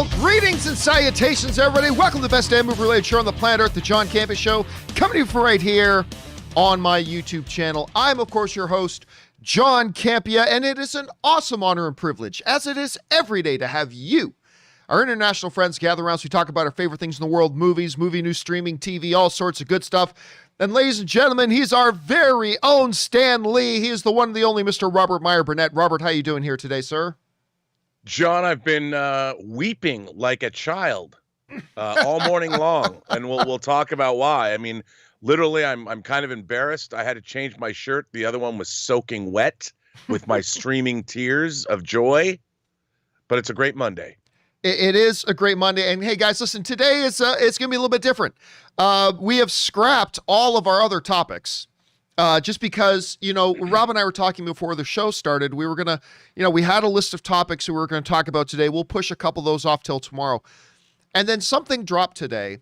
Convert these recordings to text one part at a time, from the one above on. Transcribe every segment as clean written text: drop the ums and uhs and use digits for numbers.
Well, greetings and salutations, everybody. Welcome to the best damn movie-related show on the planet Earth, the John Campea Show, coming to you from right here on my YouTube channel. I'm, of course, your host, John Campea, and it is an awesome honor and privilege, as it is every day, to have you, our international friends, gather around so we talk about our favorite things in the world, movies, movie news, streaming, TV, all sorts of good stuff. And ladies and gentlemen, he's our very own Stan Lee. He is the one and the only Mr. Robert Meyer Burnett. Robert, how you doing here today, sir? John, I've been weeping like a child all morning long, and we'll talk about why. I mean, literally, I'm kind of embarrassed. I had to change my shirt. The other one was soaking wet with my streaming tears of joy, but it's a great Monday. It is a great Monday. And hey, guys, listen, today it's going to be a little bit different. We have scrapped all of our other topics. Just because, Rob and I were talking before the show started, we were going to, we had a list of topics that we were going to talk about today. We'll push a couple of those off till tomorrow. And then something dropped today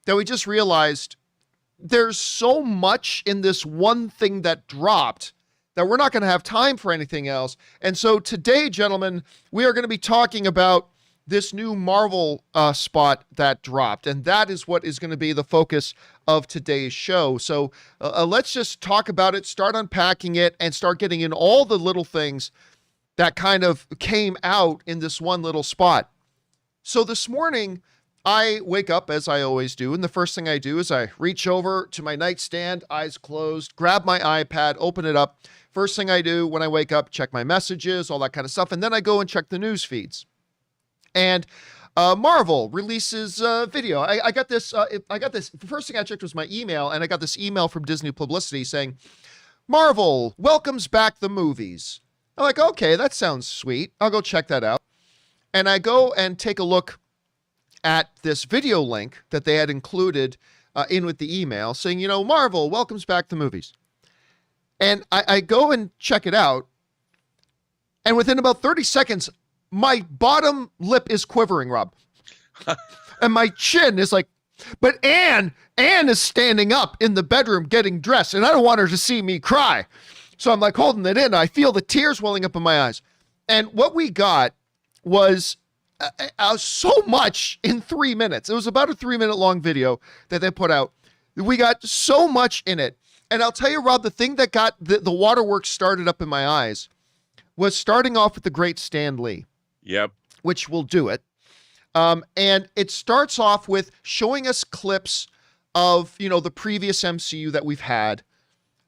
that we just realized there's so much in this one thing that dropped that we're not going to have time for anything else. And so today, gentlemen, we are going to be talking about this new Marvel spot that dropped, and that is what is going to be the focus of today's show. So let's just talk about it, start unpacking it, and start getting in all the little things that kind of came out in this one little spot. So this morning, I wake up as I always do, and the first thing I do is I reach over to my nightstand, eyes closed, grab my iPad, open it up. First thing I do when I wake up, check my messages, all that kind of stuff, and then I go and check the news feeds. And Marvel releases video. I got this. The first thing I checked was my email, and I got this email from Disney Publicity saying, Marvel welcomes back the movies. I'm like, okay, that sounds sweet. I'll go check that out. And I go and take a look at this video link that they had included in with the email saying, Marvel welcomes back the movies. And I go and check it out. And within about 30 seconds, my bottom lip is quivering, Rob. And my chin is like, but Anne is standing up in the bedroom getting dressed, and I don't want her to see me cry. So I'm like holding it in. I feel the tears welling up in my eyes. And what we got was so much in 3 minutes. It was about a 3-minute long video that they put out. We got so much in it. And I'll tell you, Rob, the thing that got the waterworks started up in my eyes was starting off with the great Stan Lee. Yep. Which will do it. And it starts off with showing us clips of, the previous MCU that we've had,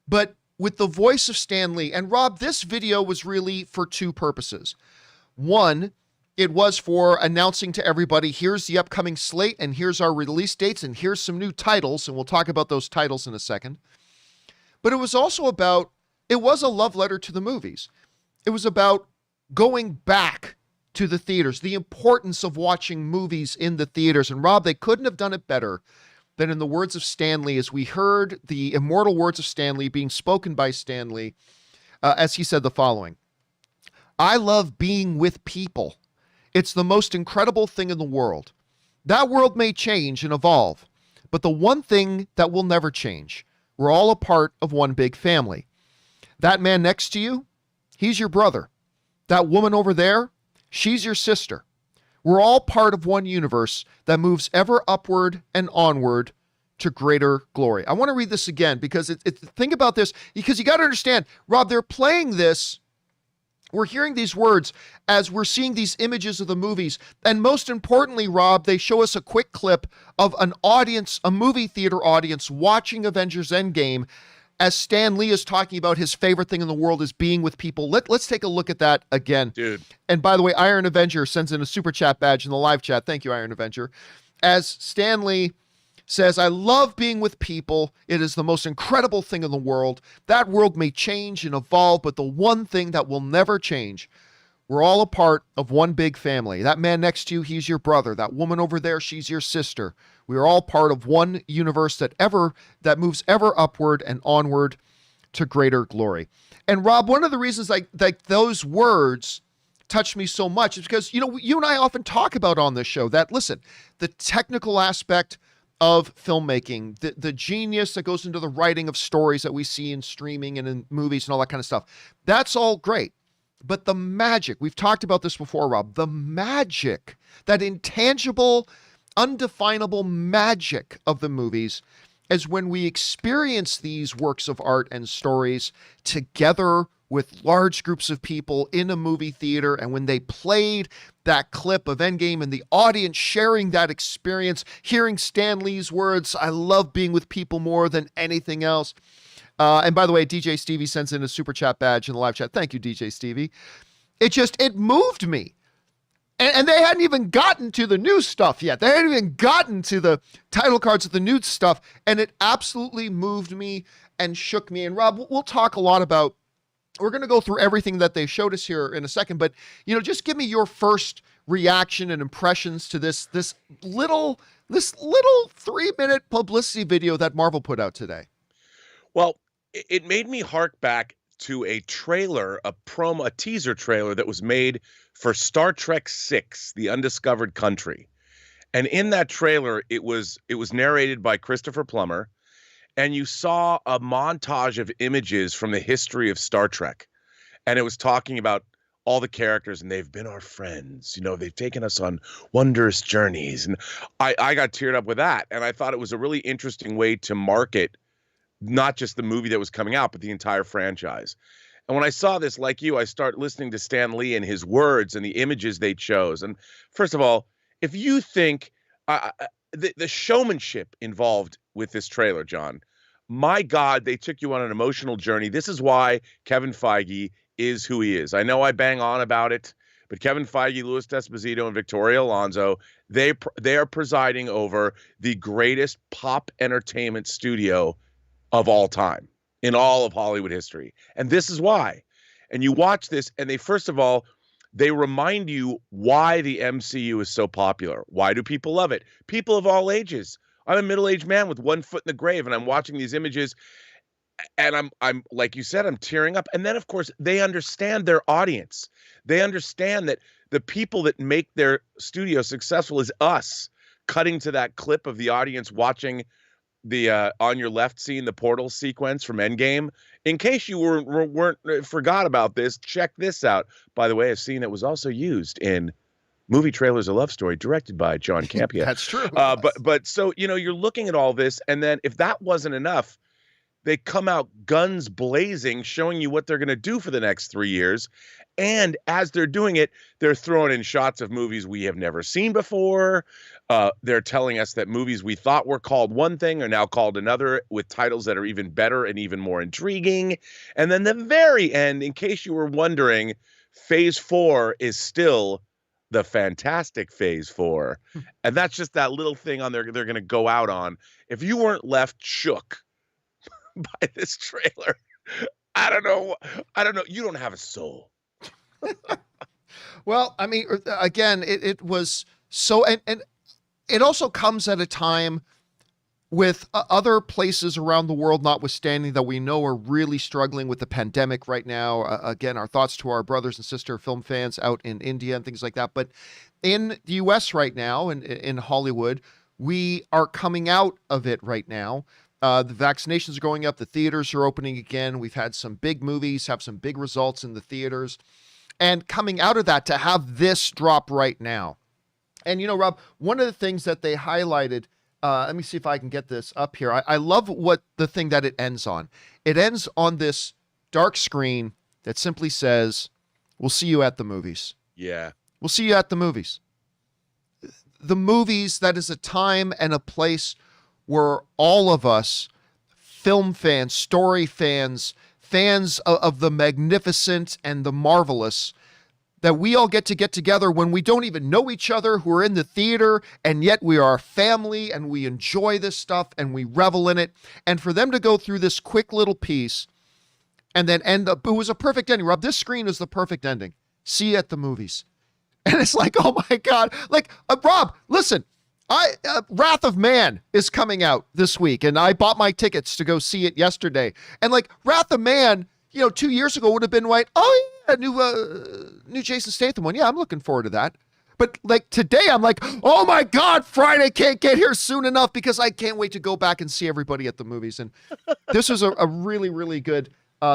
but with the voice of Stan Lee. And Rob, this video was really for two purposes. One, it was for announcing to everybody, here's the upcoming slate, and here's our release dates, and here's some new titles, and we'll talk about those titles in a second. But it was also it was a love letter to the movies. It was about going back to the theaters, the importance of watching movies in the theaters. And Rob, they couldn't have done it better than in the words of Stan Lee, as we heard the immortal words of Stan Lee being spoken by Stan Lee, as he said the following: I love being with people. It's the most incredible thing in the world. That world may change and evolve, but the one thing that will never change, we're all a part of one big family. That man next to you, he's your brother. That woman over there, she's your sister. We're all part of one universe that moves ever upward and onward to greater glory. I want to read this again because think about this, because you got to understand, Rob, they're playing this. We're hearing these words as we're seeing these images of the movies. And most importantly, Rob, they show us a quick clip of an audience, a movie theater audience watching Avengers Endgame, as Stan Lee is talking about his favorite thing in the world is being with people. Let's take a look at that again. Dude. And by the way, Iron Avenger sends in a super chat badge in the live chat. Thank you, Iron Avenger. As Stan Lee says, I love being with people. It is the most incredible thing in the world. That world may change and evolve, but the one thing that will never change, we're all a part of one big family. That man next to you, he's your brother. That woman over there, she's your sister. We are all part of one universe that moves ever upward and onward to greater glory. And Rob, one of the reasons like those words touched me so much is because, you and I often talk about on this show that, listen, the technical aspect of filmmaking, the genius that goes into the writing of stories that we see in streaming and in movies and all that kind of stuff, that's all great. But the magic, we've talked about this before, Rob, the magic, that intangible, undefinable magic of the movies is when we experience these works of art and stories together with large groups of people in a movie theater. And when they played that clip of Endgame and the audience sharing that experience, hearing Stan Lee's words, "I love being with people more than anything else." And by the way, DJ Stevie sends in a super chat badge in the live chat. Thank you, DJ Stevie. It moved me. And they hadn't even gotten to the new stuff yet. They hadn't even gotten to the title cards of the new stuff. And it absolutely moved me and shook me. And Rob, we'll talk a lot about, we're going to go through everything that they showed us here in a second, but just give me your first reaction and impressions to this little 3-minute publicity video that Marvel put out today. Well, it made me hark back to a trailer, a teaser trailer that was made for Star Trek VI, The Undiscovered Country. And in that trailer, it was narrated by Christopher Plummer, and you saw a montage of images from the history of Star Trek. And it was talking about all the characters, and they've been our friends. They've taken us on wondrous journeys. And I got teared up with that. And I thought it was a really interesting way to market not just the movie that was coming out, but the entire franchise. And when I saw this, like you, I start listening to Stan Lee and his words and the images they chose. And first of all, if you think the showmanship involved with this trailer, John, my God, they took you on an emotional journey. This is why Kevin Feige is who he is. I know I bang on about it, but Kevin Feige, Louis D'Esposito, and Victoria Alonso, they are presiding over the greatest pop entertainment studio of all time in all of Hollywood history. And this is why. And you watch this, and they remind you why the MCU is so popular. Why do people love it? People of all ages. I'm a middle-aged man with one foot in the grave, and I'm watching these images, and I'm like you said, I'm tearing up. And then, of course, they understand their audience. They understand that the people that make their studio successful is us, cutting to that clip of the audience watching the on your left scene, the portal sequence from Endgame. In case you weren't forgot about this, check this out. By the way, a scene that was also used in Movie Trailers: A Love Story, directed by John Campea. That's true. But so you're looking at all this, and then if that wasn't enough, they come out guns blazing, showing you what they're going to do for the next 3 years. And as they're doing it, they're throwing in shots of movies we have never seen before. They're telling us that movies we thought were called one thing are now called another, with titles that are even better and even more intriguing. And then the very end, in case you were wondering, Phase 4 is still the fantastic Phase 4. And that's just that little thing on there they're going to go out on. If you weren't left shook by this trailer, I don't know. You don't have a soul. Well, I mean, again, it was so, and it also comes at a time with other places around the world, notwithstanding, that we know are really struggling with the pandemic right now. Again, our thoughts to our brothers and sister film fans out in India and things like that. But in the US right now, and in Hollywood, we are coming out of it right now. The vaccinations are going up. The theaters are opening again. We've had some big movies have some big results in the theaters. And coming out of that, to have this drop right now. And, Rob, one of the things that they highlighted, let me see if I can get this up here. I love what the thing that it ends on. It ends on this dark screen that simply says, "We'll see you at the movies." Yeah. We'll see you at the movies. The movies, that is a time and a place where all of us, film fans, story fans, fans of the magnificent and the marvelous, that we all get together when we don't even know each other, who are in the theater, and yet we are a family and we enjoy this stuff and we revel in it. And for them to go through this quick little piece and then end up, it was a perfect ending. Rob, this screen is the perfect ending. See you at the movies. And it's like, oh my God. Like, Rob, listen, Wrath of Man is coming out this week, and I bought my tickets to go see it yesterday. And like, Wrath of Man, 2 years ago would have been like, oh yeah, new Jason Statham one. Yeah, I'm looking forward to that. But like today, I'm like, oh my God, Friday can't get here soon enough because I can't wait to go back and see everybody at the movies. And this was a really, really good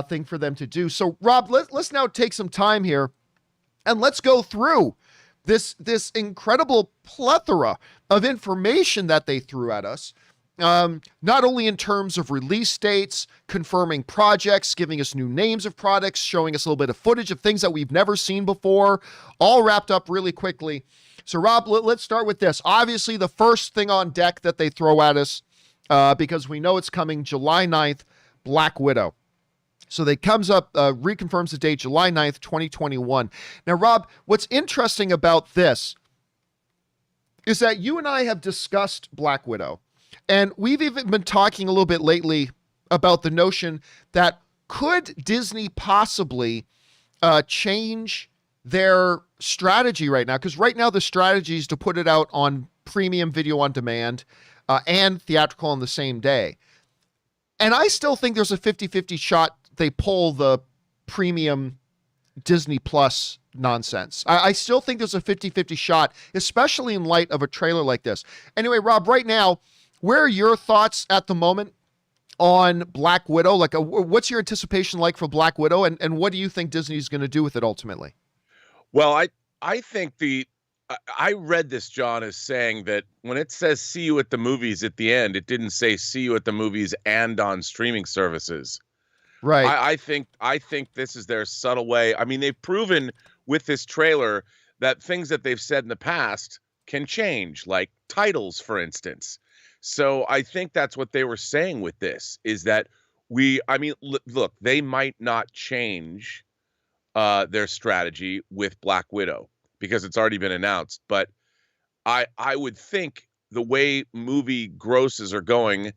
thing for them to do. So Rob, let's now take some time here and let's go through this incredible plethora of information that they threw at us. Not only in terms of release dates, confirming projects, giving us new names of products, showing us a little bit of footage of things that we've never seen before, all wrapped up really quickly. So Rob, let's start with this. Obviously, the first thing on deck that they throw at us, because we know it's coming July 9th, Black Widow. So they reconfirms the date, July 9th, 2021. Now, Rob, what's interesting about this is that you and I have discussed Black Widow, and we've even been talking a little bit lately about the notion that could Disney possibly change their strategy right now? Because right now the strategy is to put it out on premium video on demand and theatrical on the same day. And I still think there's a 50-50 shot they pull the premium Disney Plus nonsense. I still think there's a 50-50 shot, especially in light of a trailer like this. Anyway, Rob, right now, where are your thoughts at the moment on Black Widow? Like, what's your anticipation like for Black Widow, and what do you think Disney's going to do with it ultimately? Well, I think I read this, John, as saying that when it says see you at the movies at the end, it didn't say see you at the movies and on streaming services. Right. I think this is their subtle way. I mean, they've proven with this trailer that things that they've said in the past can change, like titles, for instance. So I think that's what they were saying with this, is that look, they might not change their strategy with Black Widow because it's already been announced. But I would think the way movie grosses are going,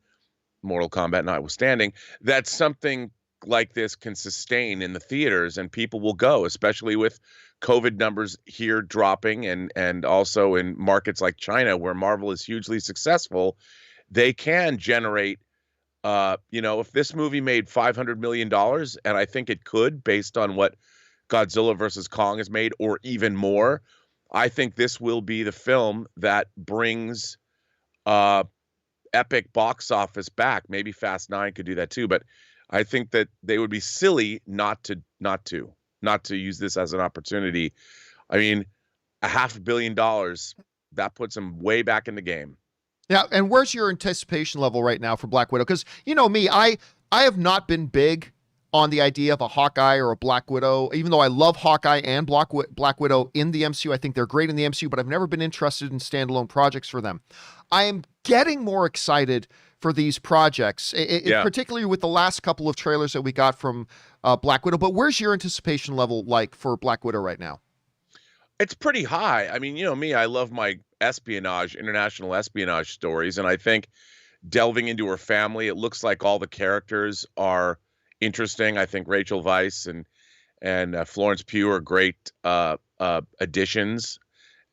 Mortal Kombat notwithstanding, that something like this can sustain in the theaters and people will go, especially with COVID numbers here dropping and also in markets like China where Marvel is hugely successful. They can generate, if this movie made $500 million, and I think it could based on what Godzilla versus Kong has made, or even more, I think this will be the film that brings epic box office back. Maybe Fast 9 could do that too, but I think that they would be silly not to use this as an opportunity. I mean, $500 million, that puts them way back in the game. Yeah, and where's your anticipation level right now for Black Widow? Because you know me, I have not been big on the idea of a Hawkeye or a Black Widow, even though I love Hawkeye and Black Widow in the MCU. I think they're great in the MCU, but I've never been interested in standalone projects for them. I am getting more excited for these projects, particularly with the last couple of trailers that we got from Black Widow. But where's your anticipation level like for Black Widow right now? It's pretty high. I mean, you know me, I love my international espionage stories. And I think delving into her family, it looks like all the characters are interesting. I think Rachel Weisz and Florence Pugh are great additions.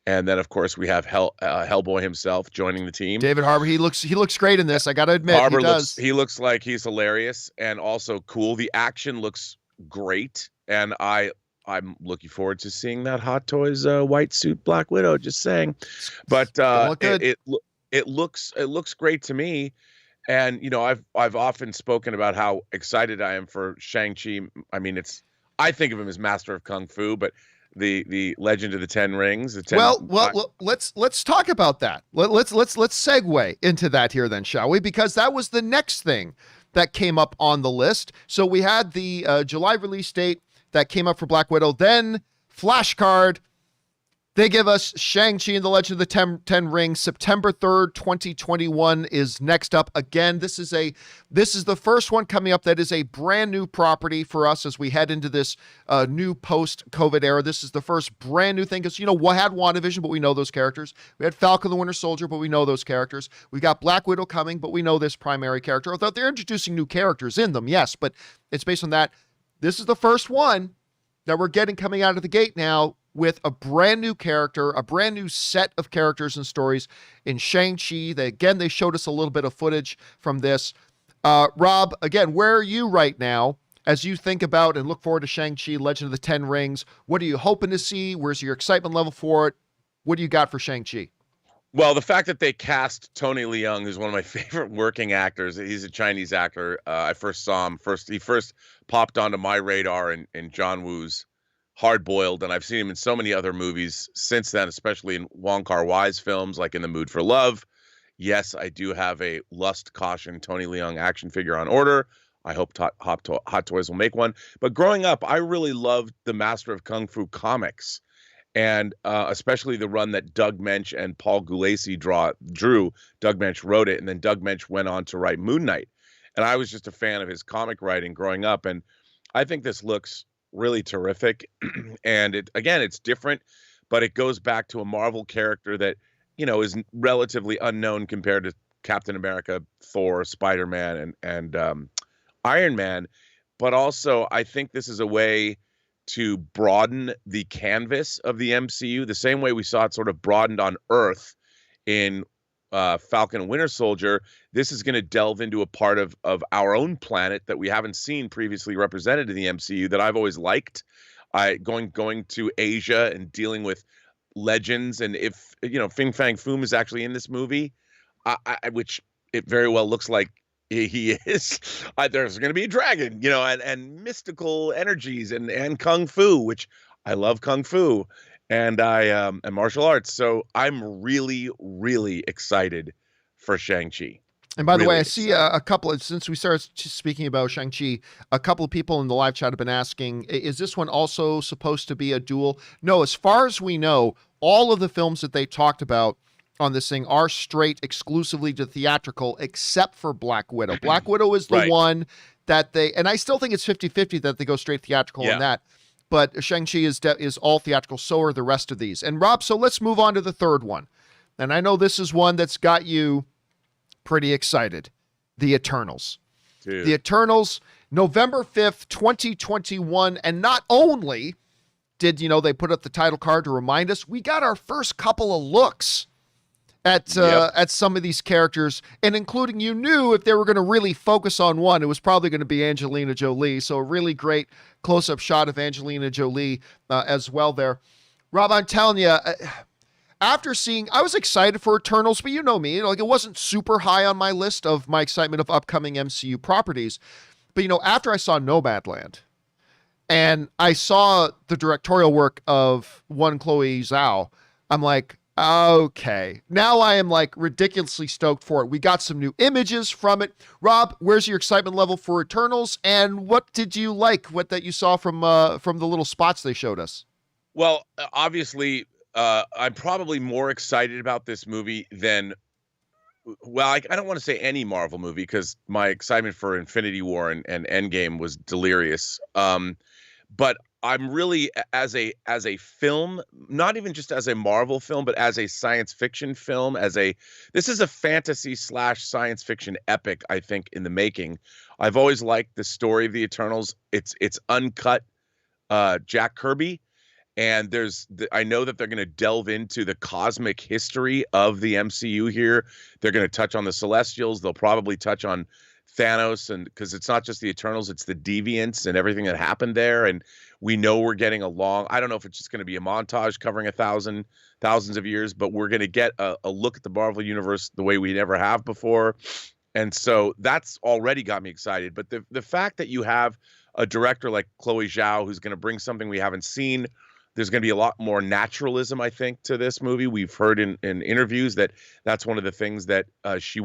And then, of course, we have Hellboy himself joining the team. David Harbour, he looks great in this. I got to admit, Harbour he does. He looks like he's hilarious and also cool. The action looks great, and I'm looking forward to seeing that Hot Toys white suit Black Widow. Just saying, but it looks great to me. And you know, I've often spoken about how excited I am for Shang Chi. I mean, I think of him as master of kung fu, but the Legend of the Ten Rings. Let's talk about that. Let's segue into that here then, shall we? Because that was the next thing that came up on the list. So we had the July release date that came up for Black Widow. Then flashcard, they give us Shang-Chi and the Legend of the Ten Rings. September 3rd, 2021 is next up. Again, this is the first one coming up that is a brand new property for us as we head into this new post-COVID era. This is the first brand new thing because, you know, we had WandaVision, but we know those characters. We had Falcon the Winter Soldier, but we know those characters. We got Black Widow coming, but we know this primary character. Although they're introducing new characters in them, yes, but it's based on that. This is the first one that we're getting coming out of the gate now with a brand new character, a brand new set of characters and stories in Shang-Chi. They showed us a little bit of footage from this. Rob, again, where are you right now as you think about and look forward to Shang-Chi, Legend of the Ten Rings? What are you hoping to see? Where's your excitement level for it? What do you got for Shang-Chi? Well, the fact that they cast Tony Leung, who's one of my favorite working actors, he's a Chinese actor. I first saw him he first popped onto my radar in John Woo's Hard Boiled, and I've seen him in so many other movies since then, especially in Wong Kar-wai's films like In the Mood for Love. Yes, I do have a Lust Caution Tony Leung action figure on order. I hope Hot Toys will make one. But growing up, I really loved the Master of Kung Fu comics, and especially the run that Doug Mensch and Paul Gulacy drew. Doug Mensch wrote it, and then Doug Mensch went on to write Moon Knight. And I was just a fan of his comic writing growing up, and I think this looks really terrific. And it's different, but it goes back to a Marvel character that, is relatively unknown compared to Captain America, Thor, Spider-Man, and Iron Man. But also, I think this is a way to broaden the canvas of the MCU, the same way we saw it sort of broadened on Earth in Falcon and Winter Soldier. This is going to delve into a part of our own planet that we haven't seen previously represented in the MCU that I've always liked. Going to Asia and dealing with legends, and if Fin Fang Foom is actually in this movie, which it very well looks like he is. There's going to be a dragon, and mystical energies and kung fu, which I love kung fu, and and martial arts. So I'm really, really excited for Shang-Chi. And by the way, I see a couple of, since we started speaking about Shang-Chi, a couple of people in the live chat have been asking, is this one also supposed to be a duel? No, as far as we know, all of the films that they talked about on this thing are straight exclusively to theatrical, except for Black Widow. Black Widow is the one that and I still think it's 50-50 that they go straight theatrical in that, but Shang-Chi is all theatrical, so are the rest of these. And Rob, so let's move on to the third one. And I know this is one that's got you pretty excited. The Eternals. Dude. The Eternals, November 5th, 2021. And not only did, they put up the title card to remind us, we got our first couple of looks at some of these characters, and including, you knew if they were going to really focus on one, it was probably going to be Angelina Jolie. So a really great close-up shot of Angelina Jolie as well there. Rob, I'm telling you, after seeing, I was excited for Eternals, but you know me, it wasn't super high on my list of my excitement of upcoming MCU properties. But, after I saw Nomadland and I saw the directorial work of one Chloe Zhao, I'm like, okay, now I am ridiculously stoked for it. We got some new images from it. Rob, where's your excitement level for Eternals, and what did you like, what that you saw from the little spots they showed us? Well, obviously, I'm probably more excited about this movie than, I don't want to say any Marvel movie, because my excitement for Infinity War and Endgame was delirious. But I'm really, as a film, not even just as a Marvel film, but as a science fiction film, this is a fantasy / science fiction epic, I think, in the making. I've always liked the story of the Eternals. It's uncut Jack Kirby. And I know that they're going to delve into the cosmic history of the MCU here. They're going to touch on the Celestials. They'll probably touch on Thanos, and because it's not just the Eternals, it's the Deviants and everything that happened there. And we know we're getting along. I don't know if it's just going to be a montage covering thousands of years, but we're going to get a look at the Marvel Universe the way we never have before. And so that's already got me excited. But the fact that you have a director like Chloe Zhao who's going to bring something we haven't seen, there's going to be a lot more naturalism, I think, to this movie. We've heard in interviews that that's one of the things that she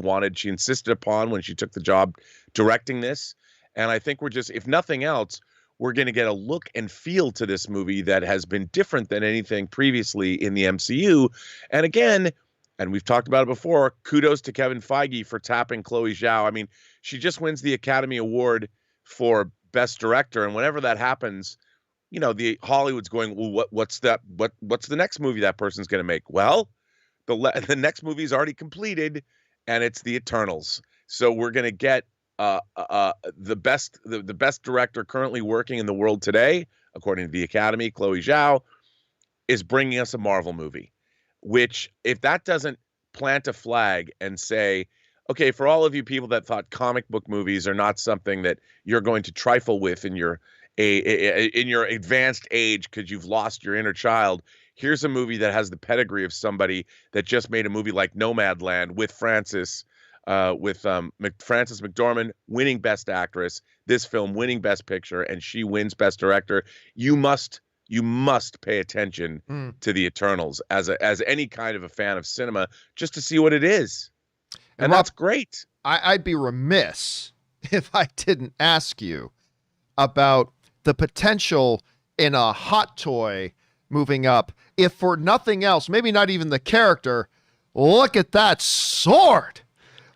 insisted upon when she took the job directing this. And I think we're just, if nothing else, we're going to get a look and feel to this movie that has been different than anything previously in the MCU. And again, and we've talked about it before, kudos to Kevin Feige for tapping Chloe Zhao. I mean, she just wins the Academy Award for Best Director. And whenever that happens, the Hollywood's going, well, what's the next movie that person's going to make? Well, the next movie is already completed, and it's the Eternals. So we're going to get the best director currently working in the world today, according to the Academy, Chloe Zhao, is bringing us a Marvel movie. Which, if that doesn't plant a flag and say, okay, for all of you people that thought comic book movies are not something that you're going to trifle with in your advanced age because you've lost your inner child, here's a movie that has the pedigree of somebody that just made a movie like Nomadland with Frances McDormand winning Best Actress, this film winning Best Picture, and she wins Best Director. You must pay attention to the Eternals as any kind of a fan of cinema, just to see what it is. And that's great. I'd be remiss if I didn't ask you about the potential in a hot toy moving up. If for nothing else, maybe not even the character, look at that sword.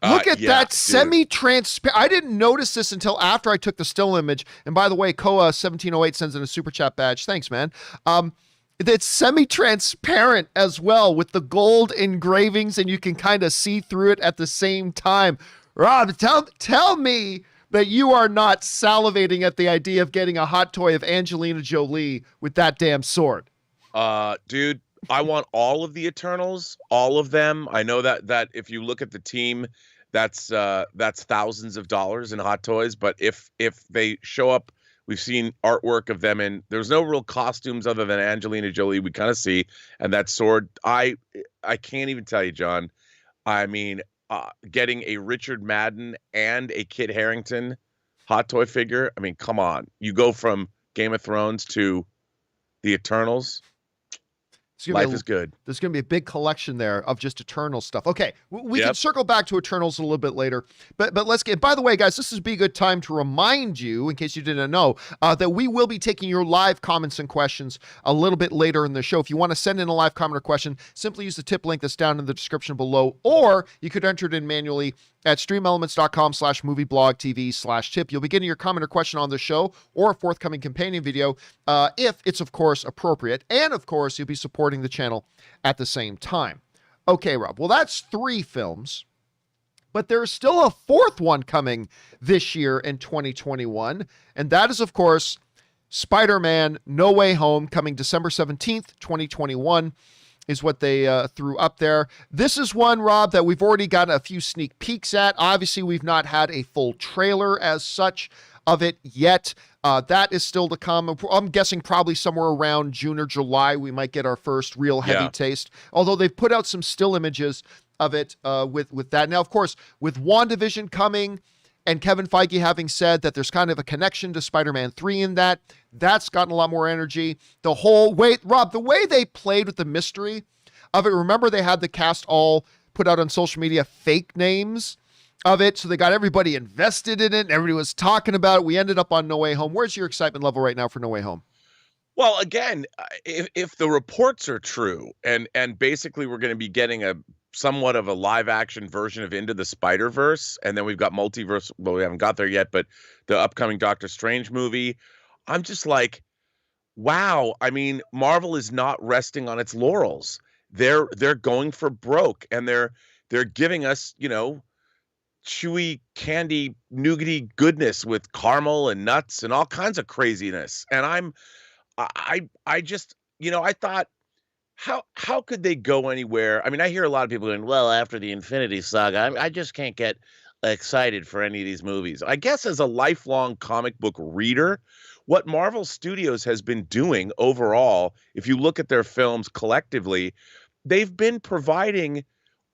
Look at that semi-transparent. I didn't notice this until after I took the still image. And by the way, Koa1708 sends in a super chat badge. Thanks, man. It's semi-transparent as well with the gold engravings, and you can kind of see through it at the same time. Rob, tell me that you are not salivating at the idea of getting a hot toy of Angelina Jolie with that damn sword. Dude, I want all of the Eternals, all of them. I know that if you look at the team, that's thousands of dollars in hot toys. But if they show up, we've seen artwork of them, and there's no real costumes other than Angelina Jolie. We kind of see, and that sword. I can't even tell you, John. I mean, getting a Richard Madden and a Kit Harington hot toy figure. I mean, come on. You go from Game of Thrones to the Eternals. Life is good. There's going to be a big collection there of just Eternal stuff. Okay, we can circle back to Eternals a little bit later, but let's get. By the way, guys, this would be a good time to remind you, in case you didn't know, that we will be taking your live comments and questions a little bit later in the show. If you want to send in a live comment or question, simply use the tip link that's down in the description below, or you could enter it in manually at streamelements.com/movieblogtv/tip. You'll be getting your comment or question on the show or a forthcoming companion video if it's, of course, appropriate. And, of course, you'll be supporting the channel at the same time. Okay, Rob. Well, that's 3 films, but there's still a 4th one coming this year in 2021, and that is, of course, Spider-Man No Way Home, coming December 17th, 2021. Is what they threw up there. This is one, Rob, that we've already gotten a few sneak peeks at. Obviously, we've not had a full trailer as such of it yet. That is still to come. I'm guessing probably somewhere around June or July, we might get our first real heavy taste. Although they've put out some still images of it with that. Now, of course, with WandaVision coming, and Kevin Feige having said that there's kind of a connection to Spider-Man 3 in that's gotten a lot more energy. The whole way, Rob, the way they played with the mystery of it, remember they had the cast all put out on social media fake names of it, so they got everybody invested in it, and everybody was talking about it. We ended up on No Way Home. Where's your excitement level right now for No Way Home? Well, again, if the reports are true, and basically we're going to be getting a somewhat of a live action version of Into the Spider-Verse, and then we've got Multiverse. Well, we haven't got there yet, but the upcoming Doctor Strange movie. I'm just like, wow. I mean, Marvel is not resting on its laurels. They're going for broke, and they're giving us, chewy candy nougaty goodness with caramel and nuts and all kinds of craziness. And I just, I thought, how could they go anywhere? I mean, I hear a lot of people going, well, after the Infinity Saga, I just can't get excited for any of these movies. I guess as a lifelong comic book reader, what Marvel Studios has been doing overall, if you look at their films collectively, they've been providing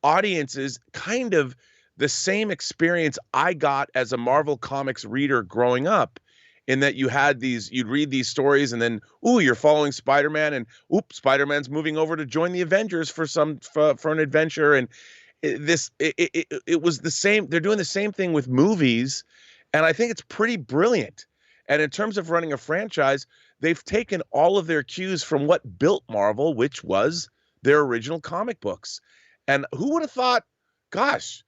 audiences kind of the same experience I got as a Marvel Comics reader growing up. In that you'd read these stories, and then, you're following Spider-Man, and Spider-Man's moving over to join the Avengers for an adventure, and it was the same. They're doing the same thing with movies, and I think it's pretty brilliant. And in terms of running a franchise, they've taken all of their cues from what built Marvel, which was their original comic books. And who would have thought, gosh,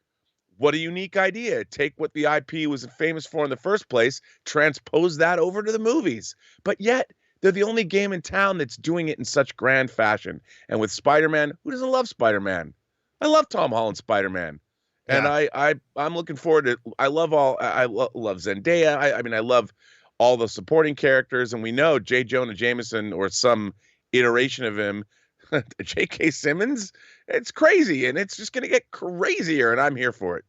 what a unique idea. Take what the IP was famous for in the first place, transpose that over to the movies. But yet, they're the only game in town that's doing it in such grand fashion. And with Spider-Man, who doesn't love Spider-Man? I love Tom Holland's Spider-Man. And I'm looking forward to I love Zendaya. I love all the supporting characters. And we know J. Jonah Jameson, or some iteration of him, J.K. Simmons, it's crazy, and it's just going to get crazier, and I'm here for it.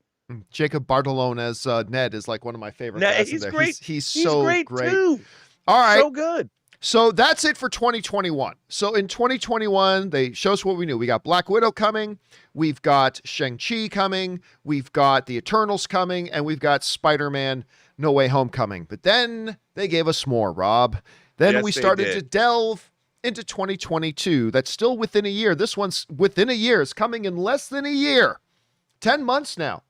Jacob Bartolone as Ned is like one of my favorite guys. He's great. He's so great too. All right. So good. So that's it for 2021. So in 2021, they show us what we knew. We got Black Widow coming. We've got Shang Chi coming. We've got the Eternals coming. And we've got Spider-Man No Way Home coming. But then they gave us more, Rob. Then Yes, we they started did. to delve into 2022. That's still within a year. This one's within a year. It's coming in less than a year. 10 months now.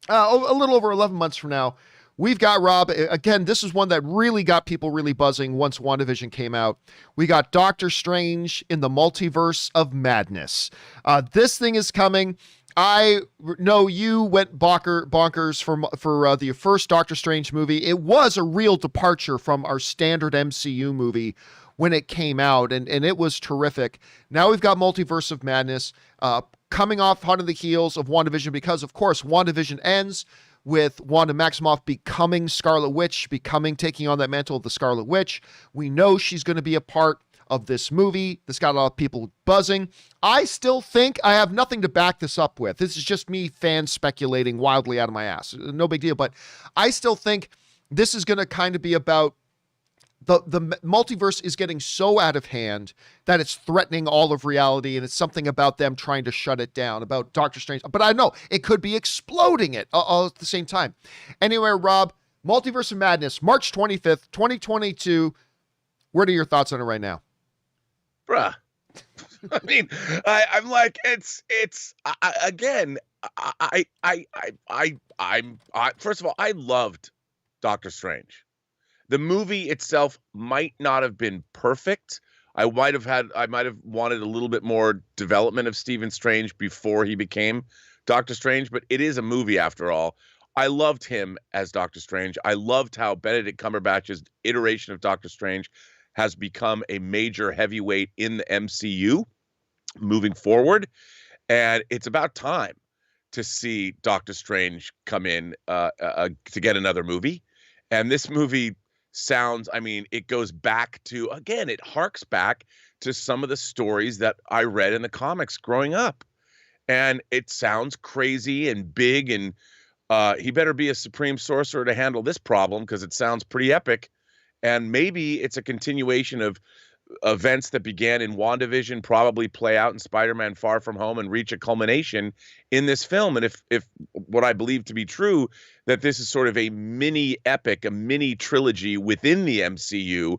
A little over 11 months from now. We've got, Rob, again, this is one that really got people really buzzing once WandaVision came out. We got Doctor Strange in the Multiverse of Madness. This thing is coming. I know you went bonkers for the first Doctor Strange movie. It was a real departure from our standard MCU movie when it came out, and it was terrific. Now we've got Multiverse of Madness coming off hot on the heels of WandaVision because, of course, WandaVision ends with Wanda Maximoff becoming Scarlet Witch, taking on that mantle of the Scarlet Witch. We know she's going to be a part of this movie. This got a lot of people buzzing. I still think I have nothing to back this up with. This is just me fan speculating wildly out of my ass. No big deal, but I still think this is going to kind of be about the multiverse is getting so out of hand that it's threatening all of reality, and it's something about them trying to shut it down, about Doctor Strange. But I know it could be exploding it all at the same time. Anyway, Rob, Multiverse of Madness, March 25th, 2022. What are your thoughts on it right now? Bruh. I mean, I'm like, first of all, I loved Doctor Strange. The movie itself might not have been perfect. I might have wanted a little bit more development of Stephen Strange before he became Doctor Strange, but it is a movie after all. I loved him as Doctor Strange. I loved how Benedict Cumberbatch's iteration of Doctor Strange has become a major heavyweight in the MCU moving forward. And it's about time to see Doctor Strange come in to get another movie. And this movie sounds, I mean, it goes back to, again, it harks back to some of the stories that I read in the comics growing up. And it sounds crazy and big, and he better be a supreme sorcerer to handle this problem because it sounds pretty epic. And maybe it's a continuation of events that began in WandaVision, probably play out in Spider-Man Far From Home and reach a culmination in this film. And if what I believe to be true, that this is sort of a mini epic, a mini trilogy within the MCU,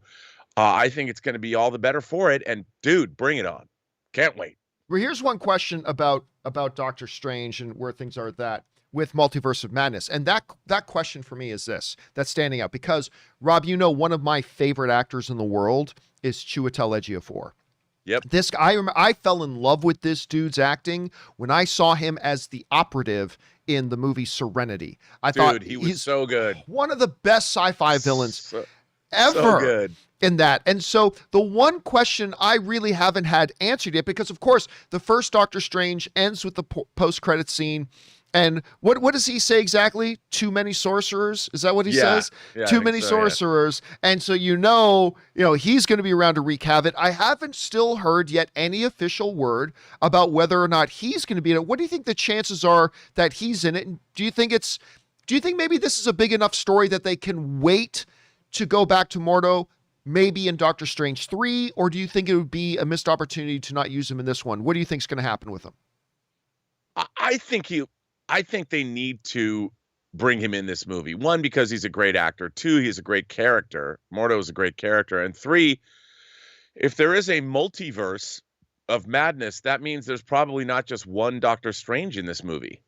I think it's going to be all the better for it. And dude, bring it on. Can't wait. Well, here's one question about Doctor Strange and where things are at that with Multiverse of Madness. And that question for me is this, that's standing out because, Rob, you know, one of my favorite actors in the world is Chiwetel Ejiofor. Yep. This guy, I fell in love with this dude's acting when I saw him as the operative in the movie Serenity. I thought he was so good. One of the best sci-fi villains ever. So good. In that. And so the one question I really haven't had answered yet, because of course the first Doctor Strange ends with the post-credit scene. And what does he say exactly? Too many sorcerers? Is that what he says? Yeah, Too many sorcerers. Yeah. And so you know he's going to be around to wreak havoc. I haven't still heard yet any official word about whether or not he's going to be in it. What do you think the chances are that he's in it? And do you think maybe this is a big enough story that they can wait to go back to Mordo, maybe in Doctor Strange 3, or do you think it would be a missed opportunity to not use him in this one? What do you think is going to happen with him? I think they need to bring him in this movie. One, because he's a great actor. Two, he's a great character. Mordo is a great character. And three, if there is a multiverse of madness, that means there's probably not just one Doctor Strange in this movie.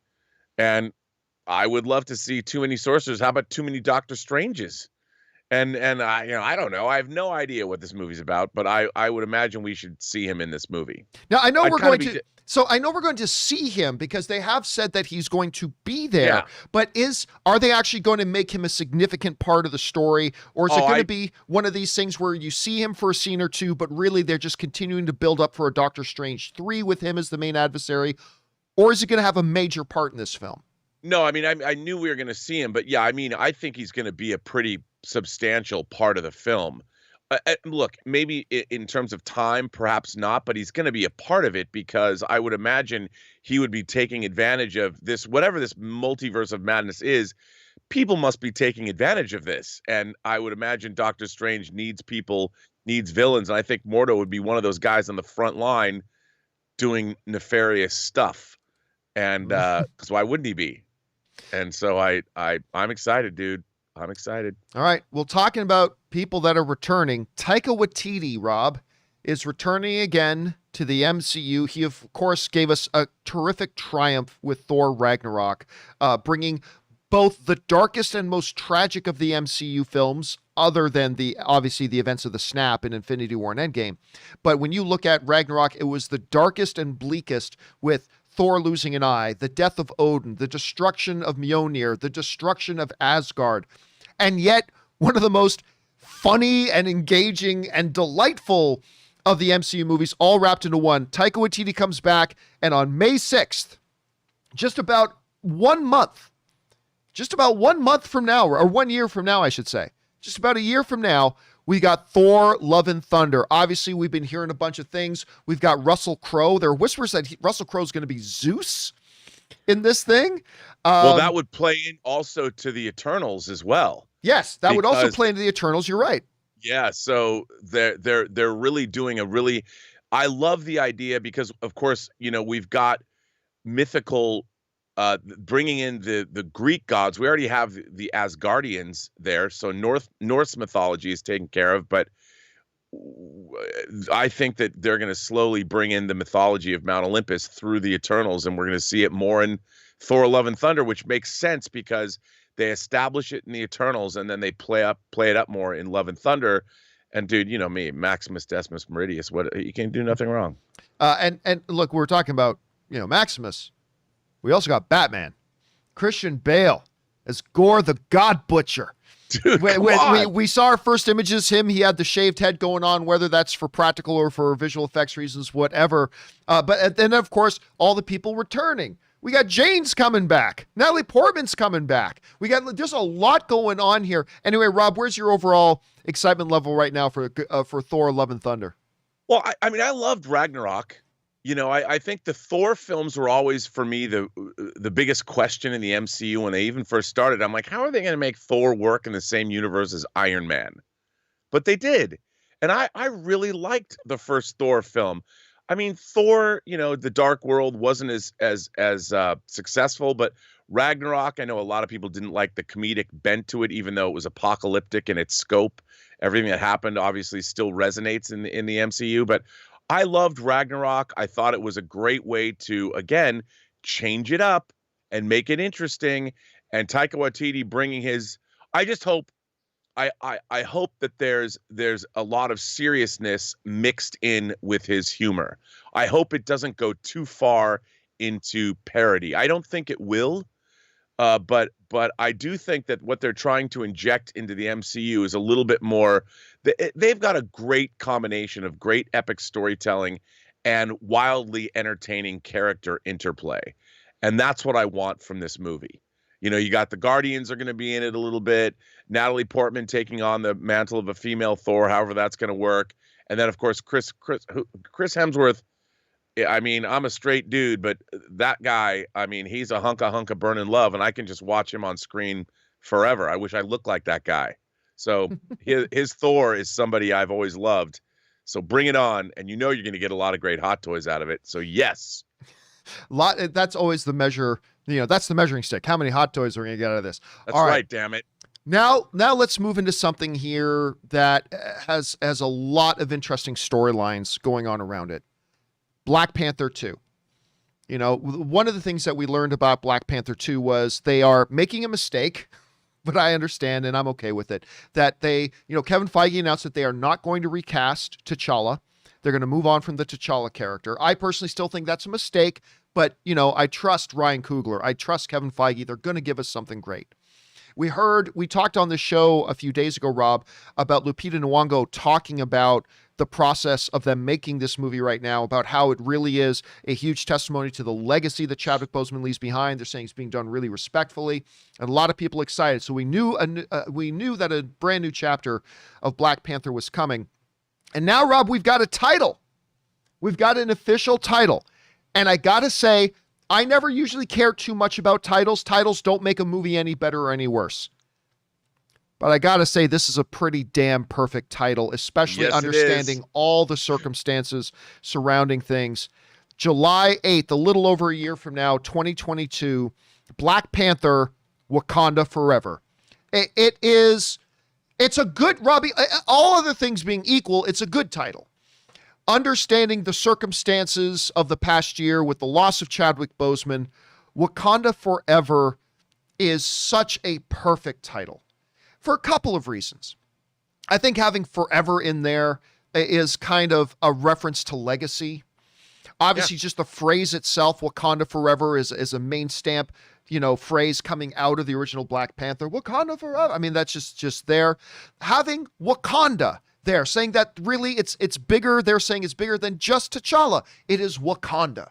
And I would love to see too many sorcerers. How about too many Doctor Stranges? And I don't know. I have no idea what this movie's about, but I would imagine we should see him in this movie. Now, I know we're going to see him because they have said that he's going to be there. Yeah. But are they actually going to make him a significant part of the story, or is it going to be one of these things where you see him for a scene or two, but really they're just continuing to build up for a Doctor Strange 3 with him as the main adversary, or is it going to have a major part in this film? No, I mean, I knew we were going to see him, but yeah, I mean, I think he's going to be a pretty substantial part of the film. Look, maybe in terms of time, perhaps not, but he's going to be a part of it because I would imagine he would be taking advantage of this, whatever this multiverse of madness is. People must be taking advantage of this. And I would imagine Doctor Strange needs people needs villains, and I think Mordo would be one of those guys on the front line doing nefarious stuff. And because why wouldn't he be? And so I'm excited, dude. I'm excited. All right. Well, talking about people that are returning, Taika Waititi, Rob, is returning again to the MCU. He, of course, gave us a terrific triumph with Thor Ragnarok, bringing both the darkest and most tragic of the MCU films, other than obviously the events of the snap in Infinity War and Endgame. But when you look at Ragnarok, it was the darkest and bleakest, with Thor losing an eye, the death of Odin, the destruction of Mjolnir, the destruction of Asgard, and yet one of the most funny and engaging and delightful of the MCU movies, all wrapped into one. Taika Waititi comes back, and on May 6th, just about 1 month from now, or 1 year from now, I should say, just about a year from now, we got Thor Love and Thunder. Obviously, we've been hearing a bunch of things. We've got Russell Crowe. There are whispers that Russell Crowe is going to be Zeus in this thing. Well, that would play in also to the Eternals as well. Yes, that would also play into the Eternals. You're right. Yeah, so they're really doing a really. I love the idea because, of course, we've got mythical, bringing in the Greek gods. We already have the Asgardians there, so Norse mythology is taken care of. But I think that they're going to slowly bring in the mythology of Mount Olympus through the Eternals, and we're going to see it more in Thor: Love and Thunder, which makes sense because they establish it in the Eternals, and then they play it up more in Love and Thunder. And dude, you know me, Maximus Decimus Meridius. What, you can do nothing wrong. And look, we're talking about Maximus. We also got Batman, Christian Bale as Gore the God Butcher. Dude, we saw our first images. He had the shaved head going on, whether that's for practical or for visual effects reasons, whatever. But then, of course, all the people returning. We got Jane's coming back. Natalie Portman's coming back. There's a lot going on here. Anyway, Rob, where's your overall excitement level right now for Thor: Love and Thunder? Well, I mean, I loved Ragnarok. I think the Thor films were always, for me, the biggest question in the MCU when they even first started. I'm like, how are they going to make Thor work in the same universe as Iron Man? But they did. And I really liked the first Thor film. I mean, Thor, the Dark World wasn't as successful, but Ragnarok, I know a lot of people didn't like the comedic bent to it, even though it was apocalyptic in its scope. Everything that happened obviously still resonates in the MCU, but I loved Ragnarok. I thought it was a great way to, again, change it up and make it interesting. And Taika Waititi bringing his, I just hope, I hope that there's a lot of seriousness mixed in with his humor. I hope it doesn't go too far into parody. I don't think it will, but I do think that what they're trying to inject into the MCU is a little bit more. They've got a great combination of great epic storytelling and wildly entertaining character interplay, and that's what I want from this movie. You got the Guardians are going to be in it a little bit. Natalie Portman taking on the mantle of a female Thor, however that's going to work. And then, of course, Chris Hemsworth. I mean, I'm a straight dude, but that guy, I mean, he's a hunk of burning love, and I can just watch him on screen forever. I wish I looked like that guy. So his Thor is somebody I've always loved. So bring it on, and you're going to get a lot of great hot toys out of it. So yes. That's always the measure. That's the measuring stick. How many hot toys are we going to get out of this? That's all right. Damn it. Now let's move into something here that has a lot of interesting storylines going on around it. Black Panther 2. One of the things that we learned about Black Panther 2 was they are making a mistake, but I understand and I'm okay with it, that Kevin Feige announced that they are not going to recast T'Challa. They're going to move on from the T'Challa character. I personally still think that's a mistake, but, I trust Ryan Coogler. I trust Kevin Feige. They're going to give us something great. We talked on the show a few days ago, Rob, about Lupita Nyong'o talking about the process of them making this movie right now, about how it really is a huge testimony to the legacy that Chadwick Boseman leaves behind. They're saying it's being done really respectfully, and a lot of people excited. So we knew that a brand new chapter of Black Panther was coming. And now, Rob, we've got a title. We've got an official title. And I got to say, I never usually care too much about titles. Titles don't make a movie any better or any worse. but I gotta say this is a pretty damn perfect title, especially Yes, it understanding is. all the circumstances surrounding things. July 8th, a little over a year from now, 2022, Black Panther, Wakanda Forever. It's a good, Robbie, all other things being equal, it's a good title. Understanding the circumstances of the past year with the loss of Chadwick Boseman, Wakanda Forever is such a perfect title for a couple of reasons. I think having forever in there is kind of a reference to legacy. Obviously, just the phrase itself, Wakanda Forever, is a main stamp, phrase coming out of the original Black Panther. Wakanda Forever. I mean, that's just there. Having Wakanda there, saying that really it's bigger. They're saying it's bigger than just T'Challa. It is Wakanda.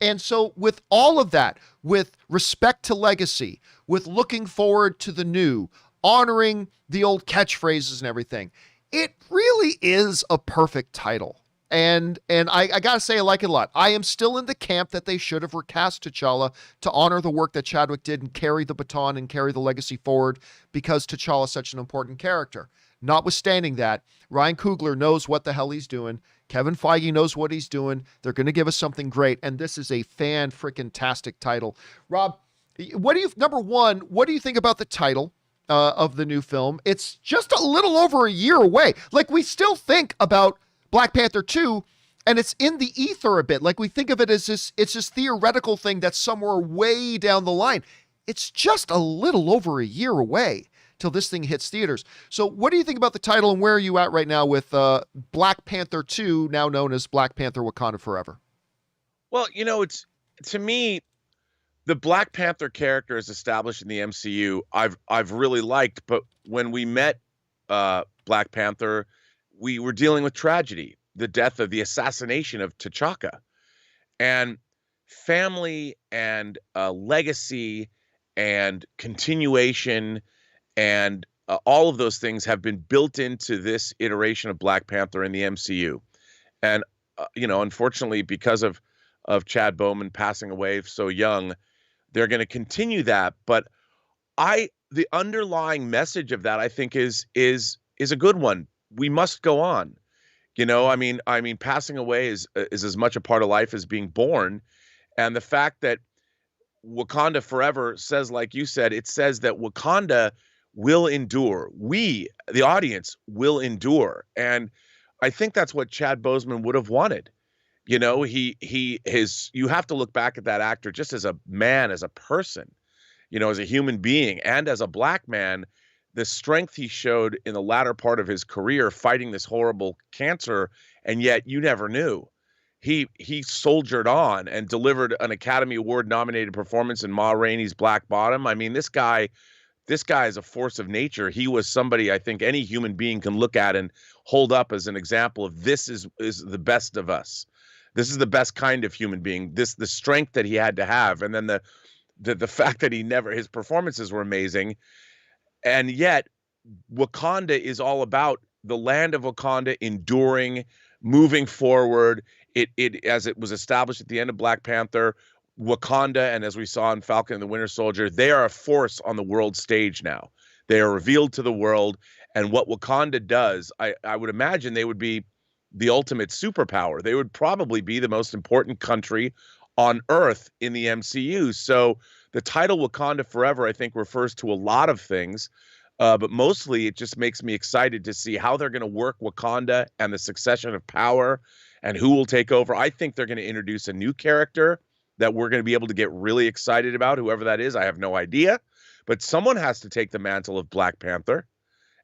And so with all of that, with respect to legacy, with looking forward to the new, honoring the old catchphrases and everything, it really is a perfect title. And I gotta say, I like it a lot. I am still in the camp that they should have recast T'Challa to honor the work that Chadwick did and carry the baton and carry the legacy forward, because T'Challa is such an important character. Notwithstanding that, Ryan Coogler knows what the hell he's doing. Kevin Feige knows what he's doing. They're going to give us something great, and this is a fan-freaking-tastic title. Rob, number one, what do you think about the title of the new film? It's just a little over a year away. Like, we still think about Black Panther 2, and it's in the ether a bit. Like, we think of it as it's this theoretical thing that's somewhere way down the line. It's just a little over a year away till this thing hits theaters. So what do you think about the title, and where are you at right now with Black Panther 2, now known as Black Panther Wakanda Forever? Well, it's, to me, the Black Panther character is established in the MCU. I've really liked, but when we met Black Panther, we were dealing with tragedy, the death of the assassination of T'Chaka, and family and legacy and continuation and all of those things have been built into this iteration of Black Panther in the MCU. And, unfortunately, because of Chad Bowman passing away so young, they're going to continue that. But the underlying message of that, I think, is a good one. We must go on. I mean, passing away is as much a part of life as being born. And the fact that Wakanda Forever says, like you said, it says that Wakanda will endure. We, the audience, will endure. And I think that's what Chad Boseman would have wanted. You have to look back at that actor just as a man, as a person, as a human being, and as a Black man, the strength he showed in the latter part of his career fighting this horrible cancer, and yet you never knew. He soldiered on and delivered an Academy Award nominated performance in Ma Rainey's Black Bottom. I mean, this guy is a force of nature. He was somebody I think any human being can look at and hold up as an example of this is the best of us. This is the best kind of human being. The strength that he had to have, and then the fact that his performances were amazing. And yet Wakanda is all about the land of Wakanda enduring, moving forward. It as it was established at the end of Black Panther, Wakanda, and as we saw in Falcon and the Winter Soldier, they are a force on the world stage now. They are revealed to the world, and what Wakanda does, I would imagine they would be the ultimate superpower. They would probably be the most important country on Earth in the MCU. So the title Wakanda Forever, I think, refers to a lot of things, but mostly it just makes me excited to see how they're going to work Wakanda and the succession of power and who will take over. I think they're going to introduce a new character that we're going to be able to get really excited about. Whoever that is, I have no idea, but someone has to take the mantle of Black Panther.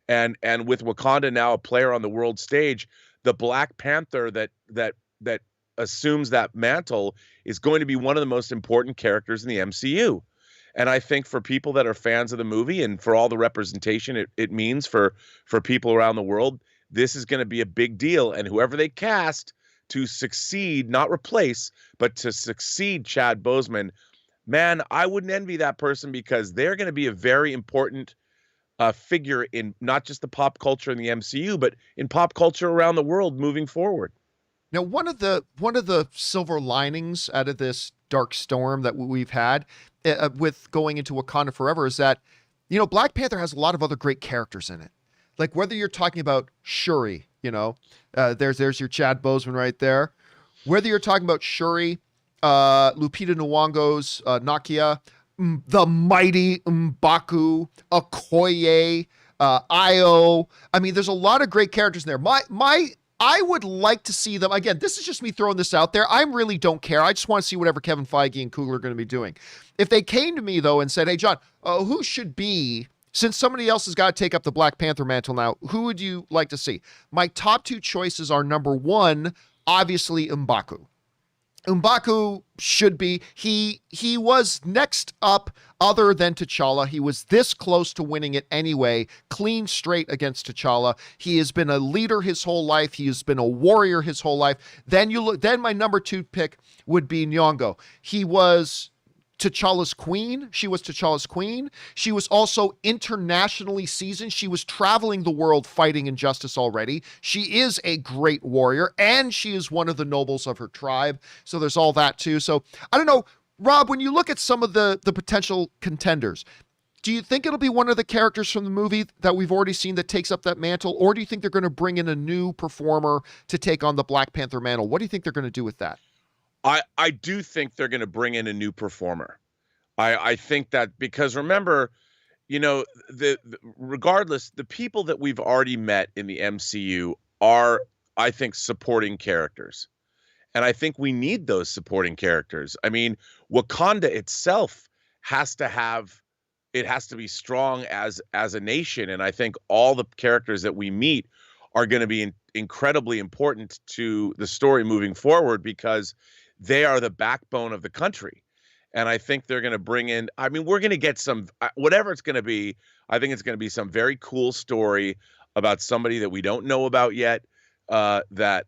And with Wakanda now a player on the world stage, the Black Panther that assumes that mantle is going to be one of the most important characters in the MCU. And I think for people that are fans of the movie and for all the representation it means for people around the world, this is going to be a big deal. And whoever they cast to succeed, not replace, but to succeed Chad Boseman, man, I wouldn't envy that person, because they're going to be a very important figure in not just the pop culture in the MCU, but in pop culture around the world moving forward. Now, one of the silver linings out of this dark storm that we've had with going into Wakanda Forever is that You know, Black Panther has a lot of other great characters in it. Like whether you're talking about Shuri, you know, there's your Chad Boseman right there. Whether you're talking about Shuri, Lupita Nyong'o's Nakia, the mighty M'Baku, Okoye, Io. I mean, there's a lot of great characters in there. I would like to see them. Again, this is just me throwing this out there. I really don't care. I just want to see whatever Kevin Feige and Coogler are going to be doing. If they came to me, though, and said, hey, John, who should be, since somebody else has got to take up the Black Panther mantle now, who would you like to see? My top two choices are, number one, obviously M'Baku. M'Baku should be, he was next up other than T'Challa. He was this close to winning it anyway, clean straight against T'Challa. He has been a leader his whole life. He has been a warrior his whole life. Then my number two pick would be Nyong'o. He was T'Challa's queen. She was T'Challa's queen. She was also internationally seasoned. She was traveling the world fighting injustice already. She is a great warrior, and she is one of the nobles of her tribe. So there's all that too. So I don't know, Rob, when you look at some of the potential contenders, do you think it'll be one of the characters from the movie that we've already seen that takes up that mantle? Or do you think they're going to bring in a new performer to take on the Black Panther mantle? What do you think they're going to do with that? I do think they're going to bring in a new performer. I think that because remember, you know, regardless, the people that we've already met in the MCU are, I think, supporting characters. And I think we need those supporting characters. I mean, Wakanda itself has to be strong as a nation. And I think all the characters that we meet are going to be incredibly important to the story moving forward because they are the backbone of the country. And I think they're going to bring in, I mean, we're going to get some, whatever it's going to be, I think it's going to be some very cool story about somebody that we don't know about yet, that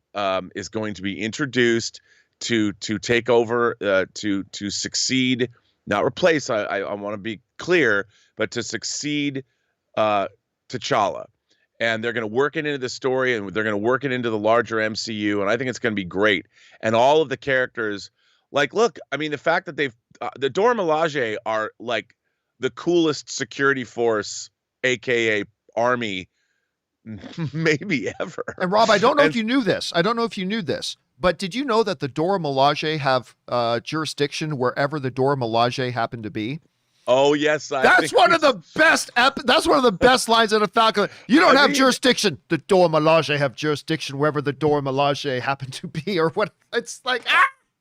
is going to be introduced to take over, to succeed, not replace, I want to be clear, but to succeed T'Challa. And they're going to work it into the story, and they're going to work it into the larger MCU, and I think it's going to be great. And all of the characters, like, look, I mean, the fact that the Dora Milaje are like the coolest security force, aka army, maybe ever. And Rob, I don't know if you knew this. But did you know that the Dora Milaje have jurisdiction wherever the Dora Milaje happen to be? Oh yes, that's one of the best. That's one of the best lines in a Falcon. You don't have jurisdiction. The Dora Milaje have jurisdiction wherever the Dora Milaje happen to be, or what? It's like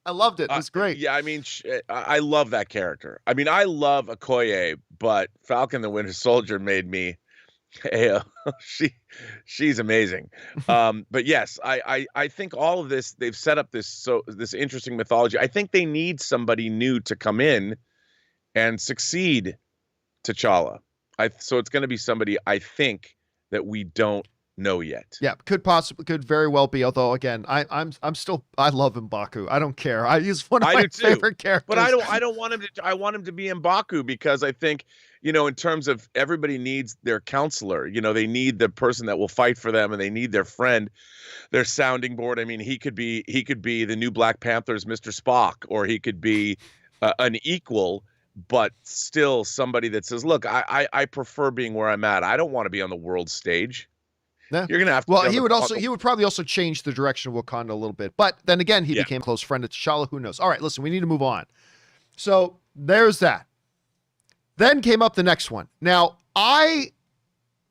I loved it. It was great. Yeah, I mean, I love that character. I mean, I love Okoye, but Falcon the Winter Soldier made me. Hey, she's amazing. But yes, I think all of this, they've set up this interesting mythology. I think they need somebody new to come in and succeed T'Challa. So it's going to be somebody, I think, that we don't know yet. Yeah, could very well be. Although again, I love M'Baku. I don't care. He's one of my favorite characters. But I don't want him to. I want him to be M'Baku because I think, you know, in terms of everybody needs their counselor. You know, they need the person that will fight for them, and they need their friend, their sounding board. I mean, he could be the new Black Panther's Mr. Spock, or he could be an equal. But still somebody that says, look, I prefer being where I'm at. I don't want to be on the world stage. Yeah. You're gonna have to. Well, he would probably also change the direction of Wakanda a little bit. But then again, he became a close friend of T'Challa. Who knows? All right, listen, we need to move on. So there's that. Then came up the next one. Now, I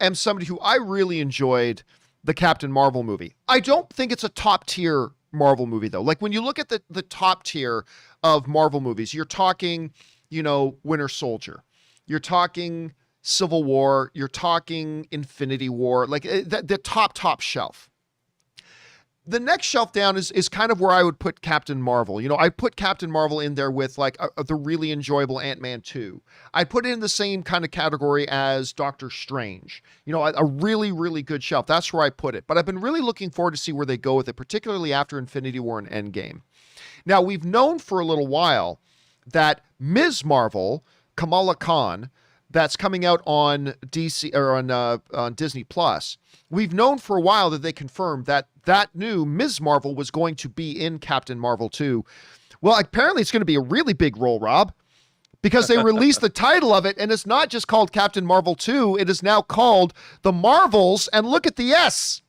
am somebody who I really enjoyed the Captain Marvel movie. I don't think it's a top tier Marvel movie though. Like when you look at the top tier of Marvel movies, you're talking, you know, Winter Soldier. You're talking Civil War. You're talking Infinity War. Like the top shelf. The next shelf down is kind of where I would put Captain Marvel. You know, I put Captain Marvel in there with like the really enjoyable Ant-Man 2. I put it in the same kind of category as Doctor Strange. You know, a really, really good shelf. That's where I put it. But I've been really looking forward to see where they go with it, particularly after Infinity War and Endgame. Now, we've known for a little while that Ms. Marvel, Kamala Khan, that's coming out on DC or on Disney Plus. We've known for a while that they confirmed that new Ms. Marvel was going to be in Captain Marvel 2. Well, apparently it's going to be a really big role, Rob, because they released the title of it, and it's not just called Captain Marvel 2. It is now called The Marvels, and look at the S.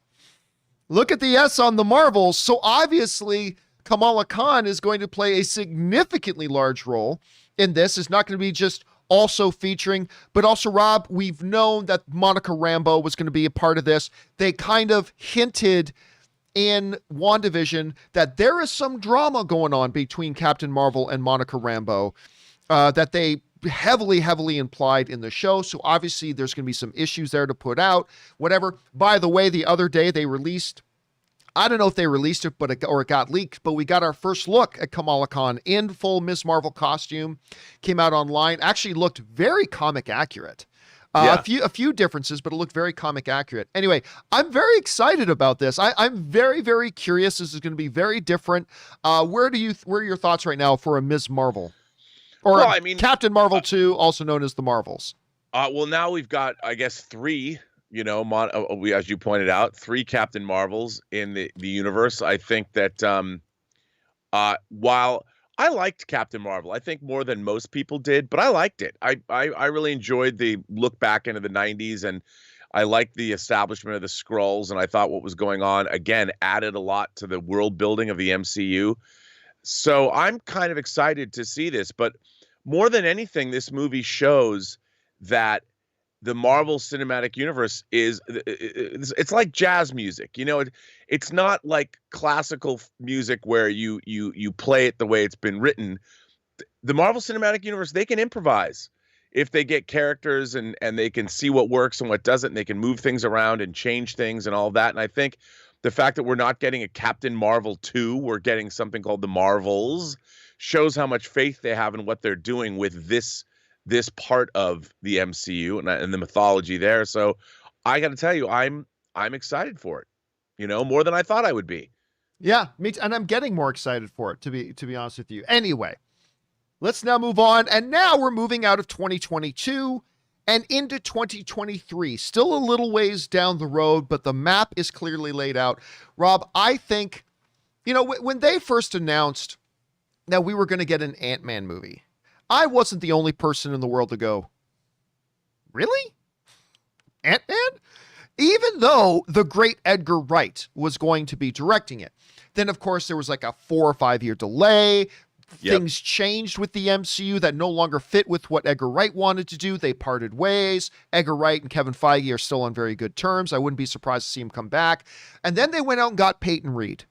Look at the S on The Marvels. So obviously, Kamala Khan is going to play a significantly large role in this. It's not going to be just also featuring, but also, Rob, we've known that Monica Rambeau was going to be a part of this. They kind of hinted in WandaVision that there is some drama going on between Captain Marvel and Monica Rambeau that they heavily implied in the show. So obviously there's going to be some issues there to put out, whatever. By the way, the other day they released, I don't know if they released it, but it got leaked, but we got our first look at Kamala Khan in full Ms. Marvel costume. Came out online. Actually looked very comic accurate. A few differences, but it looked very comic accurate. Anyway, I'm very excited about this. I'm very curious. This is going to be very different. Where are your thoughts right now for a Ms. Marvel? Or Captain Marvel 2, also known as the Marvels? Well, now we've got, I guess, three, as you pointed out, three Captain Marvels in the universe. I think that while I liked Captain Marvel, I think more than most people did, but I liked it. I really enjoyed the look back into the 90s, and I liked the establishment of the Skrulls, and I thought what was going on, again, added a lot to the world building of the MCU. So I'm kind of excited to see this, but more than anything, this movie shows that the Marvel Cinematic Universe it's like jazz music. It's not like classical music where you play it the way it's been written. The Marvel Cinematic Universe, they can improvise if they get characters and they can see what works and what doesn't, and they can move things around and change things and all that. And I think the fact that we're not getting a Captain Marvel 2, we're getting something called the Marvels, shows how much faith they have in what they're doing with this part of the MCU and the mythology there. So I got to tell you, I'm excited for it, more than I thought I would be. Yeah, me too. And I'm getting more excited for it, to be honest with you. Anyway, let's now move on. And now we're moving out of 2022 and into 2023. Still a little ways down the road, but the map is clearly laid out. Rob, I think, when they first announced that we were going to get an Ant-Man movie, I wasn't the only person in the world to go, really? Ant-Man? Even though the great Edgar Wright was going to be directing it. Then, of course, there was like a 4 or 5 year delay. Yep. Things changed with the MCU that no longer fit with what Edgar Wright wanted to do. They parted ways. Edgar Wright and Kevin Feige are still on very good terms. I wouldn't be surprised to see him come back. And then they went out and got Peyton Reed.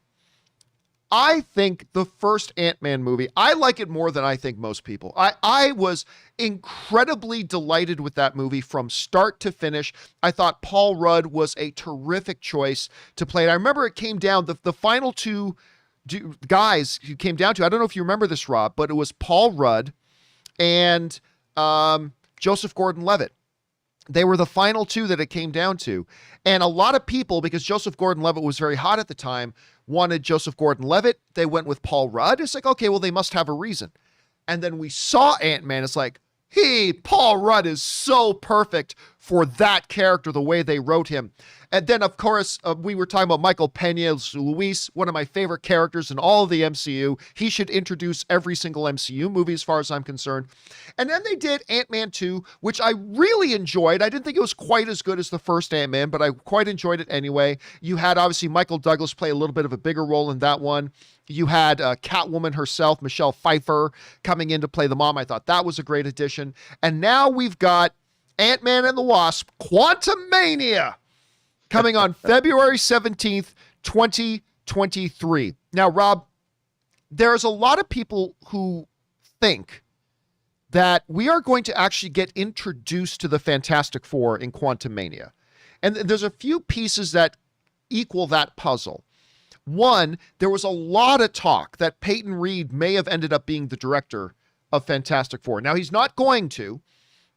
I think the first Ant-Man movie, I like it more than I think most people. I was incredibly delighted with that movie from start to finish. I thought Paul Rudd was a terrific choice to play it. I remember it came down, the final two guys who came down to, I don't know if you remember this, Rob, but it was Paul Rudd and Joseph Gordon-Levitt. They were the final two that it came down to. And a lot of people, because Joseph Gordon-Levitt was very hot at the time, wanted Joseph Gordon-Levitt. They went with Paul Rudd. It's like, okay, well, they must have a reason. And then we saw Ant-Man. It's like, hey, Paul Rudd is so perfect for that character, the way they wrote him. And then, of course, we were talking about Michael Peña Luis, one of my favorite characters in all of the MCU. He should introduce every single MCU movie as far as I'm concerned. And then they did Ant-Man 2, which I really enjoyed. I didn't think it was quite as good as the first Ant-Man, but I quite enjoyed it anyway. You had, obviously, Michael Douglas play a little bit of a bigger role in that one. You had Catwoman herself, Michelle Pfeiffer, coming in to play the mom. I thought that was a great addition. And now we've got Ant-Man and the Wasp, Quantumania, coming on February 17th, 2023. Now, Rob, there's a lot of people who think that we are going to actually get introduced to the Fantastic Four in Quantumania. And there's a few pieces that equal that puzzle. One, there was a lot of talk that Peyton Reed may have ended up being the director of Fantastic Four. Now, he's not going to.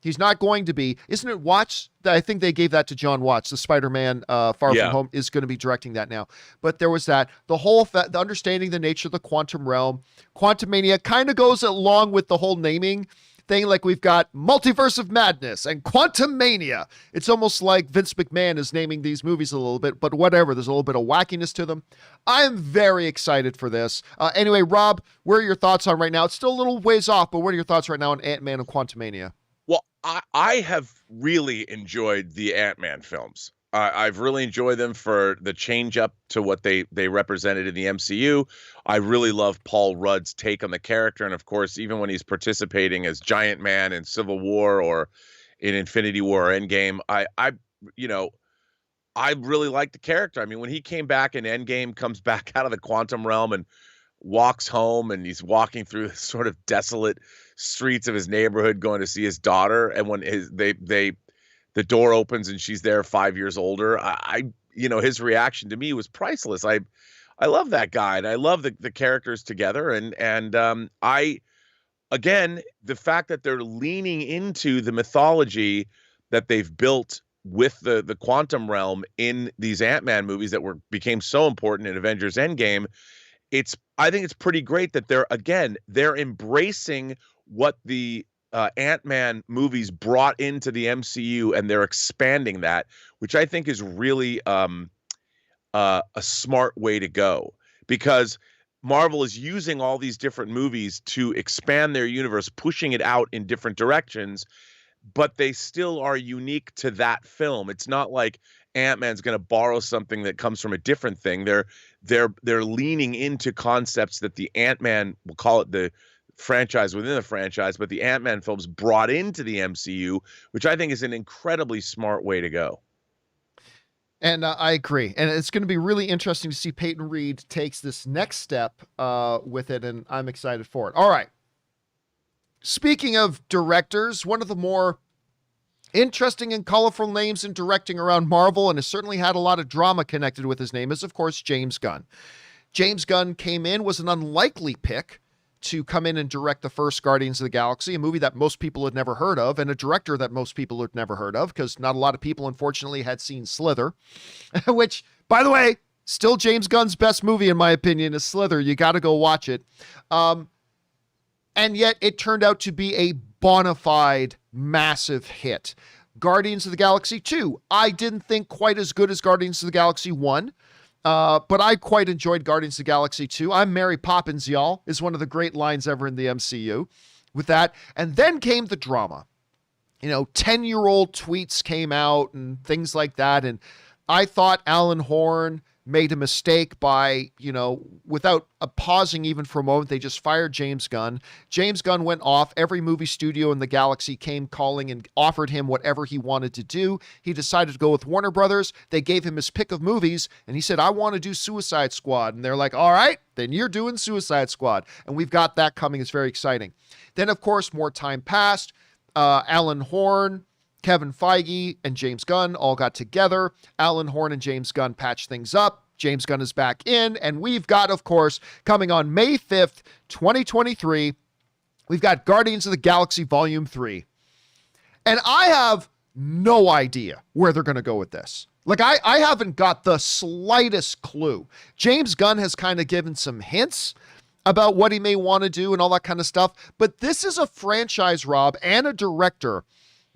He's not going to be. Isn't it Watts? I think they gave that to John Watts. The Spider-Man Far From Home is going to be directing that now. But there was that. The whole, the understanding the nature of the quantum realm. Quantumania kind of goes along with the whole naming thing like we've got Multiverse of Madness and Quantum Mania. It's almost like Vince McMahon is naming these movies a little bit, but whatever. There's a little bit of wackiness to them. I am very excited for this. Anyway, Rob, what are your thoughts on right now? It's still a little ways off, but what are your thoughts right now on Ant-Man and Quantumania? Well, I have really enjoyed the Ant-Man films. I've really enjoyed them for the change up to what they represented in the MCU. I really love Paul Rudd's take on the character. And of course, even when he's participating as Giant Man in Civil War or in Infinity War or Endgame, I really like the character. I mean, when he came back in Endgame, comes back out of the quantum realm and walks home, and he's walking through the sort of desolate streets of his neighborhood going to see his daughter. And when the door opens and she's there 5 years older, his reaction to me was priceless. I love that guy, and I love the characters together. And again, the fact that they're leaning into the mythology that they've built with the quantum realm in these Ant-Man movies that became so important in Avengers Endgame, I think it's pretty great that they're embracing what the Ant-Man movies brought into the MCU, and they're expanding that, which I think is really a smart way to go, because Marvel is using all these different movies to expand their universe, pushing it out in different directions, but they still are unique to that film. It's not like Ant-Man's going to borrow something that comes from a different thing. They're leaning into concepts that the Ant-Man, we'll call it the franchise within the franchise, but the Ant-Man films brought into the MCU, which I think is an incredibly smart way to go. And I agree. And it's going to be really interesting to see Peyton Reed takes this next step with it, and I'm excited for it. All right. Speaking of directors, one of the more interesting and colorful names in directing around Marvel, and has certainly had a lot of drama connected with his name, is, of course, James Gunn. James Gunn came in, was an unlikely pick to come in and direct the first Guardians of the Galaxy, a movie that most people had never heard of, and a director that most people had never heard of, because not a lot of people, unfortunately, had seen Slither, which, by the way, still James Gunn's best movie, in my opinion, is Slither. You got to go watch it. And yet it turned out to be a bona fide, massive hit. Guardians of the Galaxy 2, I didn't think quite as good as Guardians of the Galaxy 1. But I quite enjoyed Guardians of the Galaxy 2. I'm Mary Poppins, y'all, is one of the great lines ever in the MCU with that. And then came the drama. 10-year-old tweets came out and things like that. And I thought Alan Horn made a mistake by, without pausing even for a moment, they just fired James Gunn. James Gunn went off. Every movie studio in the galaxy came calling and offered him whatever he wanted to do. He decided to go with Warner Brothers. They gave him his pick of movies, and he said, I want to do Suicide Squad. And they're like, all right, then you're doing Suicide Squad. And we've got that coming. It's very exciting. Then, of course, more time passed. Alan Horn, Kevin Feige, and James Gunn all got together. Alan Horn and James Gunn patched things up. James Gunn is back in, and we've got, of course, coming on May 5th, 2023, we've got Guardians of the Galaxy Volume 3. And I have no idea where they're going to go with this. Like, I haven't got the slightest clue. James Gunn has kind of given some hints about what he may want to do and all that kind of stuff, but this is a franchise, Rob, and a director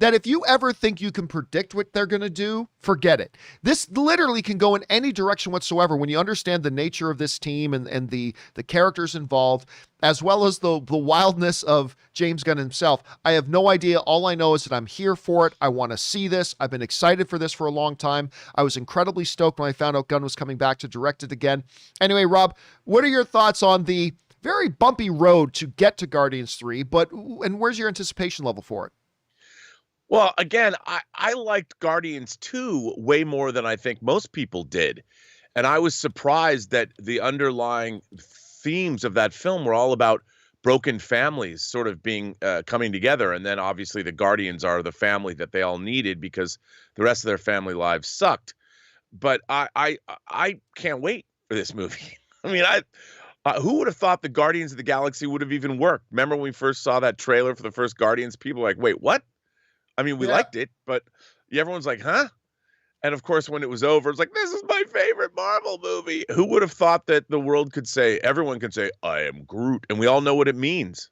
that if you ever think you can predict what they're going to do, forget it. This literally can go in any direction whatsoever when you understand the nature of this team and the characters involved, as well as the wildness of James Gunn himself. I have no idea. All I know is that I'm here for it. I want to see this. I've been excited for this for a long time. I was incredibly stoked when I found out Gunn was coming back to direct it again. Anyway, Rob, what are your thoughts on the very bumpy road to get to Guardians 3, and where's your anticipation level for it? Well, again, I liked Guardians 2 way more than I think most people did. And I was surprised that the underlying themes of that film were all about broken families sort of being coming together. And then obviously the Guardians are the family that they all needed because the rest of their family lives sucked. But I can't wait for this movie. I mean, who would have thought the Guardians of the Galaxy would have even worked? Remember when we first saw that trailer for the first Guardians? People were like, wait, what? I mean, we liked it, but everyone's like, huh? And of course, when it was over, it's like, this is my favorite Marvel movie. Who would have thought that everyone could say, I am Groot, and we all know what it means.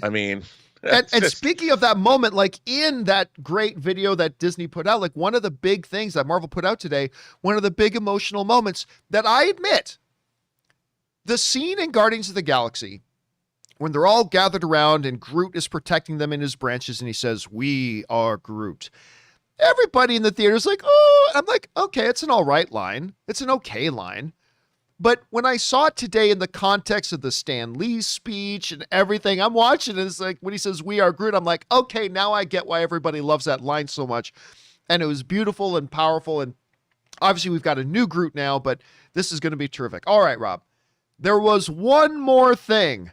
I mean, And, It's and just speaking of that moment, like in that great video that Disney put out, like one of the big things that Marvel put out today, one of the big emotional moments that I admit, the scene in Guardians of the Galaxy, when they're all gathered around and Groot is protecting them in his branches and he says, "We are Groot." Everybody in the theater is like, "Oh," I'm like, okay, it's an all right line. It's an okay line. But when I saw it today in the context of the Stan Lee speech and everything, I'm watching it. It's like when he says, "We are Groot," I'm like, okay, now I get why everybody loves that line so much. And it was beautiful and powerful. And obviously we've got a new Groot now, but this is going to be terrific. All right, Rob. There was one more thing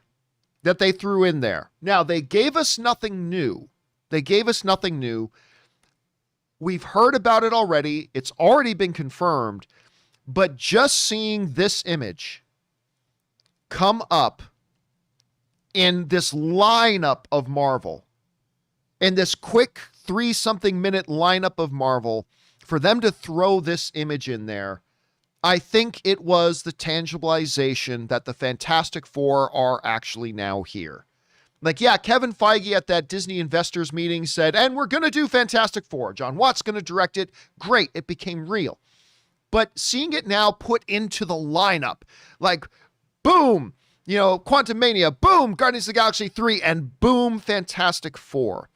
that they threw in there. Now, they gave us nothing new. They gave us nothing new. We've heard about it already. It's already been confirmed. But just seeing this image come up in this lineup of Marvel, in this quick 3-something minute lineup of Marvel, for them to throw this image in there, I think it was the tangibilization that the Fantastic Four are actually now here. Like, yeah, Kevin Feige at that Disney investors meeting said, and we're going to do Fantastic Four. John Watts going to direct it. Great. It became real. But seeing it now put into the lineup, like, boom, Quantum Mania, boom, Guardians of the Galaxy 3, and boom, Fantastic Four.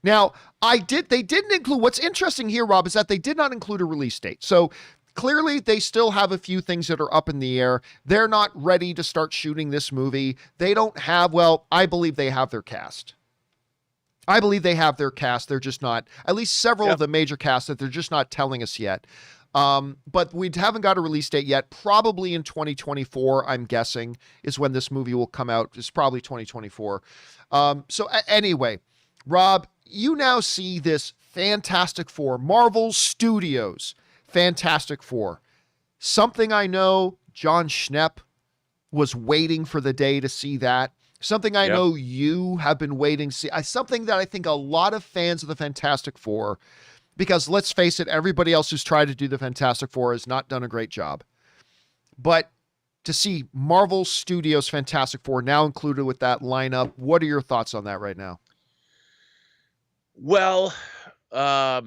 Now, they didn't include, what's interesting here, Rob, is that they did not include a release date. So clearly they still have a few things that are up in the air. They're not ready to start shooting this movie. They don't have, well, I believe they have their cast. I believe they have their cast. They're just not, at least several of the major casts that they're just not telling us yet. But we haven't got a release date yet. Probably in 2024, I'm guessing, is when this movie will come out. It's probably 2024. Anyway, Rob, you now see this Fantastic Four, Marvel Studios Fantastic Four. Something I know John Schnepp was waiting for the day to see that. Something I know you have been waiting to see. Something that I think a lot of fans of the Fantastic Four, because let's face it, everybody else who's tried to do the Fantastic Four has not done a great job. But to see Marvel Studios Fantastic Four now included with that lineup, what are your thoughts on that right now? Well, I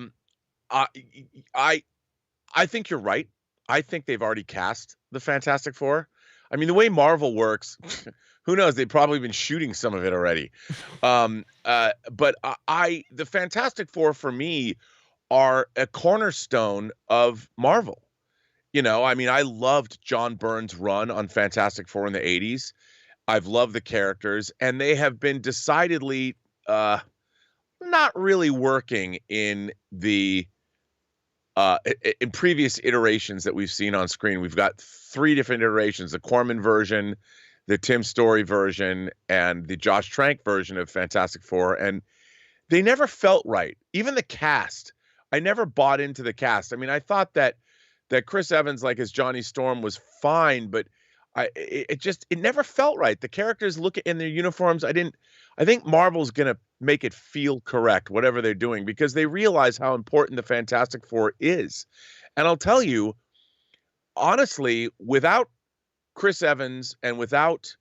think you're right. I think they've already cast the Fantastic Four. I mean, the way Marvel works, who knows? They've probably been shooting some of it already. But the Fantastic Four for me are a cornerstone of Marvel. I mean, I loved John Byrne's run on Fantastic Four in the 80s. I've loved the characters, and they have been decidedly not really working in the in previous iterations that we've seen on screen. We've got 3 different iterations: the Corman version, the Tim Story version, and the Josh Trank version of Fantastic Four, and they never felt right. Even the cast, I never bought into the cast. I mean, I thought that Chris Evans, like as Johnny Storm, was fine, but it never felt right. The characters look in their uniforms. I think Marvel's gonna make it feel correct, whatever they're doing, because they realize how important the Fantastic Four is. And I'll tell you, honestly, without Chris Evans and without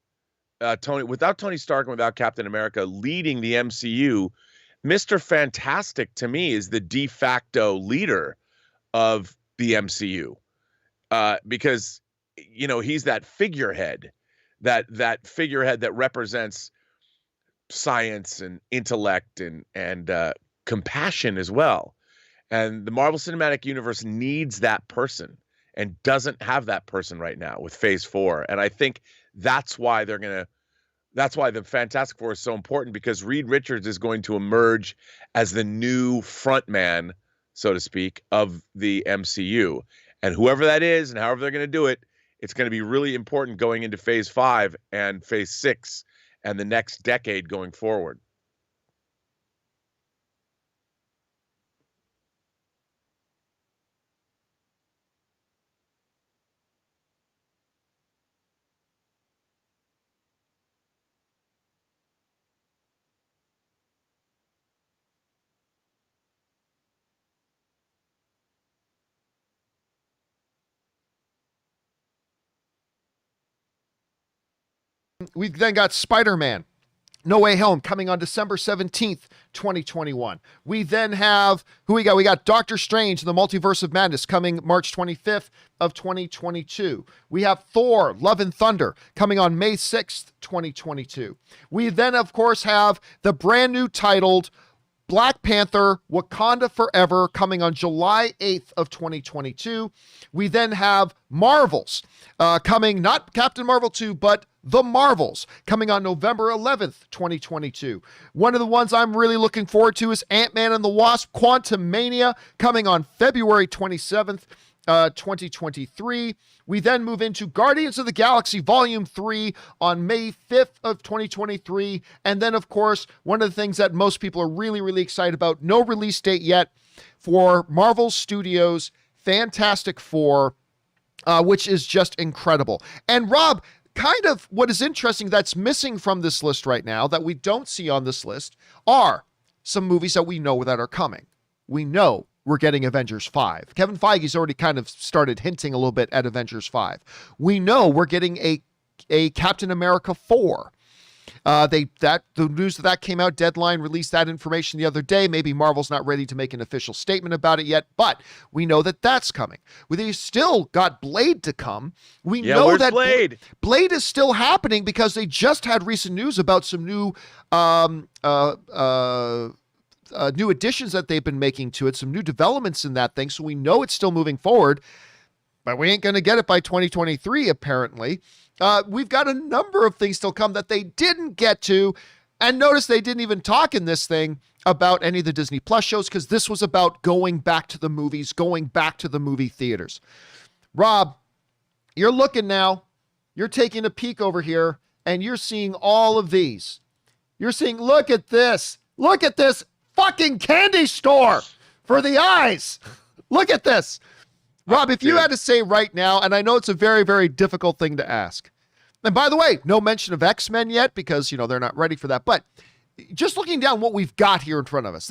Tony Stark and without Captain America leading the MCU, Mr. Fantastic to me is the de facto leader of the MCU, because he's that figurehead, that figurehead that represents science and intellect and compassion as well. And the Marvel Cinematic Universe needs that person and doesn't have that person right now with Phase 4. And I think that's why the Fantastic Four is so important, because Reed Richards is going to emerge as the new front man, so to speak, of the MCU. And whoever that is and however they're going to do it, it's going to be really important going into Phase 5 and Phase 6 and the next decade going forward. We've then got Spider-Man. No Way Home coming on December 17th, 2021. We then have, who we got? We got Doctor Strange and the Multiverse of Madness coming March 25th of 2022. We have Thor, Love and Thunder coming on May 6th, 2022. We then, of course, have the brand new titled Black Panther, Wakanda Forever coming on July 8th of 2022. We then have Marvels coming, not Captain Marvel 2, but The Marvels coming on November 11th, 2022. One of the ones I'm really looking forward to is Ant-Man and the Wasp, Quantumania coming on February 27th, 2023. We then move into Guardians of the Galaxy Volume 3 on May 5th of 2023. And then, of course, one of the things that most people are really, really excited about, no release date yet, for Marvel Studios' Fantastic Four, which is just incredible. And Rob, kind of what is interesting that's missing from this list right now that we don't see on this list are some movies that we know that are coming. We know we're getting Avengers 5. Kevin Feige's already kind of started hinting a little bit at Avengers 5. We know we're getting a Captain America 4. The news that came out, Deadline released that information the other day. Maybe Marvel's not ready to make an official statement about it yet, but we know that that's coming. They still got Blade to come. We know that Blade is still happening because they just had recent news about some new new additions that they've been making to it, some new developments in that thing. So we know it's still moving forward, but we ain't going to get it by 2023, apparently. We've got a number of things still come that they didn't get to. And notice they didn't even talk in this thing about any of the Disney Plus shows because this was about going back to the movies, going back to the movie theaters. Rob, you're looking now. You're taking a peek over here, and you're seeing all of these. You're seeing, look at this. Look at this fucking candy store for the eyes. Look at this. Rob, if you had to say right now, and I know it's a very, very difficult thing to ask. And by the way, no mention of X-Men yet because, they're not ready for that. But just looking down what we've got here in front of us,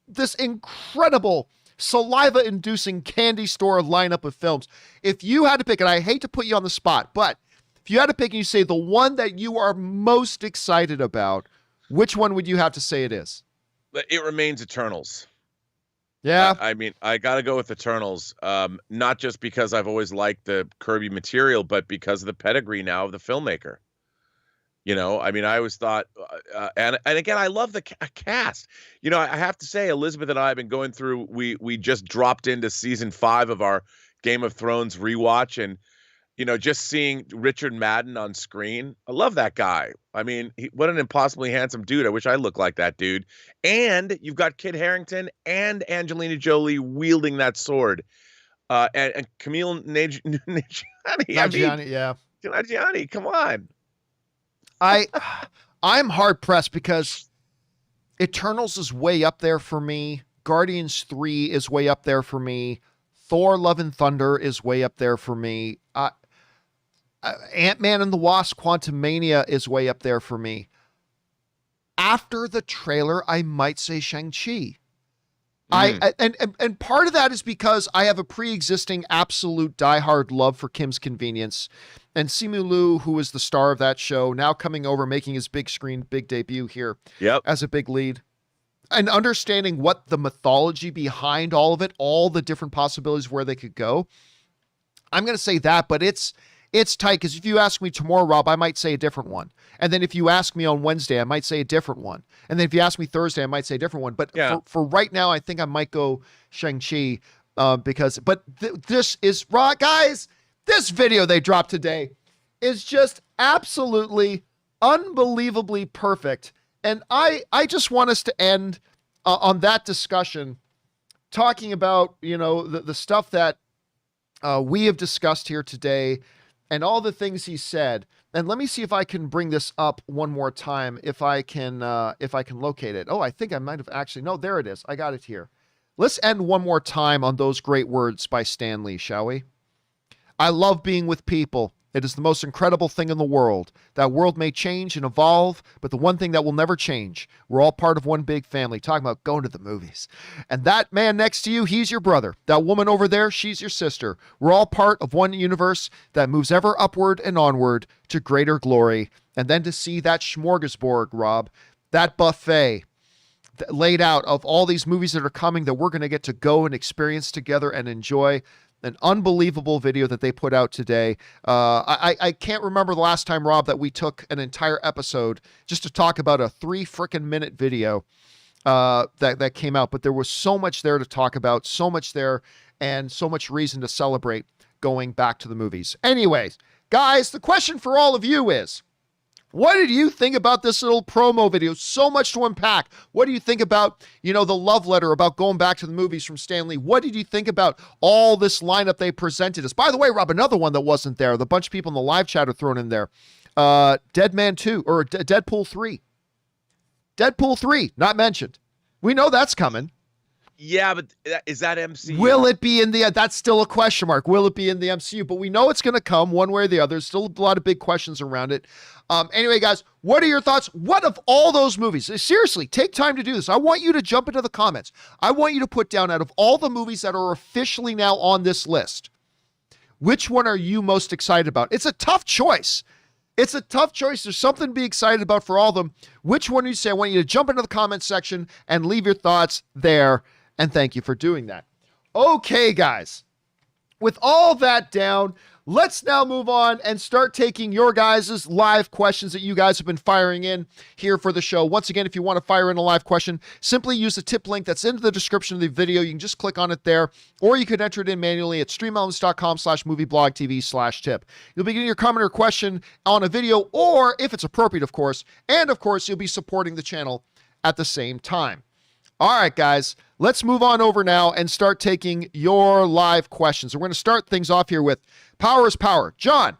this incredible saliva-inducing candy store lineup of films. If you had to pick, and I hate to put you on the spot, but if you had to pick and you say the one that you are most excited about, which one would you have to say it is? It remains Eternals. Yeah. I mean, I got to go with Eternals, not just because I've always liked the Kirby material, but because of the pedigree now of the filmmaker. I mean, I always thought, and again, I love the cast. I have to say, Elizabeth and I have been going through, we just dropped into season 5 of our Game of Thrones rewatch, and just seeing Richard Madden on screen, I love that guy. I mean, what an impossibly handsome dude. I wish I looked like that dude. And you've got Kit Harington and Angelina Jolie wielding that sword. And Camille Nanjiani. Nanjiani, come on. I'm hard pressed because Eternals is way up there for me. Guardians 3 is way up there for me. Thor, Love and Thunder is way up there for me. Ant-Man and the Wasp, Quantumania is way up there for me. After the trailer, I might say Shang-Chi. And part of that is because I have a pre-existing absolute diehard love for Kim's Convenience. And Simu Liu, who is the star of that show, now coming over, making his big screen, big debut here as a big lead. And understanding what the mythology behind all of it, all the different possibilities where they could go. I'm going to say that, but it's tight because if you ask me tomorrow, Rob, I might say a different one. And then if you ask me on Wednesday, I might say a different one. And then if you ask me Thursday, I might say a different one. But for right now, I think I might go Shang-Chi this is raw. Guys, this video they dropped today is just absolutely unbelievably perfect. And I just want us to end on that discussion talking about, the stuff that we have discussed here today and all the things he said. And let me see if I can bring this up one more time, if I can locate it. Oh, I think I might have actually. No, there it is. I got it here. Let's end one more time on those great words by Stan Lee, shall we? I love being with people. It is the most incredible thing in the world. That world may change and evolve, but the one thing that will never change, we're all part of one big family. Talking about going to the movies. And that man next to you, he's your brother. That woman over there, she's your sister. We're all part of one universe that moves ever upward and onward to greater glory. And then to see that smorgasbord, Rob, that buffet laid out of all these movies that are coming that we're going to get to go and experience together and enjoy. An unbelievable video that they put out today. I can't remember the last time, Rob, that we took an entire episode just to talk about a 3-minute video that came out. But there was so much there to talk about, so much there, and so much reason to celebrate going back to the movies. Anyways, guys, the question for all of you is, what did you think about this little promo video? So much to unpack. What do you think about, the love letter about going back to the movies from Stan Lee? What did you think about all this lineup they presented us? By the way, Rob, another one that wasn't there, the bunch of people in the live chat are thrown in there. Dead Man 2 or Deadpool 3. Deadpool 3, not mentioned. We know that's coming. Yeah, but is that MCU? Will it be in the, that's still a question mark. Will it be in the MCU? But we know it's going to come one way or the other. There's still a lot of big questions around it. Anyway, guys, what are your thoughts? What of all those movies? Seriously, take time to do this. I want you to jump into the comments. I want you to put down, out of all the movies that are officially now on this list, which one are you most excited about? It's a tough choice. It's a tough choice. There's something to be excited about for all of them. Which one do you say? I want you to jump into the comments section and leave your thoughts there. And thank you for doing that. Okay, guys, with all that down, let's now move on and start taking your guys' live questions that you guys have been firing in here for the show. Once again, if you want to fire in a live question, simply use the tip link that's in the description of the video. You can just click on it there, or you could enter it in manually at streamelements.com/movieblogtv/tip. You'll be getting your comment or question on a video, or if it's appropriate, of course, and of course, you'll be supporting the channel at the same time. All right, guys, let's move on over now and start taking your live questions. We're going to start things off here with Power is Power. John,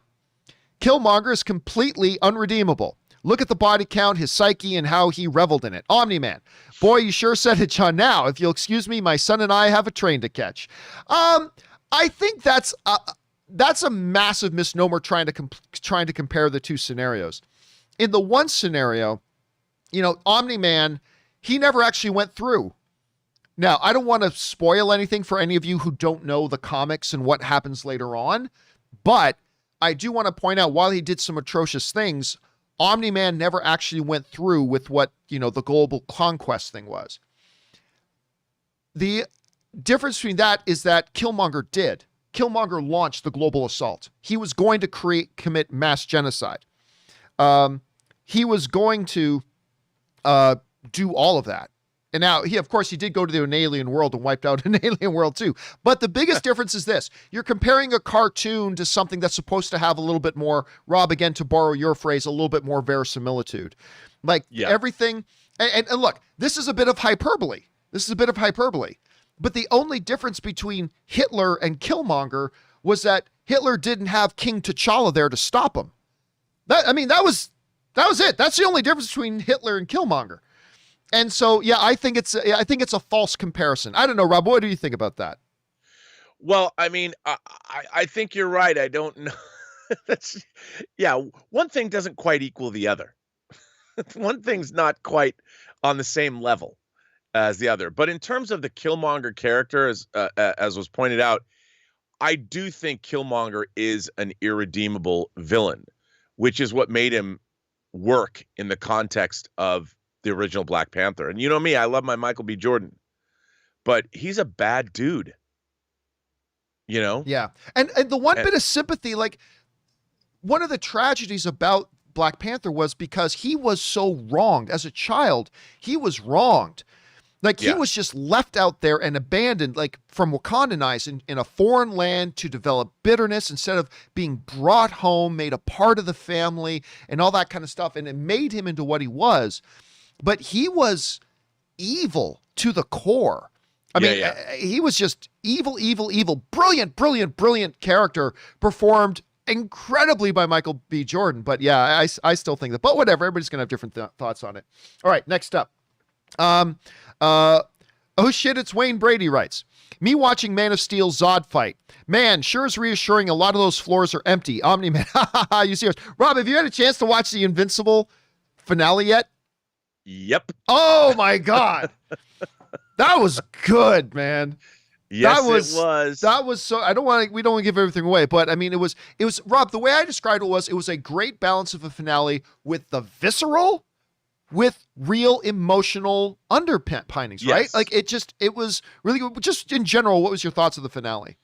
Killmonger is completely unredeemable. Look at the body count, his psyche, and how he reveled in it. Omni-Man, boy, you sure said it, John. Now, if you'll excuse me, my son and I have a train to catch. I think that's a massive misnomer trying to compare the two scenarios. In the one scenario, Omni-Man, he never actually went through. Now, I don't want to spoil anything for any of you who don't know the comics and what happens later on, but I do want to point out, while he did some atrocious things, Omni-Man never actually went through with what, the global conquest thing was. The difference between that is that Killmonger did. Killmonger launched the global assault. He was going to commit mass genocide. He was going to do all of that. And now he did go to an alien world and wiped out an alien world too. But the biggest difference is this. You're comparing a cartoon to something that's supposed to have a little bit more, Rob, again, to borrow your phrase, a little bit more verisimilitude. Everything. And look, this is a bit of hyperbole. But the only difference between Hitler and Killmonger was that Hitler didn't have King T'Challa there to stop him. That was it. That's the only difference between Hitler and Killmonger. And so, yeah, I think it's a false comparison. I don't know, Rob, what do you think about that? Well, I think you're right. I don't know. One thing doesn't quite equal the other. One thing's not quite on the same level as the other. But in terms of the Killmonger character, as was pointed out, I do think Killmonger is an irredeemable villain, which is what made him work in the context of the original Black Panther. And you know me, I love my Michael B. Jordan, but he's a bad dude. Yeah. And the bit of sympathy, one of the tragedies about Black Panther was because he was so wronged. As a child, he was wronged. He was just left out there and abandoned, from Wakandanized in a foreign land to develop bitterness instead of being brought home, made a part of the family and all that kind of stuff. And it made him into what he was. But he was evil to the core. He was just evil. Brilliant character, performed incredibly by Michael B. Jordan. But yeah, I still think that. But whatever, everybody's going to have different thoughts on it. All right, next up. Oh shit, it's Wayne Brady writes. Me watching Man of Steel Zod fight. Man, sure is reassuring. A lot of those floors are empty. Omni-Man, you see us. Rob, have you had a chance to watch the Invincible finale yet? Yep. Oh my God. That was good, man. Yes, it was. That was so, we don't want to give everything away, but I mean, it was, Rob, the way I described it was a great balance of a finale with the visceral, with real emotional underpinnings, right? Yes. Like it was really good. Just in general, what was your thoughts of the finale?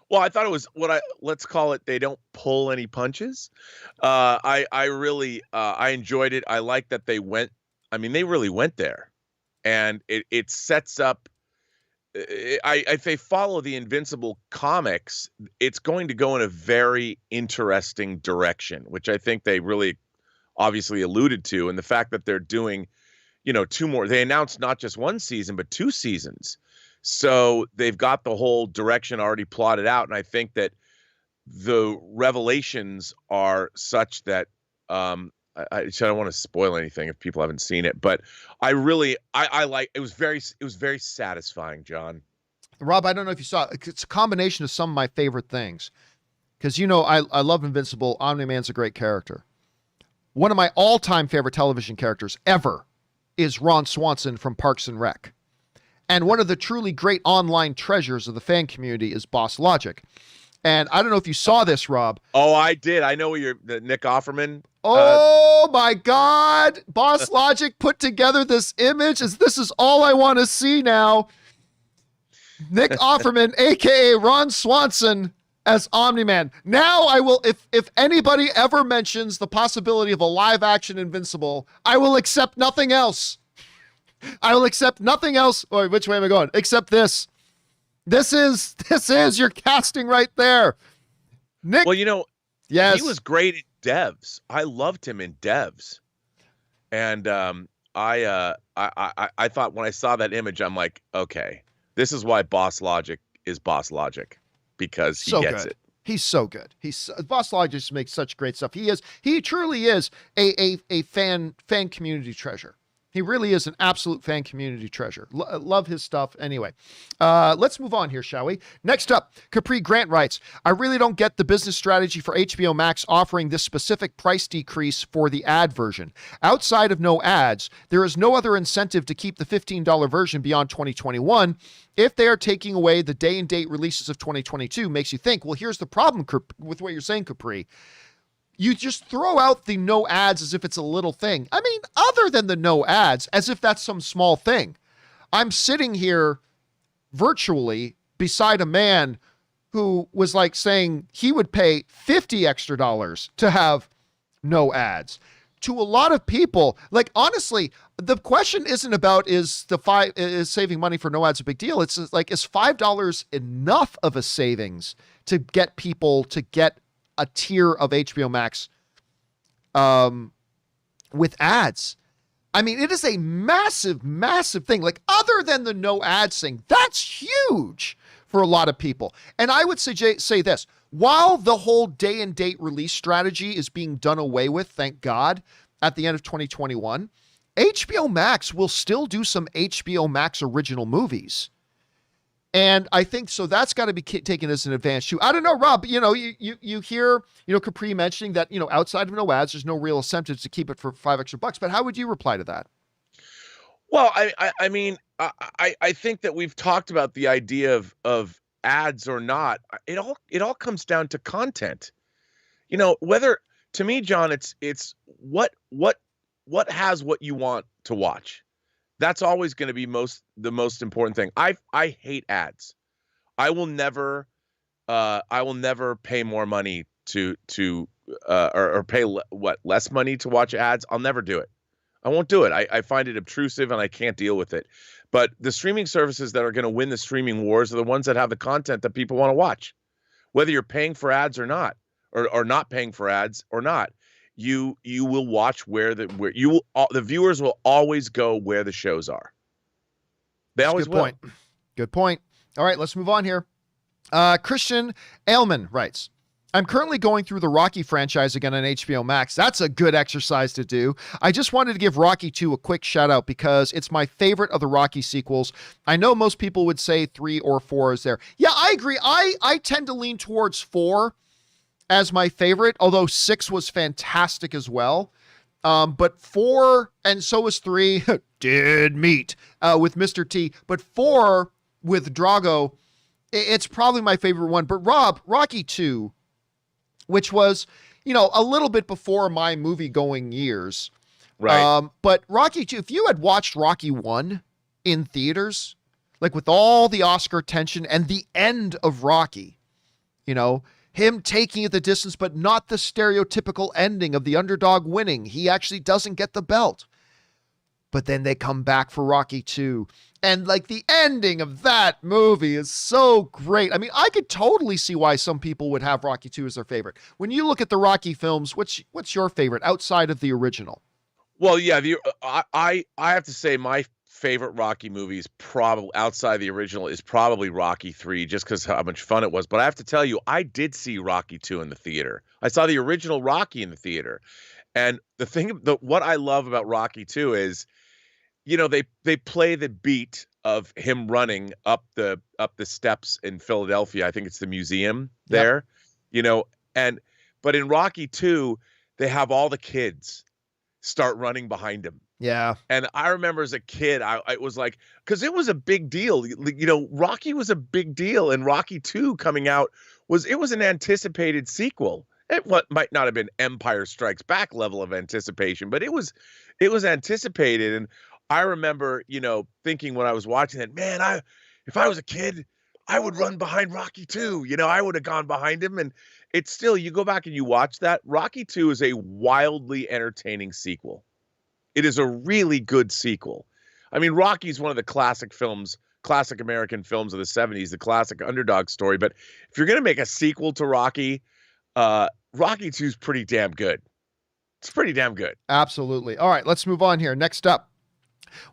Well, I thought it was let's call it, they don't pull any punches. I really, I enjoyed it. I like that they really went there, and it sets up, if they follow the Invincible comics, it's going to go in a very interesting direction, which I think they really obviously alluded to. And the fact that they're doing, two more, they announced not just one season, but 2 seasons. So they've got the whole direction already plotted out. And I think that the revelations are such that, I don't want to spoil anything if people haven't seen it, but I like, it was very satisfying, John. Rob, I don't know if you saw it. It's a combination of some of my favorite things. Because, I love Invincible. Omni-Man's a great character. One of my all-time favorite television characters ever is Ron Swanson from Parks and Rec. And one of the truly great online treasures of the fan community is Boss Logic. And I don't know if you saw this, Rob. Oh, I did. I know the Nick Offerman. Oh my God. Boss Logic put together this image. This is all I want to see now. Nick Offerman, aka Ron Swanson, as Omni-Man. Now I will, if anybody ever mentions the possibility of a live action Invincible, I will accept nothing else. I will accept nothing else. Or which way am I going? Except this. This is your casting right there. Nick. Well, yes, he was great at Devs. I loved him in Devs. And I thought when I saw that image, I'm like, okay, this is why Boss Logic is Boss Logic, because he gets it. He's so good. Boss Logic just makes such great stuff. He truly is a fan community treasure. He really is an absolute fan community treasure. Love his stuff. Anyway, let's move on here, shall we? Next up, Capri Grant writes, I really don't get the business strategy for HBO Max offering this specific price decrease for the ad version. Outside of no ads, there is no other incentive to keep the $15 version beyond 2021. If they are taking away the day and date releases of 2022, makes you think, well, here's the problem with what you're saying, Capri. You just throw out the no ads as if it's a little thing. I mean, other than the no ads, as if that's some small thing. I'm sitting here virtually beside a man who was like saying he would pay $50 extra to have no ads. To a lot of people, like, honestly, the question isn't about is saving money for no ads a big deal. It's like, is $5 enough of a savings to get people to get a tier of HBO Max with ads? I mean, it is a massive, massive thing. Like, other than the no ads thing, that's huge for a lot of people. And I would say this, while the whole day and date release strategy is being done away with, thank God, at the end of 2021, HBO Max will still do some HBO Max original movies. And I think so that's got to be taken as an advantage too. I don't know, Rob, you hear, Capri mentioning that, outside of no ads, there's no real incentive to keep it for $5 extra, but how would you reply to that? Well, I mean, I think that we've talked about the idea of ads or not. It all comes down to content. Whether, to me, John, it's what has what you want to watch. That's always going to be the most important thing. I hate ads. I will never pay more money or pay less money to watch ads. I'll never do it. I won't do it. I find it obtrusive and I can't deal with it. But the streaming services that are going to win the streaming wars are the ones that have the content that people want to watch, whether you're paying for ads or not, or not paying for ads or not. You will watch the viewers will always go where the shows are. They always will. Good point. All right, let's move on here. Christian Ailman writes, I'm currently going through the Rocky franchise again on HBO Max. That's a good exercise to do. I just wanted to give Rocky 2 a quick shout out because it's my favorite of the Rocky sequels. I know most people would say 3 or 4 is there. Yeah, I agree. I tend to lean towards 4 as my favorite, although 6 was fantastic as well. But 4, and so was 3, did meet with Mr. T. But 4 with Drago, it's probably my favorite one. But Rob, Rocky 2, which was, a little bit before my movie-going years. Right. But Rocky 2, if you had watched Rocky 1 in theaters, like with all the Oscar attention and the end of Rocky, him taking it the distance, but not the stereotypical ending of the underdog winning. He actually doesn't get the belt. But then they come back for Rocky 2. And like the ending of that movie is so great. I mean, I could totally see why some people would have Rocky 2 as their favorite. When you look at the Rocky films, what's your favorite outside of the original? Well, yeah, I have to say my favorite Rocky movies, probably outside the original, is probably Rocky 3, just because how much fun it was. But I have to tell you, I did see Rocky 2 in the theater. I saw the original Rocky in the theater. And what I love about Rocky 2 is, they play the beat of him running up the steps in Philadelphia. I think it's the museum there, but in Rocky 2, they have all the kids start running behind him. Yeah. And I remember as a kid, I was like, because it was a big deal. Rocky was a big deal, and Rocky 2 coming out was an anticipated sequel. What might not have been Empire Strikes Back level of anticipation, but it was anticipated. And I remember, thinking when I was watching that, man, if I was a kid, I would run behind Rocky 2. I would have gone behind him. And it's still, you go back and you watch that, Rocky 2 is a wildly entertaining sequel. It is a really good sequel. I mean, Rocky's one of the classic American films of the 70s, the classic underdog story. But if you're going to make a sequel to Rocky, Rocky 2 is pretty damn good. It's pretty damn good. Absolutely. All right, let's move on here. Next up,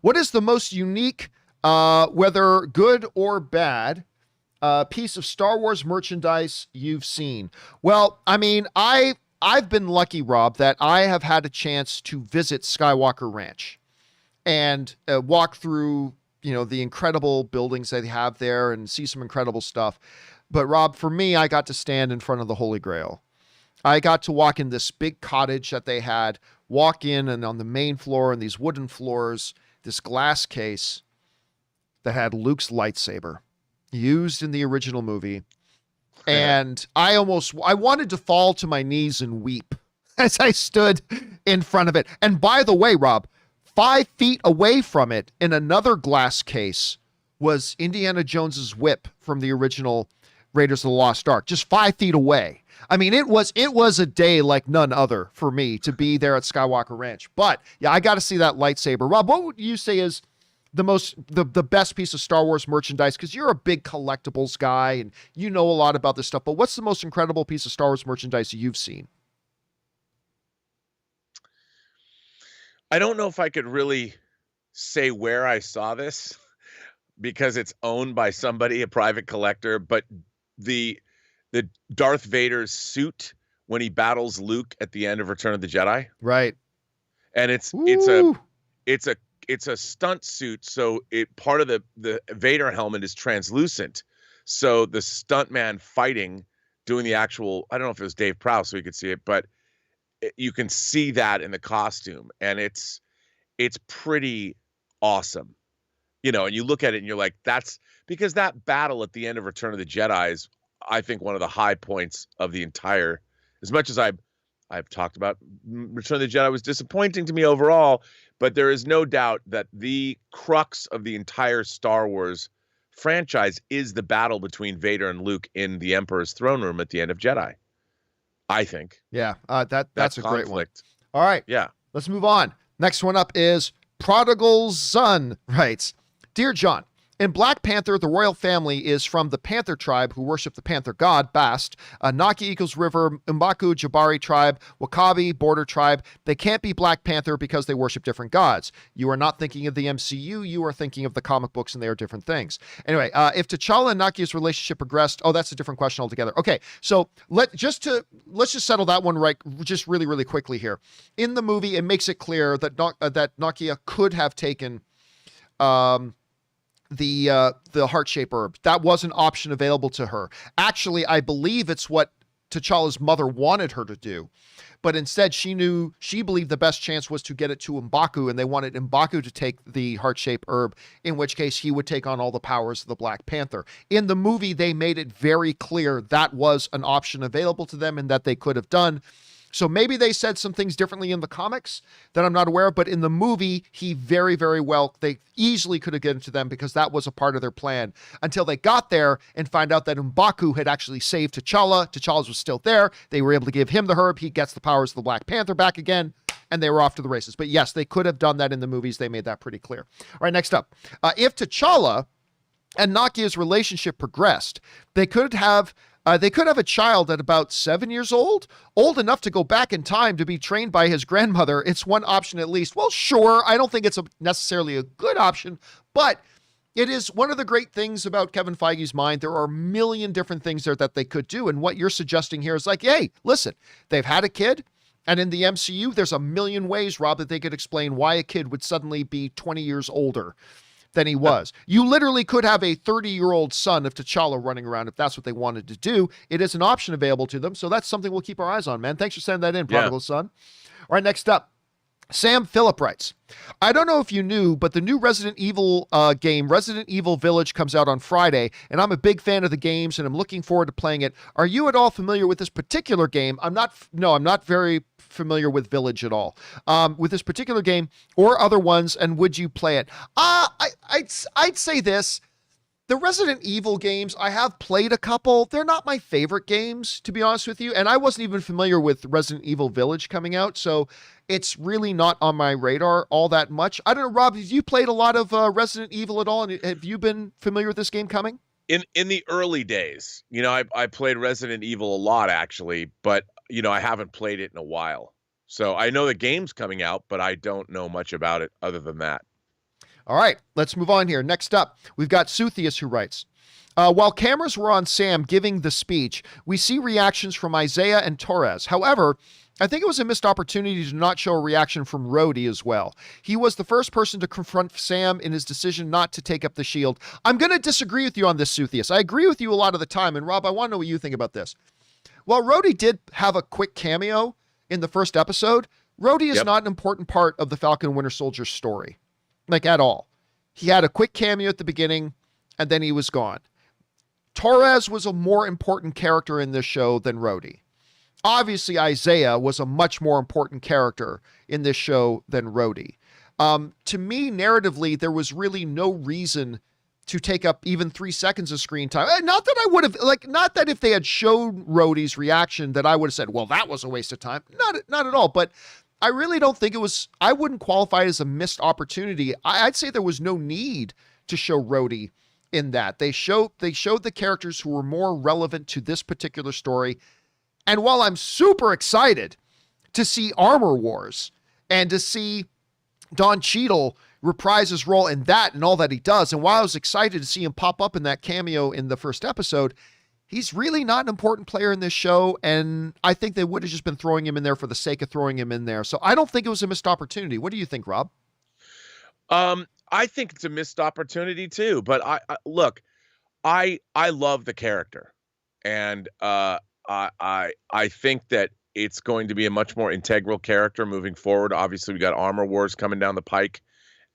what is the most unique, whether good or bad, piece of Star Wars merchandise you've seen? Well, I mean, I've been lucky, Rob, that I have had a chance to visit Skywalker Ranch and walk through, the incredible buildings that they have there and see some incredible stuff. But Rob, for me, I got to stand in front of the Holy Grail. I got to walk in this big cottage that they had, walk in, and on the main floor and these wooden floors, this glass case that had Luke's lightsaber used in the original movie. And I wanted to fall to my knees and weep as I stood in front of it. And by the way, Rob, 5 feet away from it in another glass case was Indiana Jones's whip from the original Raiders of the Lost Ark, just 5 feet away. I mean, it was a day like none other for me to be there at Skywalker Ranch. But yeah, I got to see that lightsaber. Rob, what would you say is the best piece of Star Wars merchandise? Because you're a big collectibles guy and you know a lot about this stuff. But what's the most incredible piece of Star Wars merchandise you've seen? I don't know if I could really say where I saw this because it's owned by somebody, a private collector, but the Darth Vader's suit when he battles Luke at the end of Return of the Jedi. Right. And it's a stunt suit, so part of the Vader helmet is translucent. So the stuntman fighting, doing the actual, I don't know if it was Dave Prowse so you could see it, but you can see that in the costume, and it's pretty awesome. And you look at it and you're like, that's because that battle at the end of Return of the Jedi is, I think, one of the high points of the entire, as much as I've talked about Return of the Jedi was disappointing to me overall, but there is no doubt that the crux of the entire Star Wars franchise is the battle between Vader and Luke in the Emperor's throne room at the end of Jedi. I think. Yeah, that's a great one. All right. Yeah. Let's move on. Next one up is Prodigal Son writes, Dear John, In Black Panther, the royal family is from the Panther tribe who worship the Panther god, Bast, Naki Eagles River, Mbaku Jabari tribe, Wakabi border tribe. They can't be Black Panther because they worship different gods. You are not thinking of the MCU, you are thinking of the comic books, and they are different things. Anyway, if T'Challa and Nakia's relationship progressed, that's a different question altogether. Okay, so let's just settle that one right just really, really quickly here. In the movie, it makes it clear that Nakia could have taken the heart-shaped herb. That was an option available to her. Actually, I believe it's what T'Challa's mother wanted her to do. But instead, she believed the best chance was to get it to M'Baku, and they wanted M'Baku to take the heart-shaped herb, in which case he would take on all the powers of the Black Panther. In the movie, they made it very clear that was an option available to them and that they could have done. So maybe they said some things differently in the comics that I'm not aware of, but in the movie, he very, very well, they easily could have given to them because that was a part of their plan until they got there and find out that M'Baku had actually saved T'Challa. T'Challa was still there. They were able to give him the herb. He gets the powers of the Black Panther back again, and they were off to the races. But yes, they could have done that in the movies. They made that pretty clear. All right, next up. If T'Challa and Nakia's relationship progressed, they could have a child at about 7 years old enough to go back in time to be trained by his grandmother. It's one option at least. Well, sure. I don't think it's necessarily a good option, but it is one of the great things about Kevin Feige's mind. There are a million different things there that they could do. And what you're suggesting here is like, hey, listen, they've had a kid. And in the MCU, there's a million ways, Rob, that they could explain why a kid would suddenly be 20 years older than he was. You literally could have a 30-year-old son of T'Challa running around if that's what they wanted to do. It is an option available to them, so that's something we'll keep our eyes on, man. Thanks for sending that in, Prodigal Son. All right, next up. Sam Phillip writes, I don't know if you knew, but the new Resident Evil game, Resident Evil Village, comes out on Friday, and I'm a big fan of the games, and I'm looking forward to playing it. Are you at all familiar with this particular game? I'm not very familiar with Village at all. With this particular game or other ones, and would you play it? I'd say this. The Resident Evil games, I have played a couple. They're not my favorite games, to be honest with you. And I wasn't even familiar with Resident Evil Village coming out. So it's really not on my radar all that much. I don't know, Rob, have you played a lot of Resident Evil at all? And have you been familiar with this game coming? In the early days, I played Resident Evil a lot, actually. But, I haven't played it in a while. So I know the game's coming out, but I don't know much about it other than that. All right, let's move on here. Next up, we've got Suthius who writes, while cameras were on Sam giving the speech, we see reactions from Isaiah and Torres. However, I think it was a missed opportunity to not show a reaction from Rhodey as well. He was the first person to confront Sam in his decision not to take up the shield. I'm going to disagree with you on this, Suthius. I agree with you a lot of the time, and Rob, I want to know what you think about this. While Rhodey did have a quick cameo in the first episode, Rhodey is not an important part of the Falcon and Winter Soldier story. Like, at all. He had a quick cameo at the beginning, and then he was gone. Torres was a more important character in this show than Rhodey. Obviously, Isaiah was a much more important character in this show than Rhodey. To me, narratively, there was really no reason to take up even 3 seconds of screen time. Not that I would have, not that if they had showed Rhodey's reaction that I would have said, well, that was a waste of time. Not at all, but I really don't think it was, I wouldn't qualify it as a missed opportunity. I'd say there was no need to show Rhodey in that. They showed the characters who were more relevant to this particular story. And while I'm super excited to see Armor Wars and to see Don Cheadle reprise his role in that and all that he does, and while I was excited to see him pop up in that cameo in the first episode, he's really not an important player in this show, and I think they would have just been throwing him in there for the sake of throwing him in there. So I don't think it was a missed opportunity. What do you think, Rob? I think it's a missed opportunity too, but I love the character, and I think that it's going to be a much more integral character moving forward. Obviously, we got Armor Wars coming down the pike,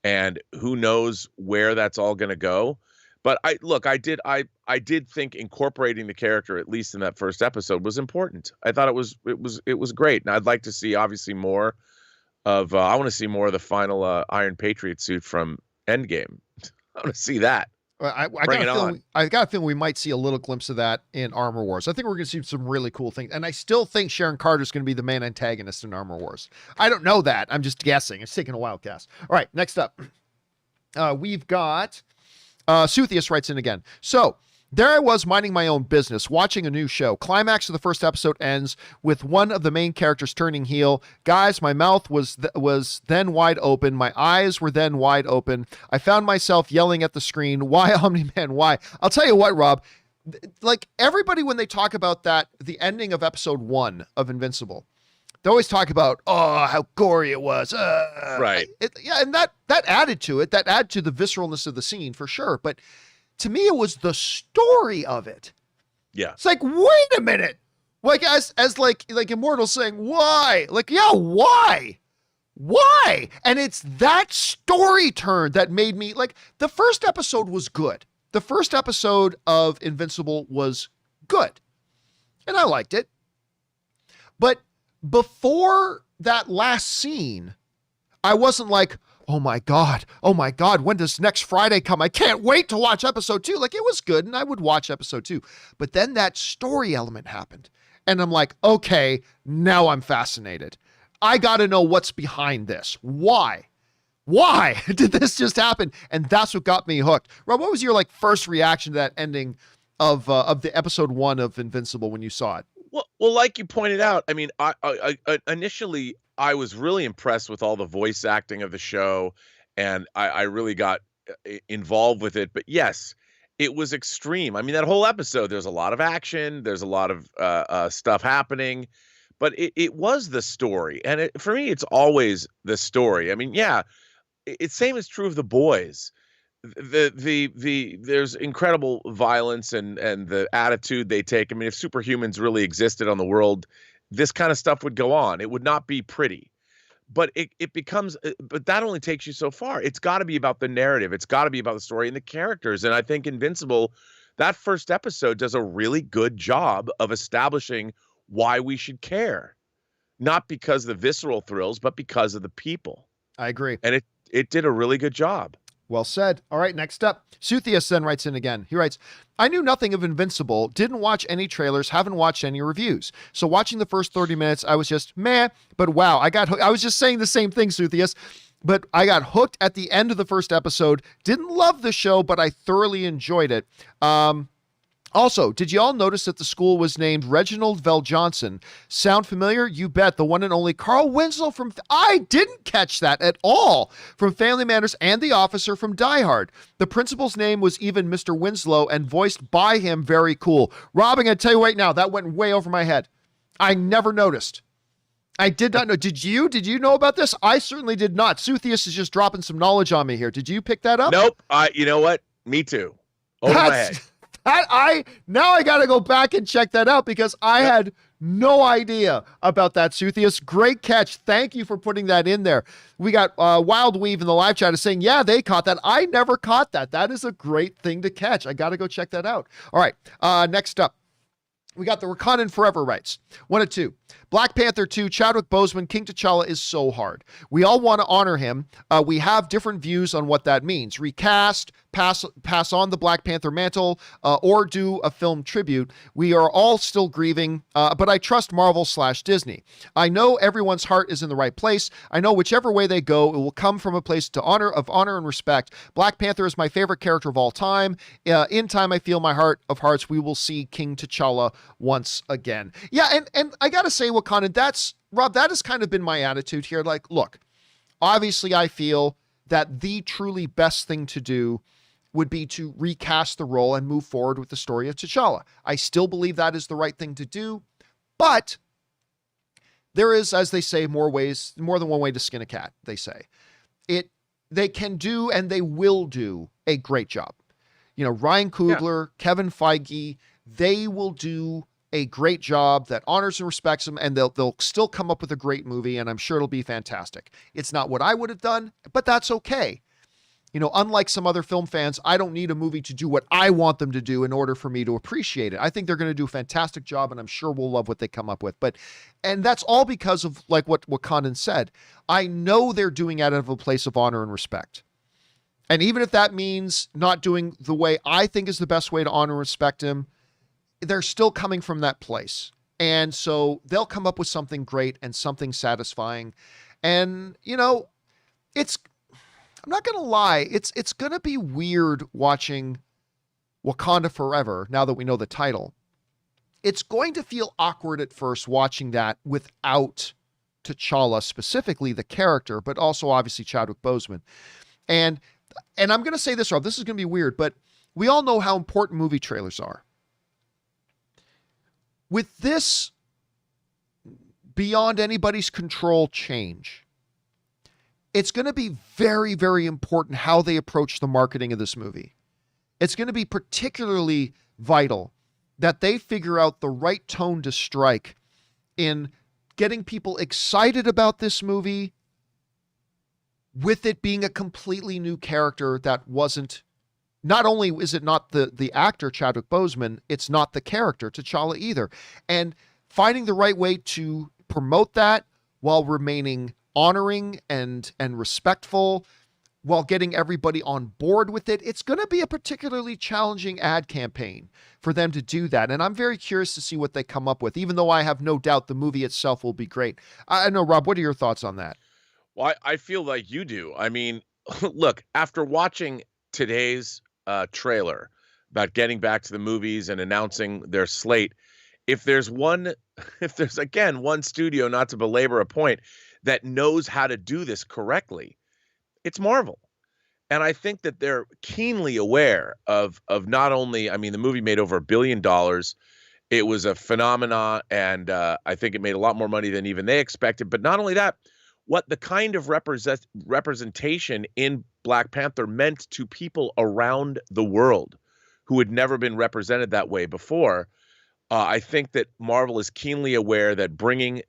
and who knows where that's all going to go. But I did think incorporating the character, at least in that first episode, was important. I thought it was great, and I'd like to see obviously more of. I want to see more of the final Iron Patriot suit from Endgame. I want to see that. I got a feeling we might see a little glimpse of that in Armor Wars. I think we're going to see some really cool things, and I still think Sharon Carter's going to be the main antagonist in Armor Wars. I don't know that. I'm just guessing. It's taking a wild guess. All right, next up, we've got. Suthius writes in again. So there I was minding my own business, watching a new show. Climax of the first episode ends with one of the main characters turning heel. Guys, my mouth was then wide open. My eyes were then wide open. I found myself yelling at the screen, why, Omni-Man, why? I'll tell you what, Rob, like everybody, when they talk about that, the ending of episode 1 of Invincible, they always talk about, oh, how gory it was. Right. And that added to it. That added to the visceralness of the scene for sure. But to me, it was the story of it. Yeah. It's like, wait a minute. Like as like Immortal saying, why? Like, yeah, why? Why? And it's that story turn that made me like, the first episode was good. The first episode of Invincible was good. And I liked it. But before that last scene, I wasn't like, oh my God, when does next Friday come? I can't wait to watch episode 2. Like, it was good and I would watch episode 2. But then that story element happened. And I'm like, okay, now I'm fascinated. I got to know what's behind this. Why did this just happen? And that's what got me hooked. Rob, what was your like first reaction to that ending of the episode 1 of Invincible when you saw it? Well, like you pointed out, I mean, I initially I was really impressed with all the voice acting of the show, and I really got involved with it. But yes, it was extreme. I mean, that whole episode, there's a lot of action, there's a lot of stuff happening, but it was the story, and for me, it's always the story. I mean, yeah, it's same is true of The Boys. There's incredible violence and the attitude they take. I mean, if superhumans really existed on the world, this kind of stuff would go on. It would not be pretty, but it becomes, but that only takes you so far. It's got to be about the narrative. It's got to be about the story and the characters. And I think Invincible, that first episode does a really good job of establishing why we should care, not because of the visceral thrills, but because of the people. I agree. And it did a really good job. Well said. All right, next up. Suthius then writes in again. He writes, I knew nothing of Invincible, didn't watch any trailers, haven't watched any reviews. So watching the first 30 minutes, I was just meh, but wow, I got hooked. I was just saying the same thing, Suthius, but I got hooked at the end of the first episode. Didn't love the show, but I thoroughly enjoyed it. Also, did you all notice that the school was named Reginald Vell Johnson? Sound familiar? You bet. The one and only Carl Winslow from... I didn't catch that at all. From Family Matters and the officer from Die Hard. The principal's name was even Mr. Winslow and voiced by him. Very cool. Rob, I'm going to tell you right now, that went way over my head. I never noticed. I did not know. Did you? Did you know about this? I certainly did not. Suthius is just dropping some knowledge on me here. Did you pick that up? Nope. You know what? Me too. Over my head. Now I got to go back and check that out because I had no idea about that, Suthius. Great catch. Thank you for putting that in there. We got Wild Weave in the live chat is saying, yeah, they caught that. I never caught that. That is a great thing to catch. I got to go check that out. All right. Next up, we got the Wakandan Forever writes. 1 of 2. Black Panther 2, Chadwick Boseman, King T'Challa is so hard. We all want to honor him. We have different views on what that means. Recast, pass on the Black Panther mantle, or do a film tribute. We are all still grieving, but I trust Marvel/Disney. I know everyone's heart is in the right place. I know whichever way they go, it will come from a place of honor and respect. Black Panther is my favorite character of all time. In time, I feel my heart of hearts, we will see King T'Challa once again. Yeah, and I gotta say, Wakanda, Rob, that has kind of been my attitude here. Like, look, obviously I feel that the truly best thing to do would be to recast the role and move forward with the story of T'Challa. I still believe that is the right thing to do, but there is, as they say, more than one way to skin a cat, they say. They can do and they will do a great job. You know, Ryan Coogler, Kevin Feige, they will do a great job that honors and respects them, and they'll still come up with a great movie, and I'm sure it'll be fantastic. It's not what I would have done, but that's okay. You know, unlike some other film fans, I don't need a movie to do what I want them to do in order for me to appreciate it. I think they're going to do a fantastic job, and I'm sure we'll love what they come up with. And that's all because of, like what Wakandan said. I know they're doing it out of a place of honor and respect. And even if that means not doing the way I think is the best way to honor and respect him, they're still coming from that place. And so they'll come up with something great and something satisfying. And, you know, I'm not going to lie. It's going to be weird watching Wakanda Forever now that we know the title. It's going to feel awkward at first watching that without T'Challa, specifically the character, but also obviously Chadwick Boseman. And I'm going to say this, Rob, this is going to be weird, but we all know how important movie trailers are. With this beyond anybody's control change, it's going to be very, very important how they approach the marketing of this movie. It's going to be particularly vital that they figure out the right tone to strike in getting people excited about this movie with it being a completely new character that wasn't, not only is it not the actor Chadwick Boseman, it's not the character T'Challa either. And finding the right way to promote that while remaining honoring and respectful, while getting everybody on board with it, it's going to be a particularly challenging ad campaign for them to do that. And I'm very curious to see what they come up with, even though I have no doubt the movie itself will be great. I know, Rob, what are your thoughts on that? Well, I feel like you do. I mean, look, after watching today's trailer about getting back to the movies and announcing their slate, if there's again one studio, not to belabor a point, that knows how to do this correctly, it's Marvel. And I think that they're keenly aware of not only, I mean, the movie made over $1 billion. It was a phenomenon, and I think it made a lot more money than even they expected. But not only that, what the kind of representation in Black Panther meant to people around the world who had never been represented that way before. I think that Marvel is keenly aware that bringing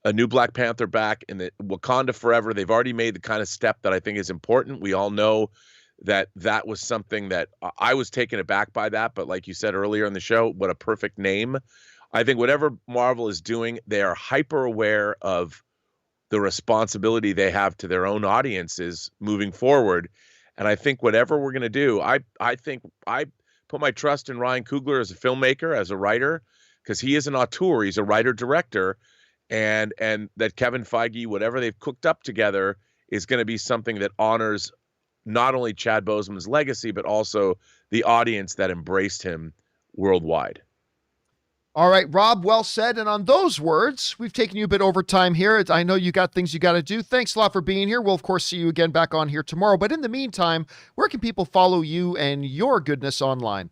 a new Black Panther back in the Wakanda Forever, they've already made the kind of step that I think is important. We all know that was something that I was taken aback by that. But like you said earlier in the show, what a perfect name. I think whatever Marvel is doing, they are hyper aware of the responsibility they have to their own audiences moving forward. And I think whatever we're going to do, I think I put my trust in Ryan Coogler as a filmmaker, as a writer, because he is an auteur. He's a writer-director. And that Kevin Feige, whatever they've cooked up together, is going to be something that honors not only Chad Boseman's legacy, but also the audience that embraced him worldwide. All right, Rob, well said. And on those words, we've taken you a bit over time here. I know you got things you got to do. Thanks a lot for being here. We'll, of course, see you again back on here tomorrow. But in the meantime, where can people follow you and your goodness online?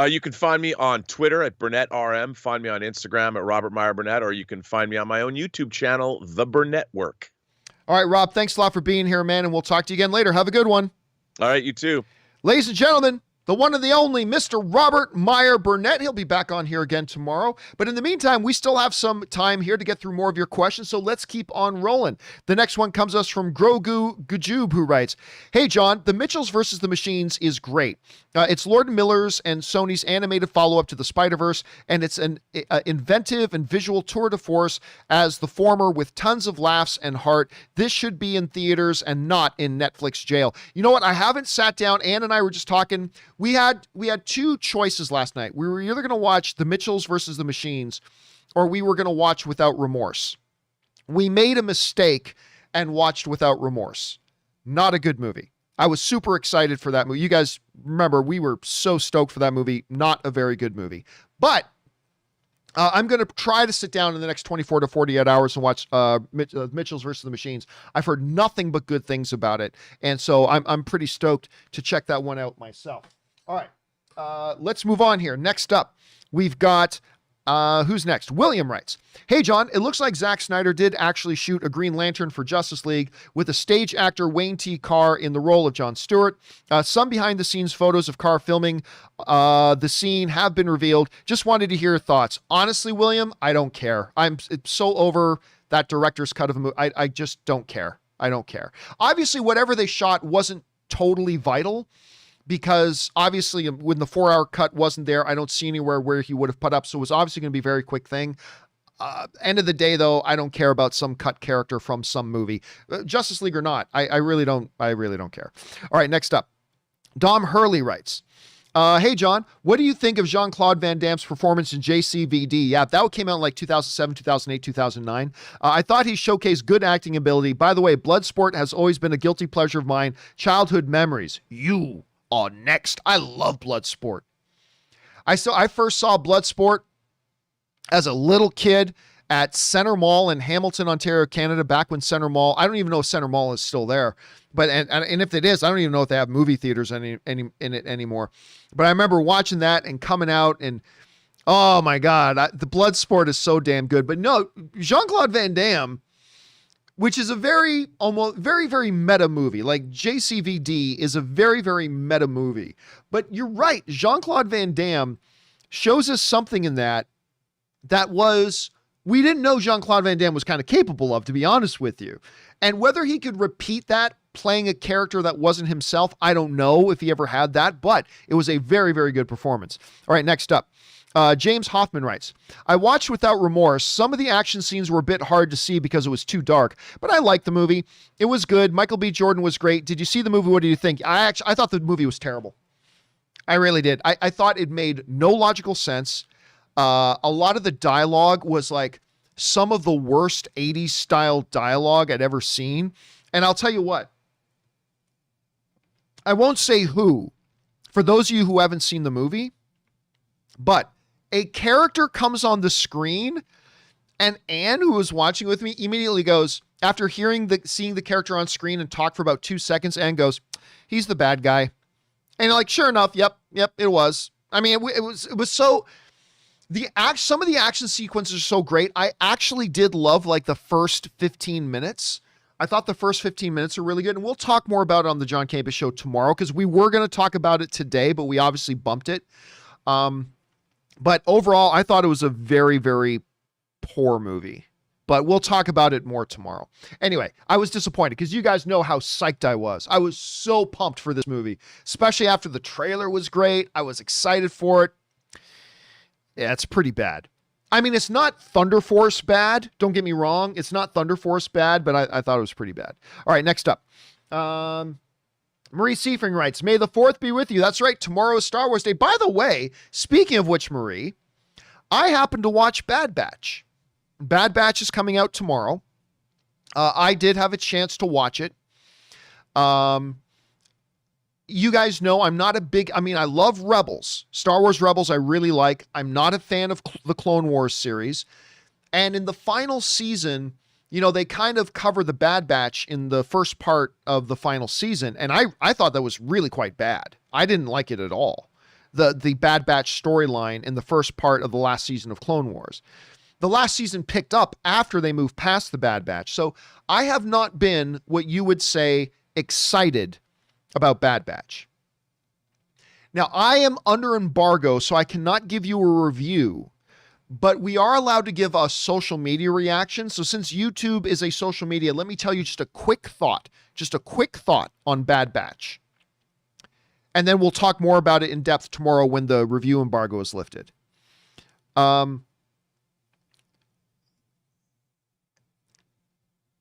You can find me on Twitter at BurnettRM. Find me on Instagram at Robert Meyer Burnett, or you can find me on my own YouTube channel, The Burnett Work. All right, Rob, thanks a lot for being here, man, and we'll talk to you again later. Have a good one. All right, you too. Ladies and gentlemen, the one and the only Mr. Robert Meyer Burnett. He'll be back on here again tomorrow. But in the meantime, we still have some time here to get through more of your questions, so let's keep on rolling. The next one comes us from Grogu Gujub, who writes, "Hey, John, The Mitchells versus the Machines is great. It's Lord & Miller's and Sony's animated follow-up to the Spider-Verse, and it's an inventive and visual tour de force as the former with tons of laughs and heart. This should be in theaters and not in Netflix jail." You know what? I haven't sat down. Ann and I were just talking. We had two choices last night. We were either going to watch The Mitchells versus the Machines, or we were going to watch Without Remorse. We made a mistake and watched Without Remorse. Not a good movie. I was super excited for that movie. You guys remember, we were so stoked for that movie. Not a very good movie. But I'm going to try to sit down in the next 24 to 48 hours and watch Mitchells versus the Machines. I've heard nothing but good things about it. And so I'm pretty stoked to check that one out myself. All right, let's move on here. Next up, we've got, who's next? William writes, "Hey, John, it looks like Zack Snyder did actually shoot a Green Lantern for Justice League with a stage actor Wayne T. Carr in the role of John Stewart. Some behind-the-scenes photos of Carr filming the scene have been revealed. Just wanted to hear your thoughts." Honestly, William, I don't care. I'm so over that director's cut of a movie. I just don't care. I don't care. Obviously, whatever they shot wasn't totally vital, because obviously when the 4-hour cut wasn't there, I don't see anywhere where he would have put up. So it was obviously going to be a very quick thing. End of the day, though, I don't care about some cut character from some movie, Justice League or not. I really don't care. All right, next up, Dom Hurley writes, Hey, John, what do you think of Jean-Claude Van Damme's performance in JCVD? Yeah, that came out in like 2007, 2008, 2009. I thought he showcased good acting ability. By the way, Bloodsport has always been a guilty pleasure of mine. Childhood memories. You are next. I love Bloodsport. I first saw Bloodsport as a little kid at Center Mall in Hamilton, Ontario, Canada, back when Center Mall, I don't even know if Center Mall is still there, but and if it is, I don't even know if they have movie theaters in it anymore. But I remember watching that and coming out and, oh my God, the Bloodsport is so damn good. But no, Jean-Claude Van Damme, which is a very meta movie. Like JCVD is a very, very meta movie. But you're right, Jean-Claude Van Damme shows us something in that was, we didn't know Jean-Claude Van Damme was kind of capable of, to be honest with you. And whether he could repeat that playing a character that wasn't himself, I don't know if he ever had that, but it was a very, very good performance. All right, next up. James Hoffman writes, I watched without remorse. Some of the action scenes were a bit hard to see because it was too dark, but I liked the movie. It was good. Michael B. Jordan was great. Did you see the movie? What do you think? I thought the movie was terrible. I really did. I thought it made no logical sense. A lot of the dialogue was like some of the worst 80s style dialogue I'd ever seen. And I'll tell you what, I won't say who, for those of you who haven't seen the movie, but a character comes on the screen and Anne, who was watching with me, immediately goes, after seeing the character on screen and talk for about 2 seconds, Anne goes, he's the bad guy. And like, sure enough, yep, it was. I mean, it was so... some of the action sequences are so great. I actually did love like the first 15 minutes. I thought the first 15 minutes are really good. And we'll talk more about it on the John Campea Show tomorrow, because we were going to talk about it today, but we obviously bumped it. But overall, I thought it was a very, very poor movie. But we'll talk about it more tomorrow. Anyway, I was disappointed because you guys know how psyched I was. I was so pumped for this movie, especially after the trailer was great. I was excited for it. Yeah, it's pretty bad. I mean, it's not Thunder Force bad. Don't get me wrong. It's not Thunder Force bad, but I thought it was pretty bad. All right, next up. Marie Seifring writes, May the 4th be with you. That's right. Tomorrow is Star Wars Day. By the way, speaking of which, Marie, I happened to watch Bad Batch. Bad Batch is coming out tomorrow. I did have a chance to watch it. You guys know I'm not I love Rebels. Star Wars Rebels I really like. I'm not a fan of the Clone Wars series. And in the final season, you know, they kind of cover the Bad Batch in the first part of the final season. And I thought that was really quite bad. I didn't like it at all. The Bad Batch storyline in the first part of the last season of Clone Wars. The last season picked up after they moved past the Bad Batch. So I have not been what you would say excited about Bad Batch. Now, I am under embargo, so I cannot give you a review, but we are allowed to give a social media reaction. So since YouTube is a social media, let me tell you just a quick thought on Bad Batch. And then we'll talk more about it in depth tomorrow when the review embargo is lifted.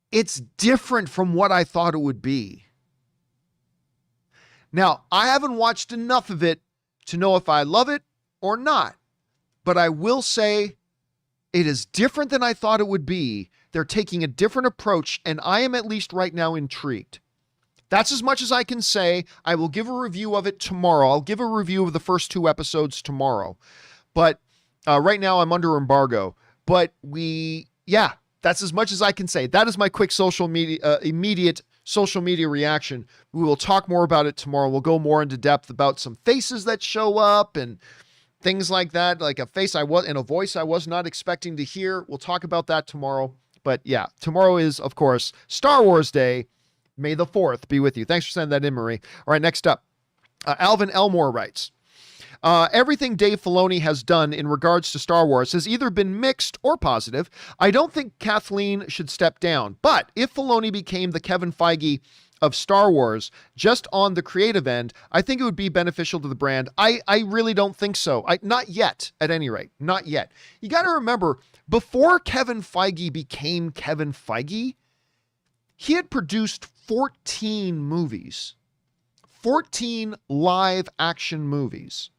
It's different from what I thought it would be. Now, I haven't watched enough of it to know if I love it or not, but I will say it is different than I thought it would be. They're taking a different approach, and I am at least right now intrigued. That's as much as I can say. I will give a review of it tomorrow. I'll give a review of the first 2 episodes tomorrow, but right now I'm under embargo. But that's as much as I can say. That is my quick immediate social media reaction. We will talk more about it tomorrow. We'll go more into depth about some faces that show up and things like that, like a face and a voice I was not expecting to hear. We'll talk about that tomorrow. But yeah, tomorrow is, of course, Star Wars Day. May the 4th be with you. Thanks for sending that in, Marie. All right, next up. Alvin Elmore writes, everything Dave Filoni has done in regards to Star Wars has either been mixed or positive. I don't think Kathleen should step down, but if Filoni became the Kevin Feige of Star Wars just on the creative end, I think it would be beneficial to the brand. I really don't think so. Not yet, at any rate. Not yet. You got to remember, before Kevin Feige became Kevin Feige, he had produced 14 movies. 14 live action movies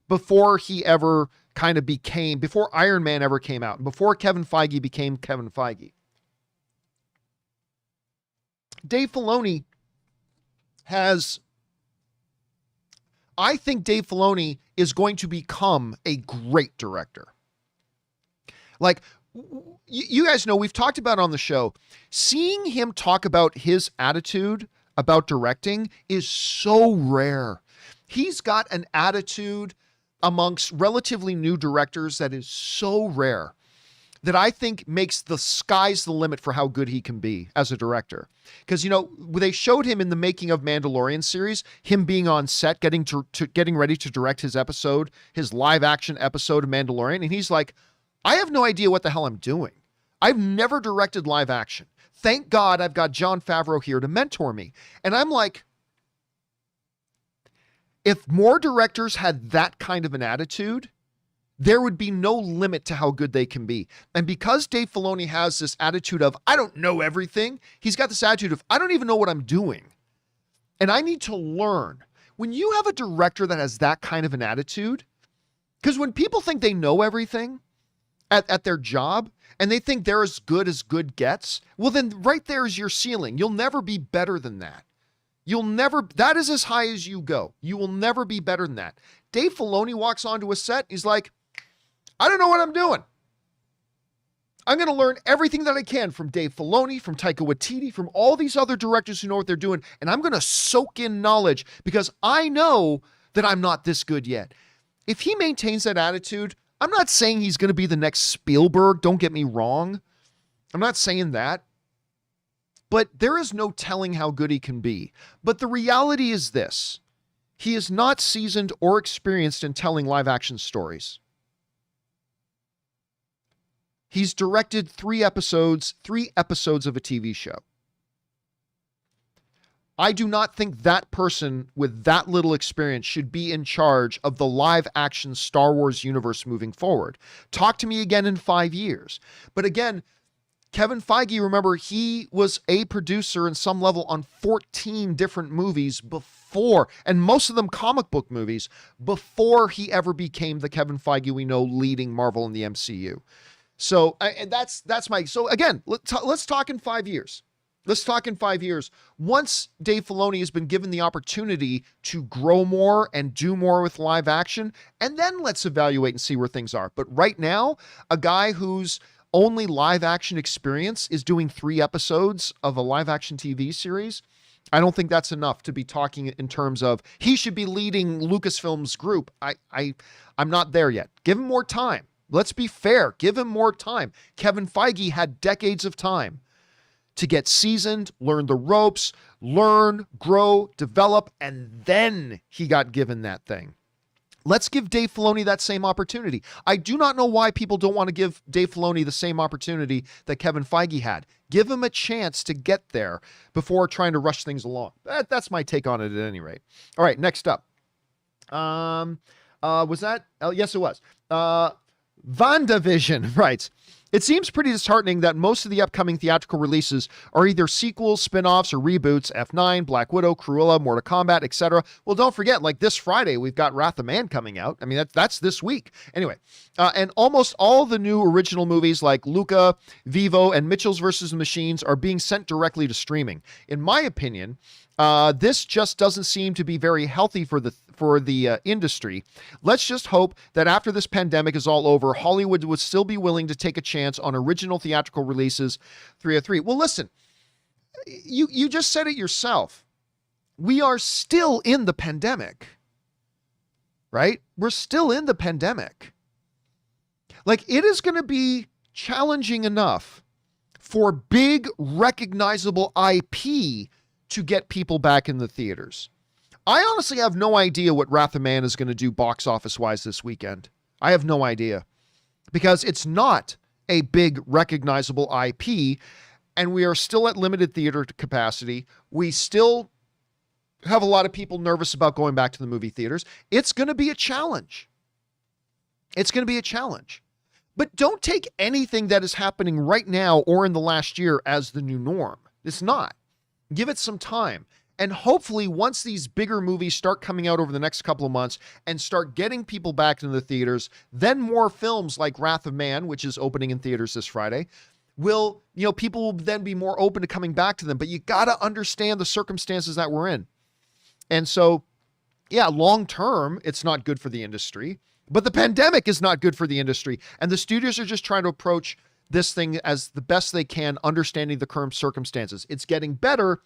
before he ever kind of became, before Iron Man ever came out, and before Kevin Feige became Kevin Feige. Dave Filoni I think Dave Filoni is going to become a great director. Like, you guys know, we've talked about on the show, seeing him talk about his attitude about directing is so rare. He's got an attitude amongst relatively new directors that is so rare that I think makes the sky's the limit for how good he can be as a director. Because, you know, they showed him in the making of Mandalorian series, him being on set, getting ready to direct his episode, his live action episode of Mandalorian. And he's like, I have no idea what the hell I'm doing. I've never directed live action. Thank God I've got Jon Favreau here to mentor me. And I'm like, if more directors had that kind of an attitude, there would be no limit to how good they can be. And because Dave Filoni has this attitude of, I don't know everything, he's got this attitude of, I don't even know what I'm doing. And I need to learn. When you have a director that has that kind of an attitude, because when people think they know everything at their job, and they think they're as good gets, well, then right there is your ceiling. You'll never be better than that. That is as high as you go. You will never be better than that. Dave Filoni walks onto a set, he's like, I don't know what I'm doing. I'm going to learn everything that I can from Dave Filoni, from Taika Waititi, from all these other directors who know what they're doing, and I'm going to soak in knowledge because I know that I'm not this good yet. If he maintains that attitude, I'm not saying he's going to be the next Spielberg, don't get me wrong. I'm not saying that. But there is no telling how good he can be. But the reality is this. He is not seasoned or experienced in telling live action stories. He's directed 3 episodes of a TV show. I do not think that person with that little experience should be in charge of the live action Star Wars universe moving forward. Talk to me again in 5 years. But again, Kevin Feige, remember, he was a producer in some level on 14 different movies before, and most of them comic book movies, before he ever became the Kevin Feige we know leading Marvel in the MCU. So so again, let's talk in 5 years. Let's talk in 5 years. Once Dave Filoni has been given the opportunity to grow more and do more with live action, and then let's evaluate and see where things are. But right now, a guy whose only live action experience is doing 3 episodes of a live action TV series, I don't think that's enough to be talking in terms of he should be leading Lucasfilm's group. I'm not there yet. Give him more time. Let's be fair. Give him more time. Kevin Feige had decades of time to get seasoned, learn the ropes, learn, grow, develop, and then he got given that thing. Let's give Dave Filoni that same opportunity. I do not know why people don't want to give Dave Filoni the same opportunity that Kevin Feige had. Give him a chance to get there before trying to rush things along. That's my take on it at any rate. All right, next up. Was that? Yes, it was. WandaVision writes, it seems pretty disheartening that most of the upcoming theatrical releases are either sequels, spin-offs, or reboots. F9, Black Widow, Cruella, Mortal Kombat, etc. Well, don't forget, like this Friday, we've got Wrath of Man coming out. I mean, that's this week. Anyway, and almost all the new original movies like Luca, Vivo, and Mitchell's vs. the Machines are being sent directly to streaming. In my opinion, this just doesn't seem to be very healthy for the industry. Let's just hope that after this pandemic is all over, Hollywood would still be willing to take a chance on original theatrical releases 303. Well, listen, you just said it yourself. We are still in the pandemic, right? We're still in the pandemic. Like, it is going to be challenging enough for big recognizable IP to get people back in the theaters. I honestly have no idea what Wrath of Man is going to do box office wise this weekend. I have no idea because it's not a big recognizable IP and we are still at limited theater capacity. We still have a lot of people nervous about going back to the movie theaters. It's going to be a challenge. It's going to be a challenge. But don't take anything that is happening right now or in the last year as the new norm. It's not. Give it some time. And hopefully once these bigger movies start coming out over the next couple of months and start getting people back into the theaters, then more films like Wrath of Man, which is opening in theaters this Friday, will, people will then be more open to coming back to them. But you got to understand the circumstances that we're in. And so, yeah, long term, it's not good for the industry, but the pandemic is not good for the industry. And the studios are just trying to approach this thing as the best they can, understanding the current circumstances. It's getting better,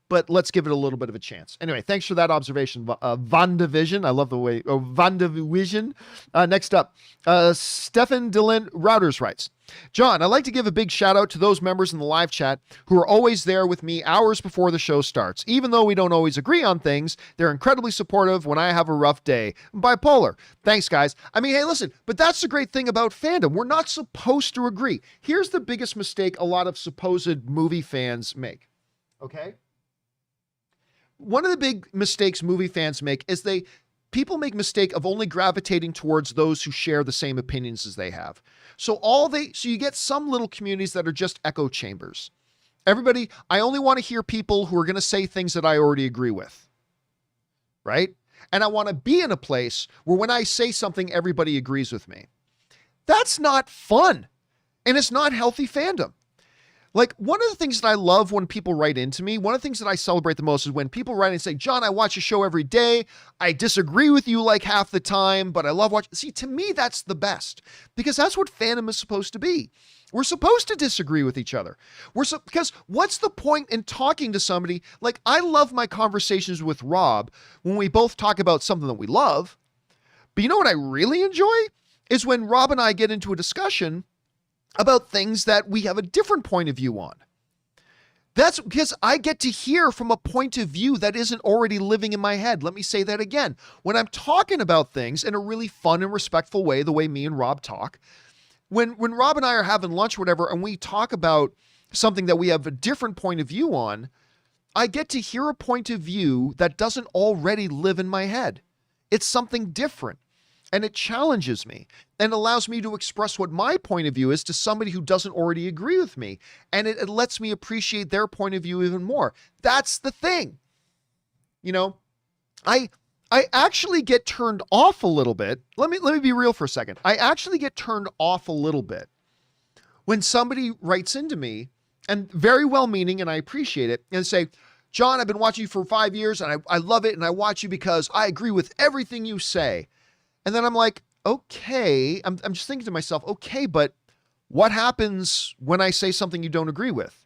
but let's give it a little bit of a chance. Anyway, thanks for that observation, Vandavision. I love the way, Vandavision. Next up, Stefan Dylan Routers writes, John, I'd like to give a big shout out to those members in the live chat who are always there with me hours before the show starts. Even though we don't always agree on things, they're incredibly supportive when I have a rough day. I'm bipolar. Thanks, guys. I mean, hey, listen, but that's the great thing about fandom. We're not supposed to agree. Here's the biggest mistake a lot of supposed movie fans make. Okay? One of the big mistakes movie fans make is people make mistake of only gravitating towards those who share the same opinions as they have. So you get some little communities that are just echo chambers. Everybody, I only want to hear people who are going to say things that I already agree with. Right? And I want to be in a place where when I say something, everybody agrees with me. That's not fun. And it's not healthy fandom. Like, one of the things that I love when people write into me, one of the things that I celebrate the most is when people write and say, John, I watch your show every day. I disagree with you like half the time, but I love watching. See, to me, that's the best because that's what fandom is supposed to be. We're supposed to disagree with each other. Because what's the point in talking to somebody? Like, I love my conversations with Rob when we both talk about something that we love. But you know what I really enjoy? Is when Rob and I get into a discussion about things that we have a different point of view on. That's because I get to hear from a point of view that isn't already living in my head. Let me say that again. When I'm talking about things in a really fun and respectful way, the way me and Rob talk, when Rob and I are having lunch or whatever, and we talk about something that we have a different point of view on, I get to hear a point of view that doesn't already live in my head. It's something different. And it challenges me and allows me to express what my point of view is to somebody who doesn't already agree with me. And it lets me appreciate their point of view even more. That's the thing. I actually get turned off a little bit. Let me be real for a second. I actually get turned off a little bit when somebody writes into me, and very well-meaning, and I appreciate it, and say, John, I've been watching you for 5 years and I love it. And I watch you because I agree with everything you say. And then I'm like, okay, I'm just thinking to myself, okay, but what happens when I say something you don't agree with?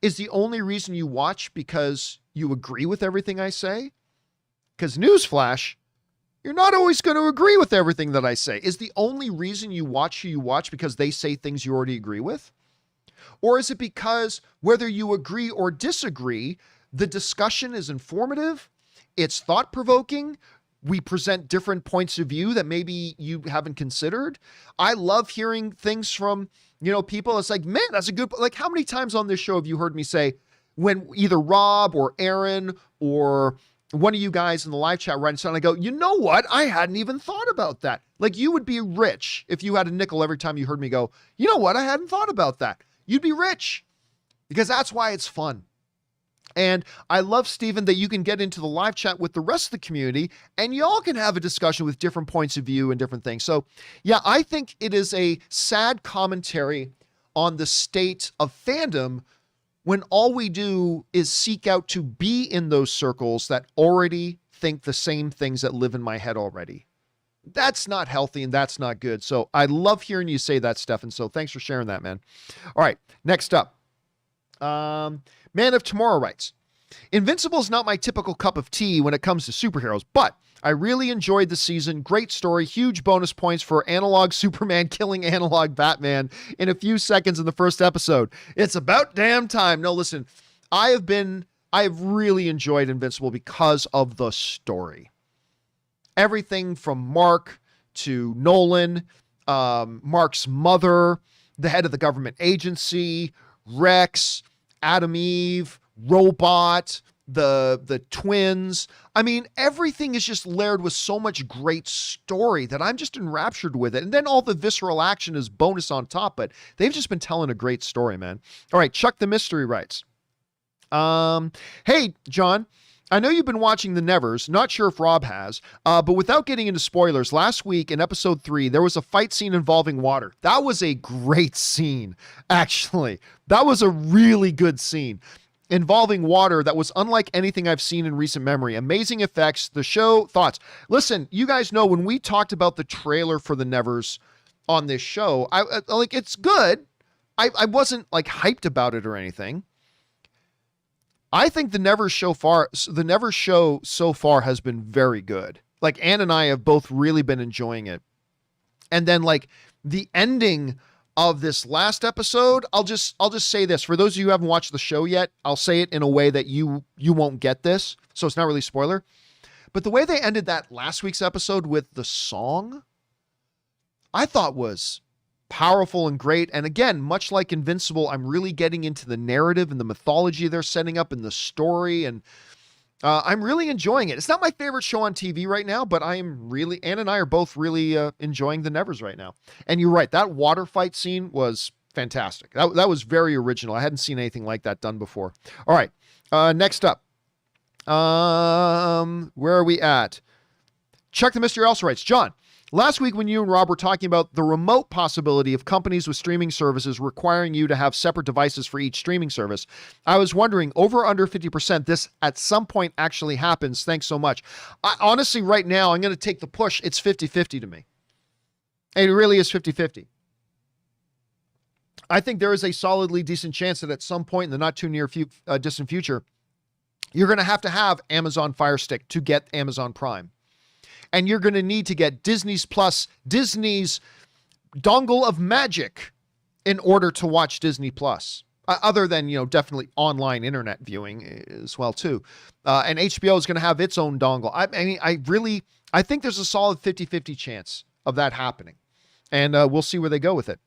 Is the only reason you watch because you agree with everything I say? Because newsflash, you're not always going to agree with everything that I say. Is the only reason you watch who you watch because they say things you already agree with? Or is it because whether you agree or disagree, the discussion is informative, it's thought-provoking, we present different points of view that maybe you haven't considered? I love hearing things from, people. It's like, man, that's a good, like, how many times on this show have you heard me say when either Rob or Aaron or one of you guys in the live chat writing something, I go, you know what? I hadn't even thought about that. Like, you would be rich if you had a nickel every time you heard me go, you know what? I hadn't thought about that. You'd be rich because that's why it's fun. And I love, Stephen, that you can get into the live chat with the rest of the community and y'all can have a discussion with different points of view and different things. So yeah, I think it is a sad commentary on the state of fandom when all we do is seek out to be in those circles that already think the same things that live in my head already. That's not healthy and that's not good. So I love hearing you say that, Stefan. So thanks for sharing that, man. All right, next up. Man of Tomorrow writes, Invincible is not my typical cup of tea when it comes to superheroes, but I really enjoyed the season. Great story, huge bonus points for analog Superman killing analog Batman in a few seconds in the first episode. It's about damn time. No, listen, I've really enjoyed Invincible because of the story. Everything from Mark to Nolan, Mark's mother, the head of the government agency, Rex, Adam Eve, Robot, the twins. I mean, everything is just layered with so much great story that I'm just enraptured with it. And then all the visceral action is bonus on top, but they've just been telling a great story, man. All right, Chuck the Mystery writes, hey, John, I know you've been watching The Nevers, not sure if Rob has, but without getting into spoilers, last week in episode 3, there was a fight scene involving water. That was a great scene, actually. That was a really good scene involving water that was unlike anything I've seen in recent memory. Amazing effects, the show, thoughts. Listen, you guys know when we talked about the trailer for The Nevers on this show, I like, it's good. I wasn't like hyped about it or anything. I think the Nevers show so far has been very good. Like Ann and I have both really been enjoying it. And then like the ending of this last episode, I'll just say this for those of you who haven't watched the show yet. I'll say it in a way that you won't get this, so it's not really spoiler. But the way they ended that last week's episode with the song, I thought was powerful and great. And again, much like Invincible, I'm really getting into the narrative and the mythology they're setting up in the story. And I'm really enjoying it. It's not my favorite show on TV right now, but Ann and I are both really enjoying The Nevers right now. And you're right. That water fight scene was fantastic. That was very original. I hadn't seen anything like that done before. All right. Next up. Where are we at? Chuck the Mystery also writes, John, last week when you and Rob were talking about the remote possibility of companies with streaming services requiring you to have separate devices for each streaming service, I was wondering, over or under 50%, this at some point actually happens. Thanks so much. Honestly, right now, I'm going to take the push. It's 50-50 to me. It really is 50-50. I think there is a solidly decent chance that at some point in the not too near distant future, you're going to have Amazon Fire Stick to get Amazon Prime. And you're going to need to get Disney's dongle of magic in order to watch Disney Plus. Other than, definitely online internet viewing as well, too. And HBO is going to have its own dongle. I think there's a solid 50-50 chance of that happening. And we'll see where they go with it.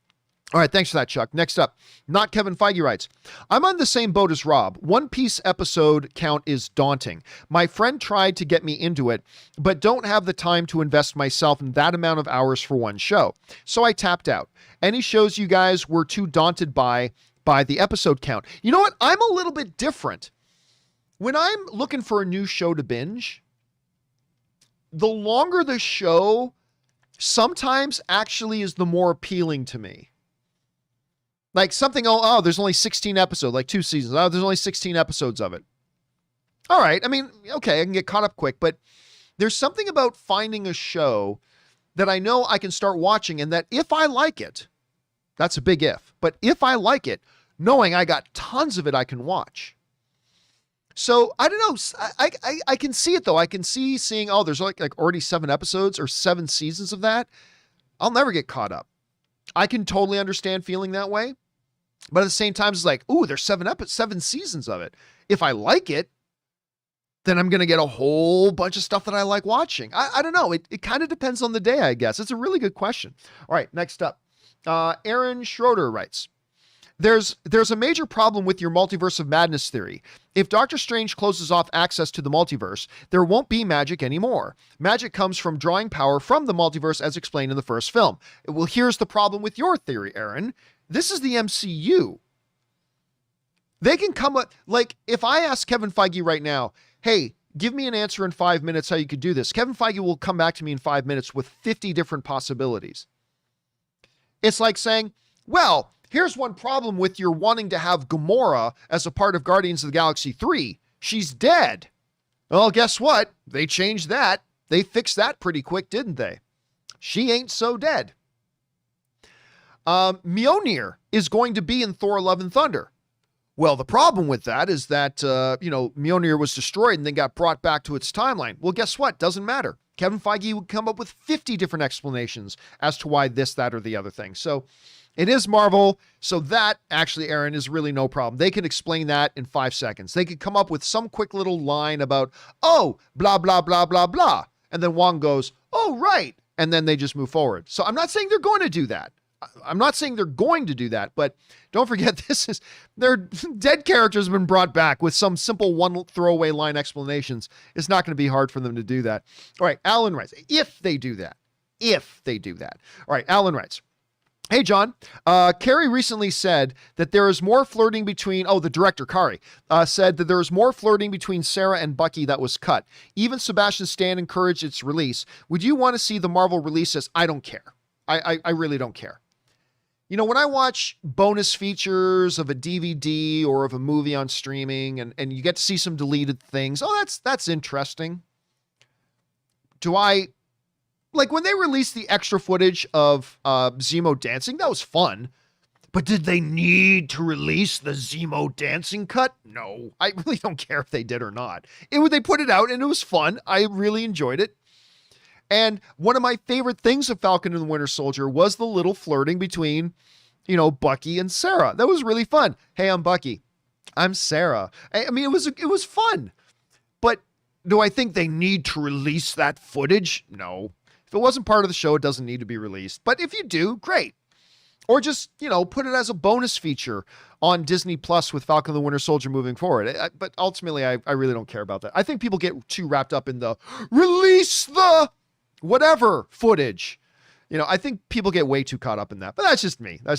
All right, thanks for that, Chuck. Next up, Not Kevin Feige writes, I'm on the same boat as Rob. One Piece episode count is daunting. My friend tried to get me into it, but don't have the time to invest myself in that amount of hours for one show. So I tapped out. Any shows you guys were too daunted by the episode count? You know what? I'm a little bit different. When I'm looking for a new show to binge, the longer the show sometimes actually is the more appealing to me. Like something, there's only 16 episodes, like 2 seasons. Oh, there's only 16 episodes of it. All right. I mean, okay, I can get caught up quick, but there's something about finding a show that I know I can start watching and that if I like it, that's a big if, but if I like it, knowing I got tons of it I can watch. So I don't know. I can see it though. I can seeing, there's like already 7 episodes or 7 seasons of that. I'll never get caught up. I can totally understand feeling that way. But at the same time, it's like, there's 7 seasons of it. If I like it, then I'm going to get a whole bunch of stuff that I like watching. I don't know. It kind of depends on the day, I guess. It's a really good question. All right, next up. Aaron Schroeder writes, There's a major problem with your Multiverse of Madness theory. If Doctor Strange closes off access to the multiverse, there won't be magic anymore. Magic comes from drawing power from the multiverse as explained in the first film. Well, here's the problem with your theory, Aaron. This is the MCU. They can come up, like, if I ask Kevin Feige right now, hey, give me an answer in 5 minutes how you could do this, Kevin Feige will come back to me in 5 minutes with 50 different possibilities. It's like saying, well, here's one problem with your wanting to have Gamora as a part of Guardians of the Galaxy 3. She's dead. Well, guess what? They changed that. They fixed that pretty quick, didn't they? She ain't so dead. Mjolnir is going to be in Thor Love and Thunder. Well, the problem with that is that, Mjolnir was destroyed and then got brought back to its timeline. Well, guess what? Doesn't matter. Kevin Feige would come up with 50 different explanations as to why this, that, or the other thing. So it is Marvel. So that actually, Aaron, is really no problem. They can explain that in 5 seconds. They could come up with some quick little line about, blah, blah, blah, blah, blah. And then Wong goes, oh, right. And then they just move forward. So I'm not saying they're going to do that. But don't forget, their dead characters have been brought back with some simple one throwaway line explanations. It's not going to be hard for them to do that. All right, Alan writes, if they do that. All right, Alan writes, Hey, John. Carrie recently said that there is more flirting between, the director, Kari, said that there is more flirting between Sarah and Bucky that was cut. Even Sebastian Stan encouraged its release. Would you want to see the Marvel release this? I don't care. I really don't care. You know, when I watch bonus features of a DVD or of a movie on streaming and you get to see some deleted things, that's interesting. Like when they released the extra footage of Zemo dancing, that was fun. But did they need to release the Zemo dancing cut? No, I really don't care if they did or not. They put it out and it was fun. I really enjoyed it. And one of my favorite things of Falcon and the Winter Soldier was the little flirting between, Bucky and Sarah. That was really fun. Hey, I'm Bucky. I'm Sarah. I mean, it was fun. But do I think they need to release that footage? No. If it wasn't part of the show, it doesn't need to be released. But if you do, great. Or just, put it as a bonus feature on Disney Plus with Falcon and the Winter Soldier moving forward. But ultimately, I really don't care about that. I think people get too wrapped up in the release the whatever footage. I think people get way too caught up in that. But that's just me. All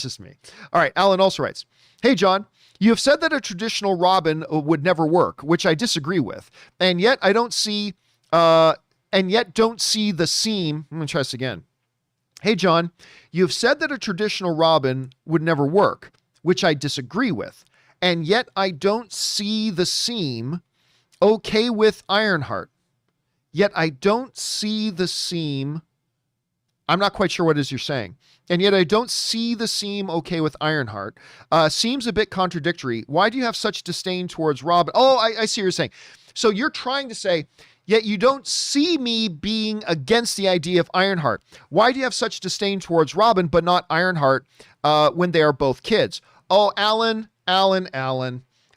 right. Alan also writes, hey, John, you have said that a traditional Robin would never work, which I disagree with. And yet don't see the seam. I'm going to try this again. Hey, John, you have said that a traditional Robin would never work, which I disagree with. And yet I don't see the seam okay with Ironheart. Yet I don't see the seam. I'm not quite sure what it is you're saying. And yet I don't see the seam okay with Ironheart. Seems a bit contradictory. Why do you have such disdain towards Robin? Oh, I see what you're saying. So you're trying to say, yet you don't see me being against the idea of Ironheart. Why do you have such disdain towards Robin, but not Ironheart when they are both kids? Oh, Alan.